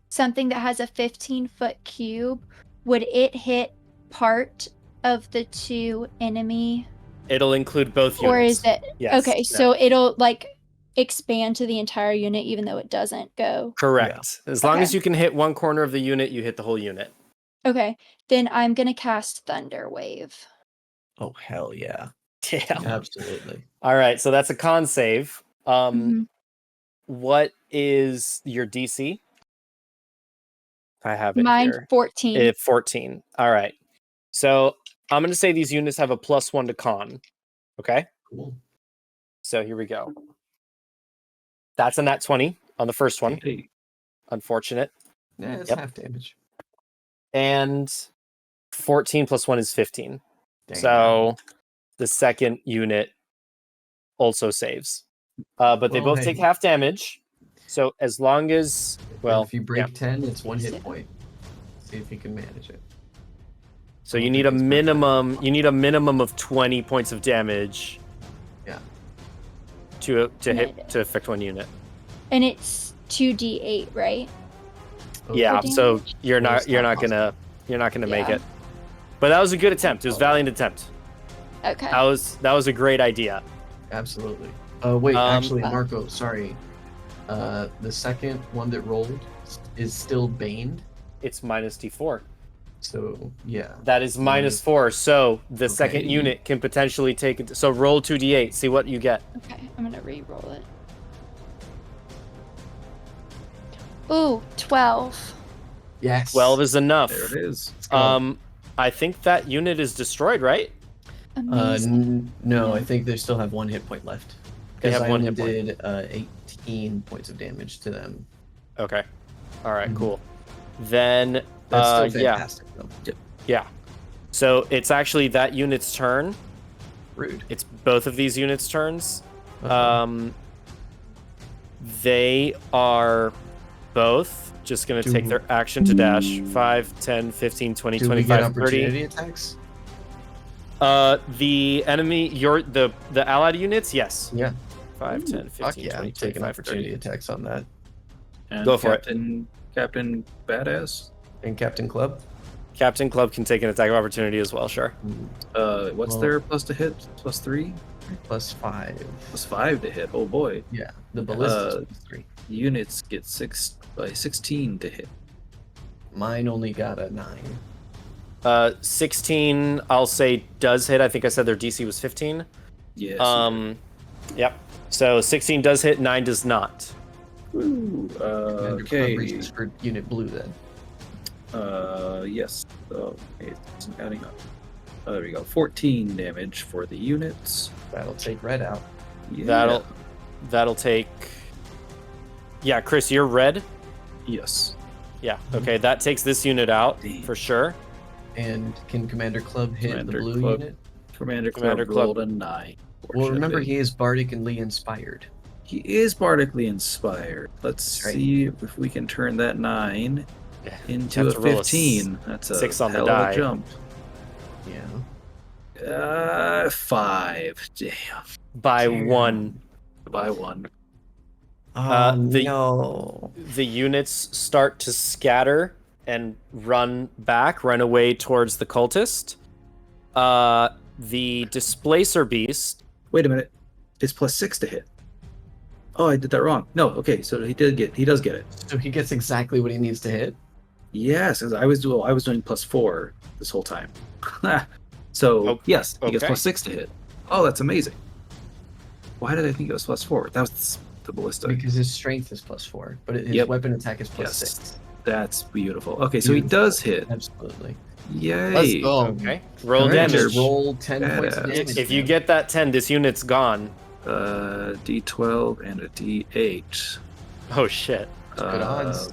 something that has a 15-foot cube, would it hit part of the 2 enemy? It'll include both units. Or is it Yes. okay? No. So it'll like expand to the entire unit, even though it doesn't go. Correct. As long Okay. as you can hit one corner of the unit, you hit the whole unit. Okay, then I'm gonna cast Thunder Wave. Oh hell yeah! Yeah. Absolutely. All right. So that's a con save. Mhm. What is your DC? I have it Mine here. 14. 14. All right. So I'm going to say these units have a +1 to con. Okay. Cool. So here we go. That's a nat 20 on the first one. Hey, Unfortunate. Yeah, it's Yep. half damage. And 14 + 1 is 15. Dang. So the second unit also saves. But they Well, both take hey. half damage. So as long as Well, if you break yeah. 10, it's 1 hit point. See if you can manage it. So I you don't need think a it's minimum. You need a minimum of 20 points of damage. Yeah. To affect one unit. And it's 2d8, right? Yeah. For So damage? you're Well, not it's not gonna make Yeah. it. But that was a good attempt. It was a valiant attempt. Okay. That was a great idea. Absolutely. Wait, Um, actually, Marco, sorry. The second one that rolled is still baned. It's minus D4. So, yeah. That is -4. So the second Okay. unit can potentially take it. So roll 2d8. See what you get. Okay, I'm gonna re-roll it. Ooh, 12. Yes. 12 is enough. There it is. Let's go. I think that unit is destroyed, right? Amazing. No, I Yeah. think they still have 1 hit point left. They Because have I one only hit point. did 18 points of damage to them. Okay. All right. Mhm. Cool. Then That's still yeah. fantastic, though. Yeah. So it's actually that unit's turn. Rude. It's both of these units' turns. Uh-huh. They are both just going to Do- take their action to dash 5, 10, 15, 20, Do we get 25, 30. opportunity attacks? The enemy, the allied units, yes. Yeah. 5, 10, 15, Fuck yeah, 20, I'm taking 25, 30. opportunity attacks on that. And Go for it. Captain Badass. And Captain Club? Captain Club can take an attack of opportunity as well, sure. What's Well- their plus to hit? +3? +5. +5 to hit. Oh boy. Yeah, the ballistic is +3. Units get 16 to hit. Mine only got a 9. 16, I'll say does hit. I think I said their DC was 15. Yes. Yep. So 16 does hit, 9 does not. Ooh, Commander okay. Club reaches for Unit Blue then. Yes. Okay, it's adding up. There we go. 14 damage for the units. That'll take red out. Yeah. That'll take. Yeah, Chris, you're red. Yes. Yeah. Okay, that takes this unit out for sure. And can Commander Club hit Commander the blue Club. unit? Commander Commander Club Club. rolled a 9. Well, remember fortunately. he is Bardic and Lee inspired. He is bardically inspired. Let's That's right. see if we can turn that 9 Yeah. into You a have to roll a 15. That's a 6 on the hell die. of a jump. Yeah. 5. Damn. By Damn. 1. By 1. No. The units start to scatter and run away towards the cultist. The displacer beast. Wait a minute. It's +6 to hit. Oh, I did that wrong. No, okay, so he does get it. So he gets exactly what he needs to hit. Yes, 'cause I was doing +4 this whole time. So Oh, yes, he gets okay. +6 to hit. Oh, that's amazing. Why did I think it was +4? That was the ballista. Because his strength is +4, but his Yep. weapon attack is Yes. +6. That's beautiful. Okay, so he Beautiful. does hit. Absolutely. Yay! Let's go. Okay. Roll Commander, damage. Roll 10 points of Badass. damage. If you man. get that 10, this unit's gone. D12 and a D8. Oh shit. Good odds.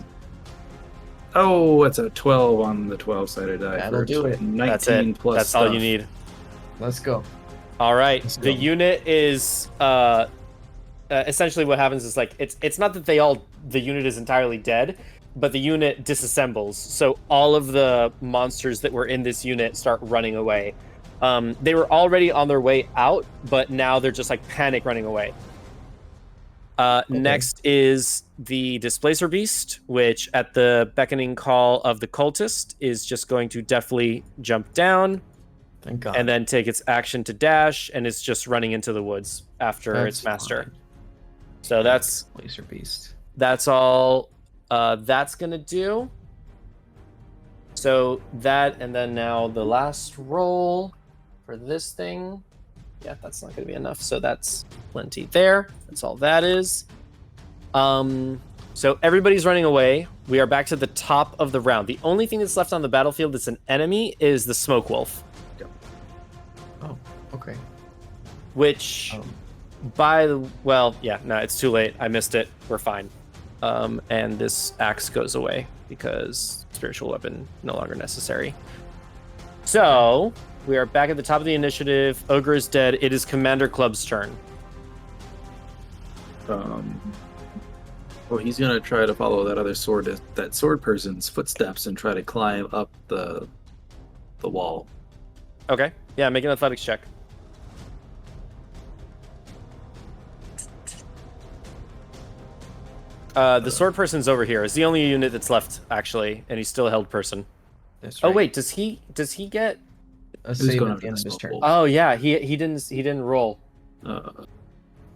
Oh, it's a 12 on the 12-sided die. That'll for do it. 19 That's it. plus That's all you stuff. need. Let's go. All right. Let's The go. unit is essentially what happens is like it's not that the unit is entirely dead, but the unit disassembles. So all of the monsters that were in this unit start running away. They were already on their way out, but now they're just like panic running away. Next is the displacer beast, which at the beckoning call of the cultist is just going to deftly jump down Thank God. and then take its action to dash, and it's just running into the woods after That's its master. fine. So that's Laser Beast. all that's gonna do. So that, and then now the last roll for this thing. Yeah, that's not gonna be enough. So that's plenty there. That's all that is. So everybody's running away. We are back to the top of the round. The only thing that's left on the battlefield that's an enemy is the smoke wolf, Oh, okay. which it's too late. I missed it. We're fine. And this axe goes away because spiritual weapon no longer necessary. So we are back at the top of the initiative. Ogre is dead. It is Commander Club's turn. Well, he's gonna try to follow that sword person's footsteps and try to climb up the wall. Okay. Yeah, make an athletics check. The sword person's over here. It's the only unit that's left, actually, and he's still a held person. That's Oh right. wait, does he get? A Who's save going at after the end the of his smoke turn. wolf? Oh yeah, he didn't roll.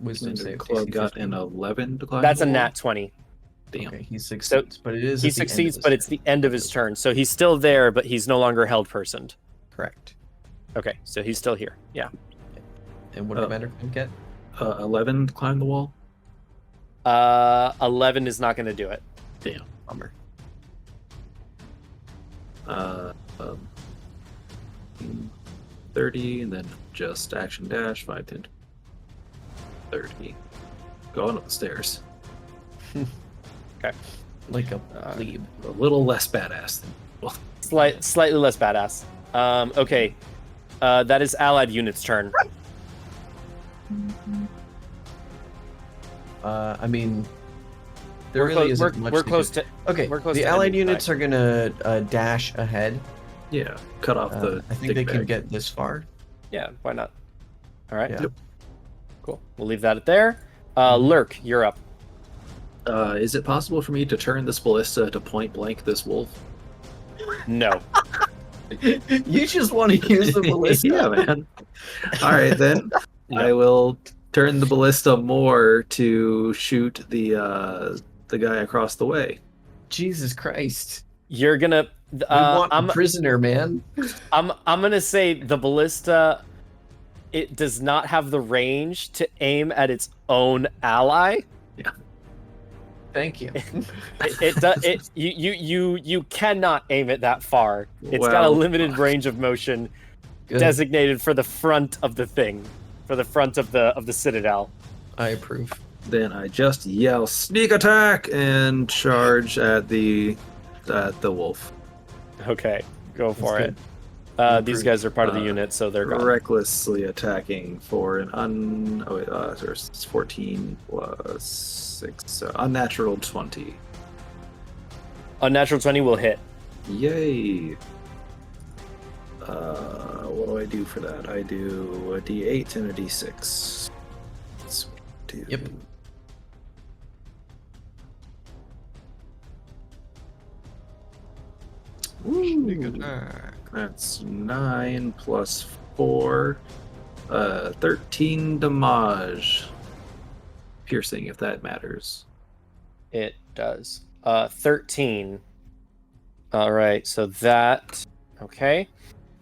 Wisdom Commander save. Club DC got 15. an 11 to climb. That's the a wall? nat 20. Damn. Okay, he succeeds, but it is He at the end of succeeds, his but it's turn. the end of his turn, so he's still there, but he's no longer held personed. Correct. Okay, so he's still here. Yeah. And what did Commander Club get? 11 to climb the wall. 11 is not going to do it. Damn. Bummer. Uh, 30, and then just action dash 5, 10, 30. Going up the stairs. Okay. Like a plebe. A little less badass than. Well, Slightly less badass. Okay. That is allied unit's turn. I mean, there We're really close. isn't much We're to close do. to. Okay, we're close the to allied ending units are gonna dash ahead. yeah, cut off the. I think dig they can bag. get this far. Yeah. Why not? All right. Yeah. Yep. Cool. We'll leave that at there. Lurk, you're up. Is it possible for me to turn this ballista to point blank this wolf? No. You just want to use the ballista. Yeah, man. All right, then. No. I will turn the ballista more to shoot the guy across the way. Jesus Christ. You're gonna. We want a prisoner, man. I'm gonna say the ballista. It does not have the range to aim at its own ally. Thank you. You cannot aim it that far. It's got a Well, limited range of motion Good. designated for the front of the thing, for the front of the Citadel. I approve. Then I just yell sneak attack and charge at the wolf. Okay, go for That's it. good. These guys are part of the unit, so they're gone. Recklessly attacking for an it's 14 plus 6, so unnatural 20. Unnatural 20 will hit. Yay! What do I do for that? I do a D8 and a D6. Let's do. Yep. That's 9 plus 4, 13 damage. Piercing, if that matters. It does. 13. All right, so that. Okay.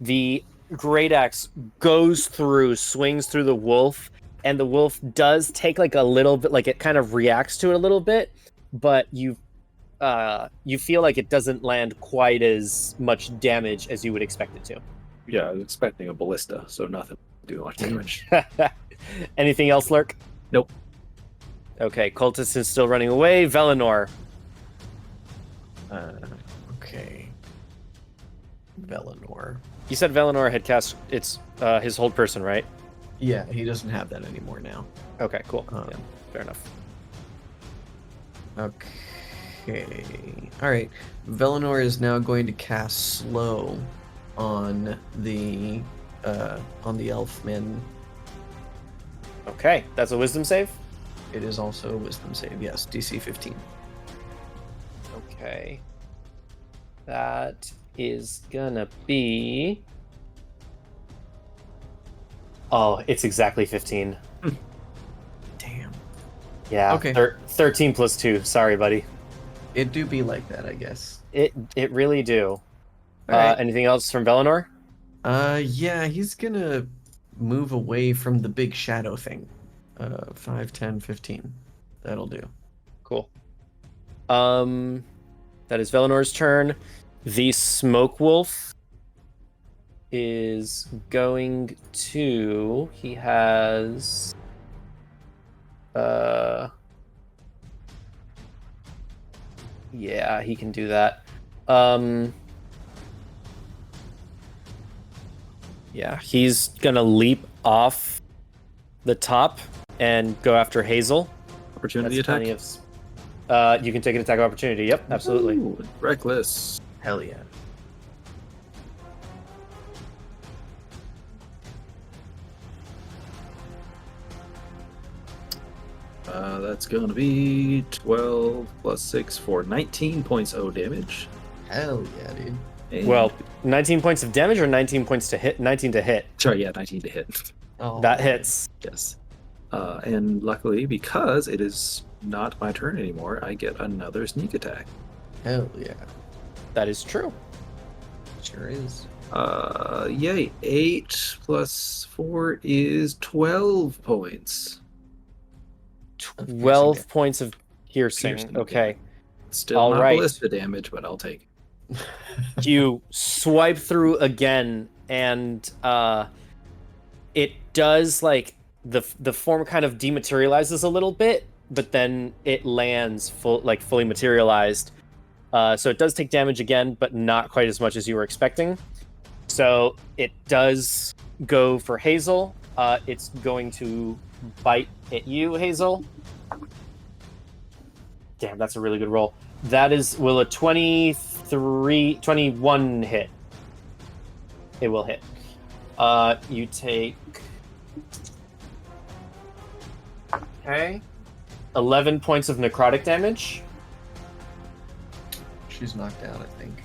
The great axe goes through, swings through the wolf, and the wolf does take like a little bit, like it kind of reacts to it a little bit, but you feel like it doesn't land quite as much damage as you would expect it to. Yeah, I was expecting a ballista, so nothing to do much damage. Anything else, Lurk? Nope. Okay, Cultist is still running away. Velinor. Okay. Velinor. You said Velinor had cast his hold person, right? Yeah, he doesn't have that anymore now. Okay, cool. Yeah, fair enough. Okay. Alright. Velinor is now going to cast slow on the elfman. Okay, that's a wisdom save? It is also a wisdom save, yes. DC 15. Okay. That is gonna be... Oh, it's exactly 15. Damn. Yeah, Okay. 13 plus 2. Sorry, buddy. It do be like that, I guess. It really do. Alright. Anything else from Velinor? Yeah, he's gonna move away from the big shadow thing. 5, 10, 15. That'll do. Cool. That is Velinor's turn. The Smoke Wolf is going to... He has... Yeah, he can do that. Yeah, he's gonna leap off the top and go after Hazel. Opportunity That's attack. plenty of. You can take an attack of opportunity. Yep, absolutely. Ooh, reckless. Hell yeah. That's going to be 12 plus 6 for 19 points of damage. Hell yeah, dude. And- Well, 19 points of damage or 19 points to hit? 19 to hit. sorry, yeah, 19 to hit. Oh, That hits. Yes. And luckily, because it is not my turn anymore, I get another sneak attack. Hell yeah. That is true. Sure is. Yay. 8 plus 4 is 12 points. 12 points of piercing. Piercing Okay. Still All not right. ballista damage, but I'll take it. You swipe through again, and it does like the form kind of dematerializes a little bit, but then it lands fully materialized. So it does take damage again, but not quite as much as you were expecting. So it does go for Hazel. It's going to bite at you, Hazel. Damn, that's a really good roll. That will a 21 hit. It will hit. You take 11 points of necrotic damage. She's knocked out, I think.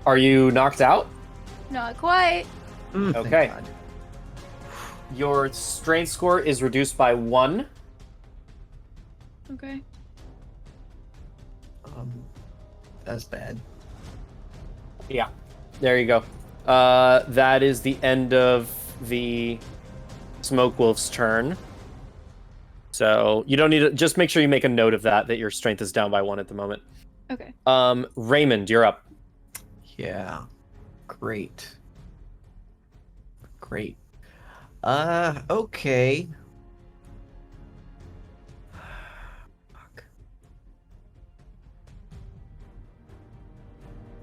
Are you knocked out? Not quite. Thank Okay. God. Your strength score is reduced by 1. Okay. That's bad. Yeah. There you go. That is the end of the Smoke Wolf's turn. So you don't need to just make sure you make a note of that your strength is down by 1 at the moment. Okay. Raymond, you're up. Yeah. Great. Great. Okay. Fuck.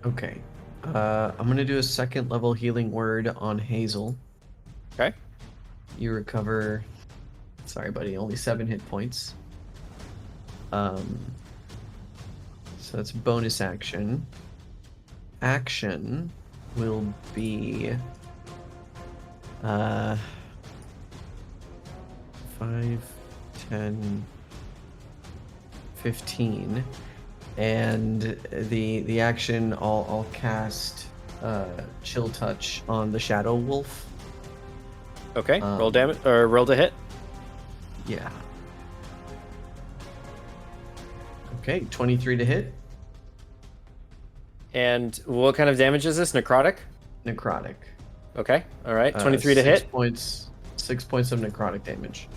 Okay. I'm gonna do a second level healing word on Hazel. Okay. You recover. Sorry, buddy. Only 7 hit points. So that's bonus action. Action will be 5, 10, 15, and the action I'll cast Chill Touch on the Shadow Wolf. Okay. Roll damage or roll to hit. Yeah. Okay, 23 to hit. And what kind of damage is this? Necrotic? Necrotic. Okay. All right. 23 to 6 hit. points. 6 points of necrotic damage.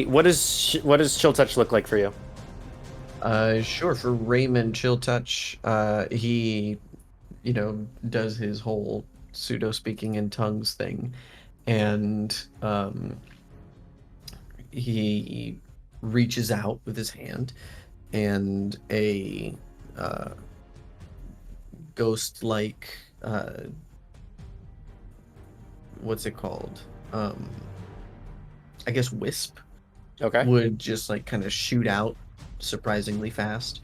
What does Chill Touch look like for you? Sure. For Raymond, Chill Touch, he, does his whole pseudo speaking in tongues thing, and he reaches out with his hand, and a ghost-like, what's it called? I guess wisp. Okay. Would just kind of shoot out surprisingly fast,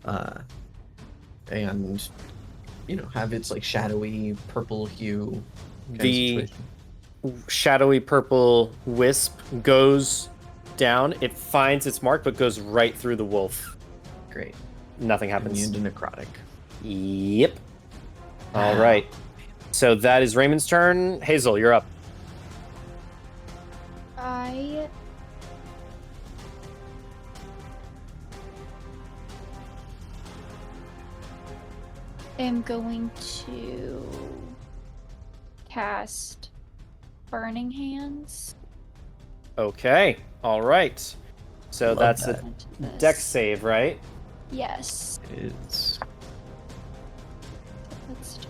and have its shadowy purple hue. kind of The situation. shadowy purple wisp goes down. It finds its mark, but goes right through the wolf. Great. Nothing happens. Immune to necrotic. Yep. All right. So that is Raymond's turn. Hazel, you're up. I am going to cast Burning Hands. Okay. All right. So Love that's that. a This. dex save, right? Yes. It's Let's do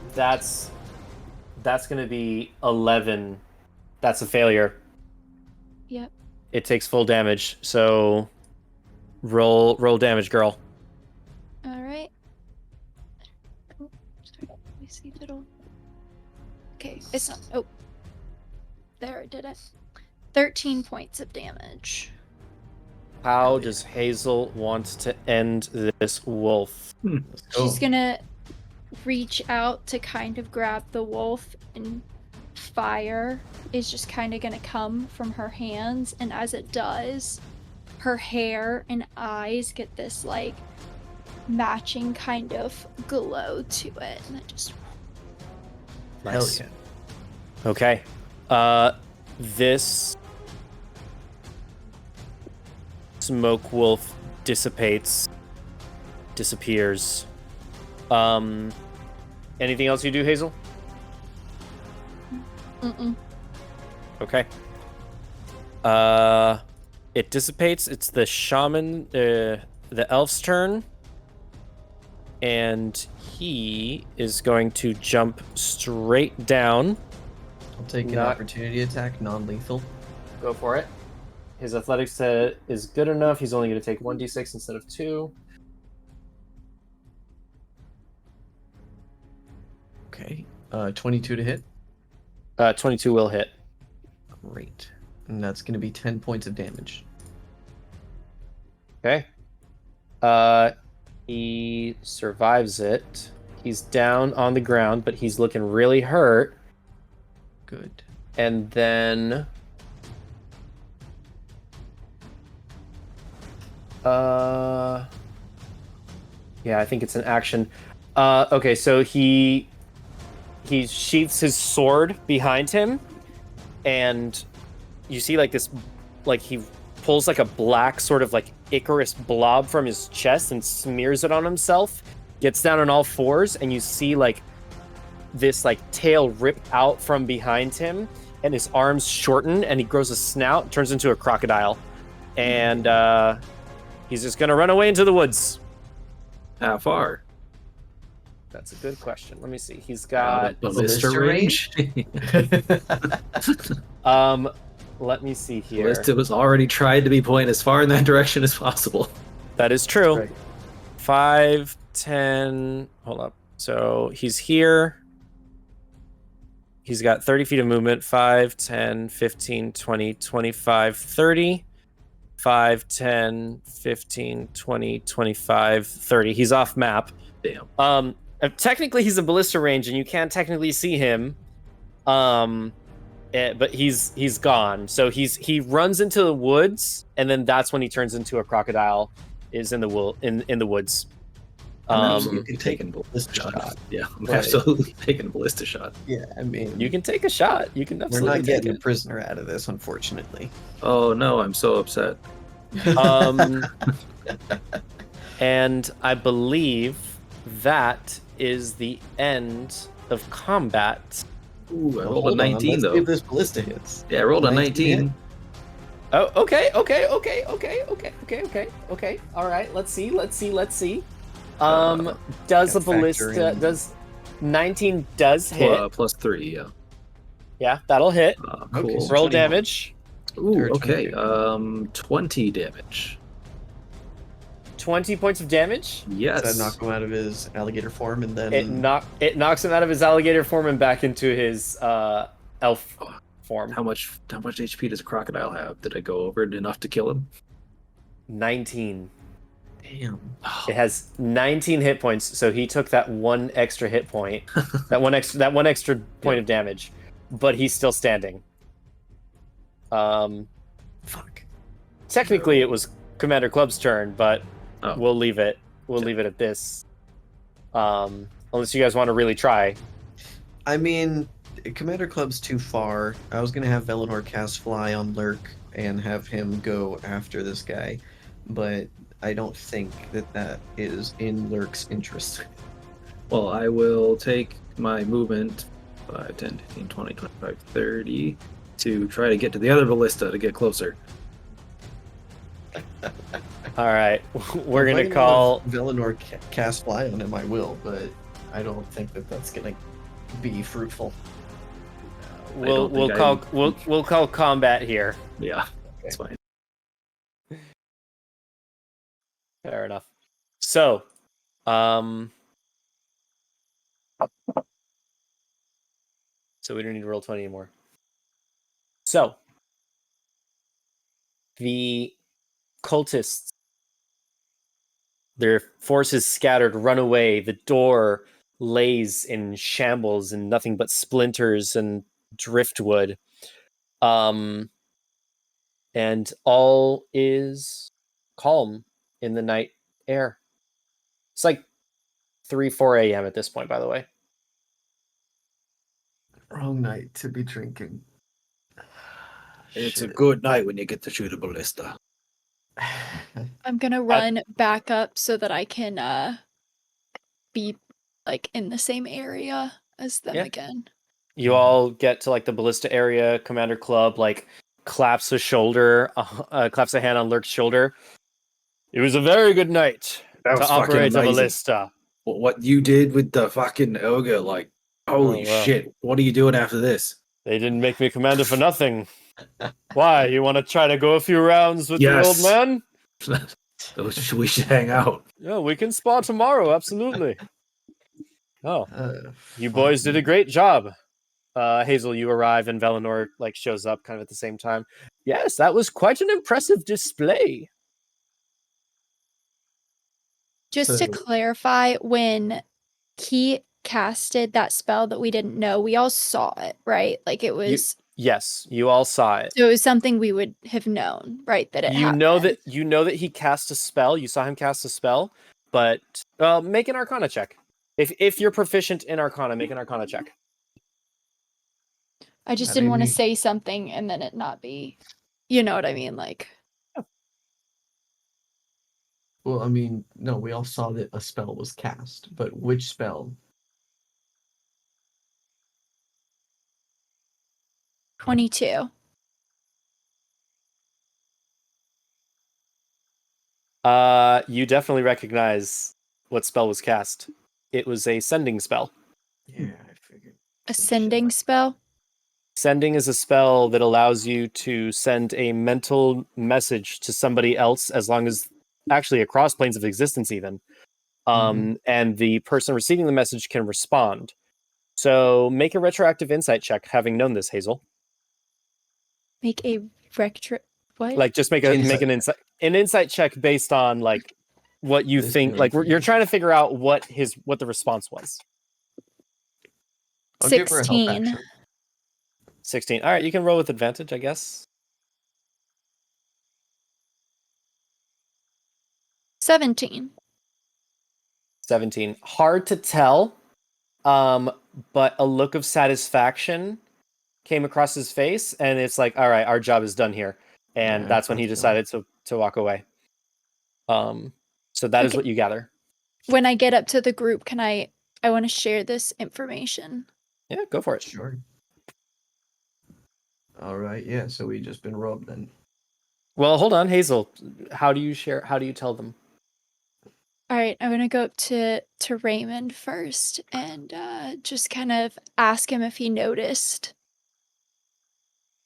That's going to be 11. That's a failure. Yep. It takes full damage. So roll damage, girl. All right. Oh, sorry. Let me see if it'll. Okay, it's not. Oh, there, it did it. 13 points of damage. How Hell yeah. does Hazel want to end this wolf? Let's go. She's gonna reach out to kind of grab the wolf, and fire is just kind of gonna come from her hands, and as it does, her hair and eyes get this like matching kind of glow to it, and it just Hell Nice. yeah. Okay. This smoke wolf disappears. Anything else you do, Hazel? mm-mm. Okay. It dissipates. It's the shaman, the elf's turn. And he is going to jump straight down. I'll take an Not- opportunity attack, non-lethal. Go for it. His athletics is good enough. He's only going to take 1d6 instead of 2. Okay. 22 to hit. 22 will hit. Great. And that's going to be 10 points of damage. Okay. He survives it. He's down on the ground, but he's looking really hurt. Good. And then yeah, I think it's an action. Okay, so he sheaths his sword behind him, and you see like this, like he pulls like a black sort of like Icarus blob from his chest and smears it on himself, gets down on all fours, and you see like this like tail rip out from behind him, and his arms shorten, and he grows a snout, turns into a crocodile, and he's just gonna run away into the woods. How far? That's a good question. Let me see. He's Out got of ballista range? let me see here. Ballista was already tried to be pointed as far in that direction as possible. That is true. Right. 5, 10. Hold up. So he's here. He's got 30 feet of movement. 5, 10, 15, 20, 25, 30. 5, 10, 15, 20, 25, 30. He's off map. Damn. Technically, he's in ballista range, and you can technically see him. But he's gone. So he runs into the woods, and then that's when he turns into a crocodile. Is in the woods. I'm You absolutely can take taking a ballista shot. Yeah, I'm Right. absolutely taking a ballista shot. Yeah, I mean, You can take a shot. You can we're absolutely not take getting a it. prisoner out of this, unfortunately. Oh no, I'm so upset. And I believe that is the end of combat. Ooh, I Well, rolled a hold on, 19 let's though. see if this ballista hits. Yeah, I rolled a 19 19. Oh, okay. All right, let's see. Does a Gotta factor ballista in- does 19 does hit? Plus 3, yeah. Yeah, that'll hit. Cool. Okay, so Roll 21. damage. Ooh, Or okay. 22. 20 damage. 20 points of damage. Yes. Does that knock him out of his alligator form and then It knocks him out of his alligator form and back into his elf form. How much HP does a crocodile have? Did I go over it enough to kill him? 19. Damn. It has 19 hit points, so he took that one extra hit point, that one extra point of damage, but he's still standing. Fuck. Technically, it was Commander Club's turn, but Oh. we'll leave it. We'll leave it at this. Unless you guys want to really try. I mean, Commander Club's too far. I was gonna have Velinor cast Fly on Lurk and have him go after this guy, but I don't think that is in Lurk's interest. Well, I will take my movement 5, 10, 15, 20, 25, 30 to try to get to the other ballista to get closer. All right, we're If I gonna can call. have Velinor cast Fly on him. I will, but I don't think that's gonna be fruitful. We'll think call I- we'll call combat here. Yeah, that's fine. Fair enough. So, so we don't need to roll 20 anymore. So, the cultists, their forces scattered, run away. The door lays in shambles and nothing but splinters and driftwood. And all is calm in the night air. It's like 4 a.m. at this point, by the way. Wrong night to be drinking. It's a Shit. good night when you get to shoot a ballista. I'm gonna run back up so that I can be like in the same area as them again. You all get to like the ballista area. Commander Club like claps a hand on Lurk's shoulder. It was a very good night That to was fucking operate a amazing. ballista. What you did with the fucking ogre, like, holy Oh, wow. shit! What are you doing after this? They didn't make me commander for nothing. Why? You want to try to go a few rounds with the old Yes. man? We should hang out. Yeah, we can spar tomorrow. Absolutely. Oh, you boys did a great job. Hazel, you arrive and Valinor like shows up kind of at the same time. Yes, that was quite an impressive display. Just to So- clarify, when he casted that spell that we didn't know, we all saw it, right? Like it was Yes, you all saw it. so it was something we would have known, right? That it You happened. know that he cast a spell. You saw him cast a spell, but make an Arcana check. If you're proficient in Arcana, make an Arcana check. I just That didn't made want to me- say something and then it not be, you know what I mean? Like, Well, I mean, no, we all saw that a spell was cast, but which spell? 22. You definitely recognize what spell was cast. It was a sending spell. Yeah, I figured. Ascending spell? Sending is a spell that allows you to send a mental message to somebody else, as long as actually across planes of existence, even. And the person receiving the message can respond. So make a retroactive insight check, having known this, Hazel. Make a what? Like, just make an insight check based on like what you This think. new Like, you're information. trying to figure out what the response was. I'll give her a help 16. action. 16. All right, you can roll with advantage, I guess. 17. 17. Hard to tell, but a look of satisfaction came across his face, and it's like, all right, our job is done here. And Yeah, that's when he that's done. decided to walk away. So that is Okay. what you gather. When I get up to the group, I want to share this information. Yeah, go for it. Sure. All right, yeah, so we just been robbed then. Well, hold on, Hazel. How do you tell them? All right, I'm gonna go up to Raymond first and just kind of ask him if he noticed.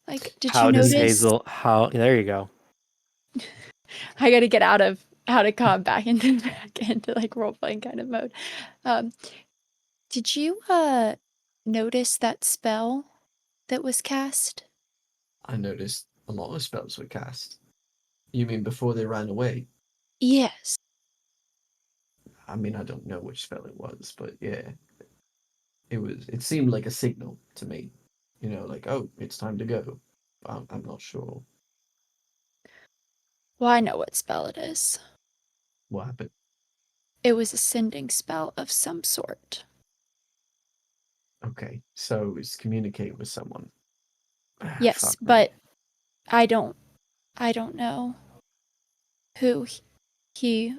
Like, did you notice? Hazel? There you go. I gotta get out of back into like role playing kind of mode. Did you notice that spell that was cast? I noticed a lot of spells were cast. You mean before they ran away? Yes. I mean, I don't know which spell it was, but yeah. It seemed like a signal to me. You know, like, oh, it's time to go. I'm not sure Well, I know what spell it is. what happened. It was a sending spell of some sort. Okay, so it's communicate with someone. Yes, Fuck, man. but I don't know who he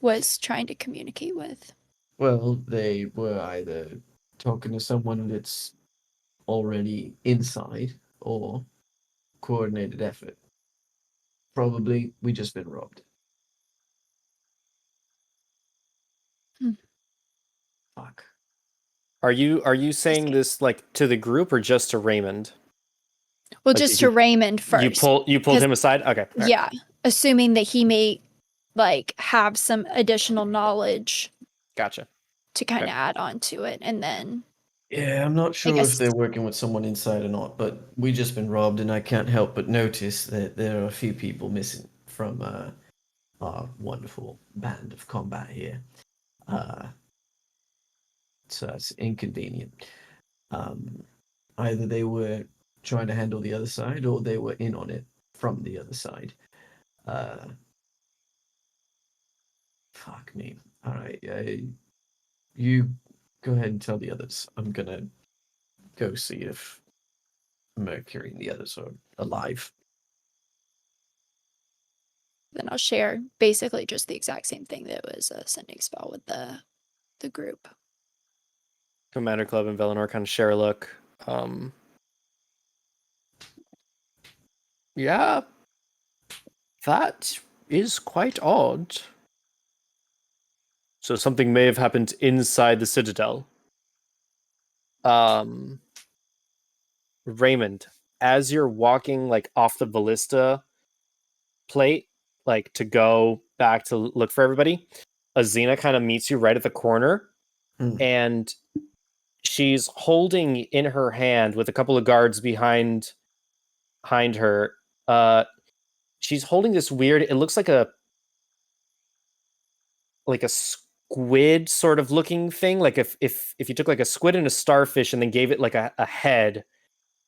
was trying to communicate with. Well, they were either talking to someone that's already inside or coordinated effort. Probably we just been robbed. Hmm. Fuck. Are you saying this like to the group or just to Raymond? Well, Like, just to Raymond first. You pulled 'cause- him aside? Okay. all right. Yeah, assuming that he may like have some additional knowledge Gotcha. to kind of Okay. add on to it, and then Yeah, I'm not I sure if guess they're working with someone inside or not, but we just been robbed, and I can't help but notice that there are a few people missing from our wonderful band of combat here. Uh, so that's inconvenient. Um, Either they were trying to handle the other side, or they were in on it from the other side. Uh, Fuck me. All right, you go ahead and tell the others. I'm gonna go see if Mercury and the others are alive. then I'll share basically just the exact same thing that was a sending spell with the group. Commander Club and Velinor kind of share a look. Yeah, that is quite odd. So something may have happened inside the Citadel. Raymond, as you're walking like off the ballista plate, like to go back to look for everybody, Azina kind of meets you right at the corner, and she's holding in her hand with a couple of guards behind her. She's holding this weird. It looks like a squid sort of looking thing. Like if you took like a squid and a starfish and then gave it like a head,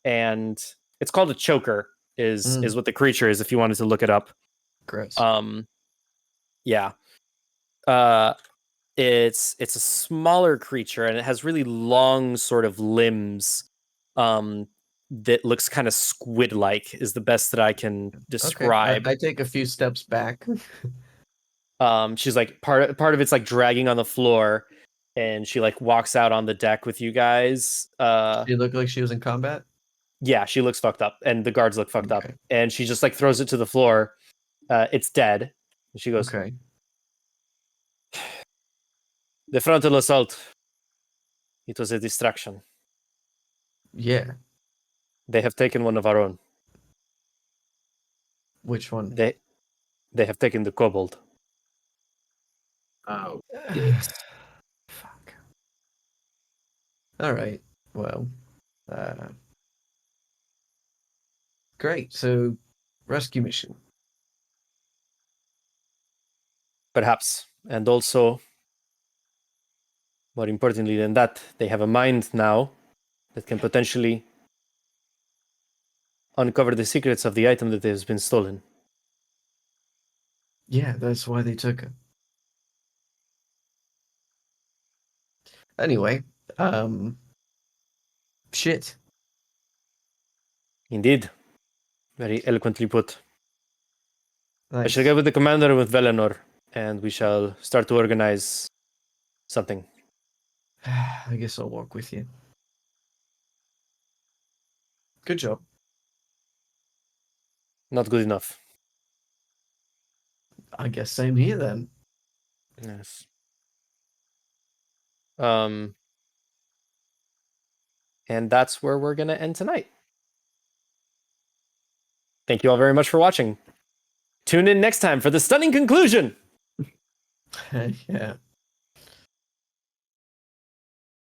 and it's called a choker. Is what the creature is. If you wanted to look it up. Gross. Yeah. It's a smaller creature and it has really long sort of limbs. That looks kind of squid-like is the best that I can describe. Okay, I take a few steps back. She's like part of it's like dragging on the floor, and she like walks out on the deck with you guys. She looked like she was in combat. Yeah, she looks fucked up, and the guards look fucked up, Okay. and she just like throws it to the floor. It's dead. And she goes, Okay. "The frontal assault. It was a distraction. Yeah. They have taken one of our own. Which one? They have taken the kobold." Oh, dicks. Fuck. All right. Well, uh, great. So, rescue mission. Perhaps. And also, more importantly than that, they have a mind now that can potentially uncover the secrets of the item that has been stolen. Yeah, that's why they took her. Anyway, shit. Indeed. Very eloquently put. I Nice. shall get with the commander with Velenor, and we shall start to organize something. I guess I'll walk with you. Good job. Not good enough. I guess same here then. Yes. And that's where we're going to end tonight. Thank you all very much for watching. Tune in next time for the stunning conclusion. Yeah.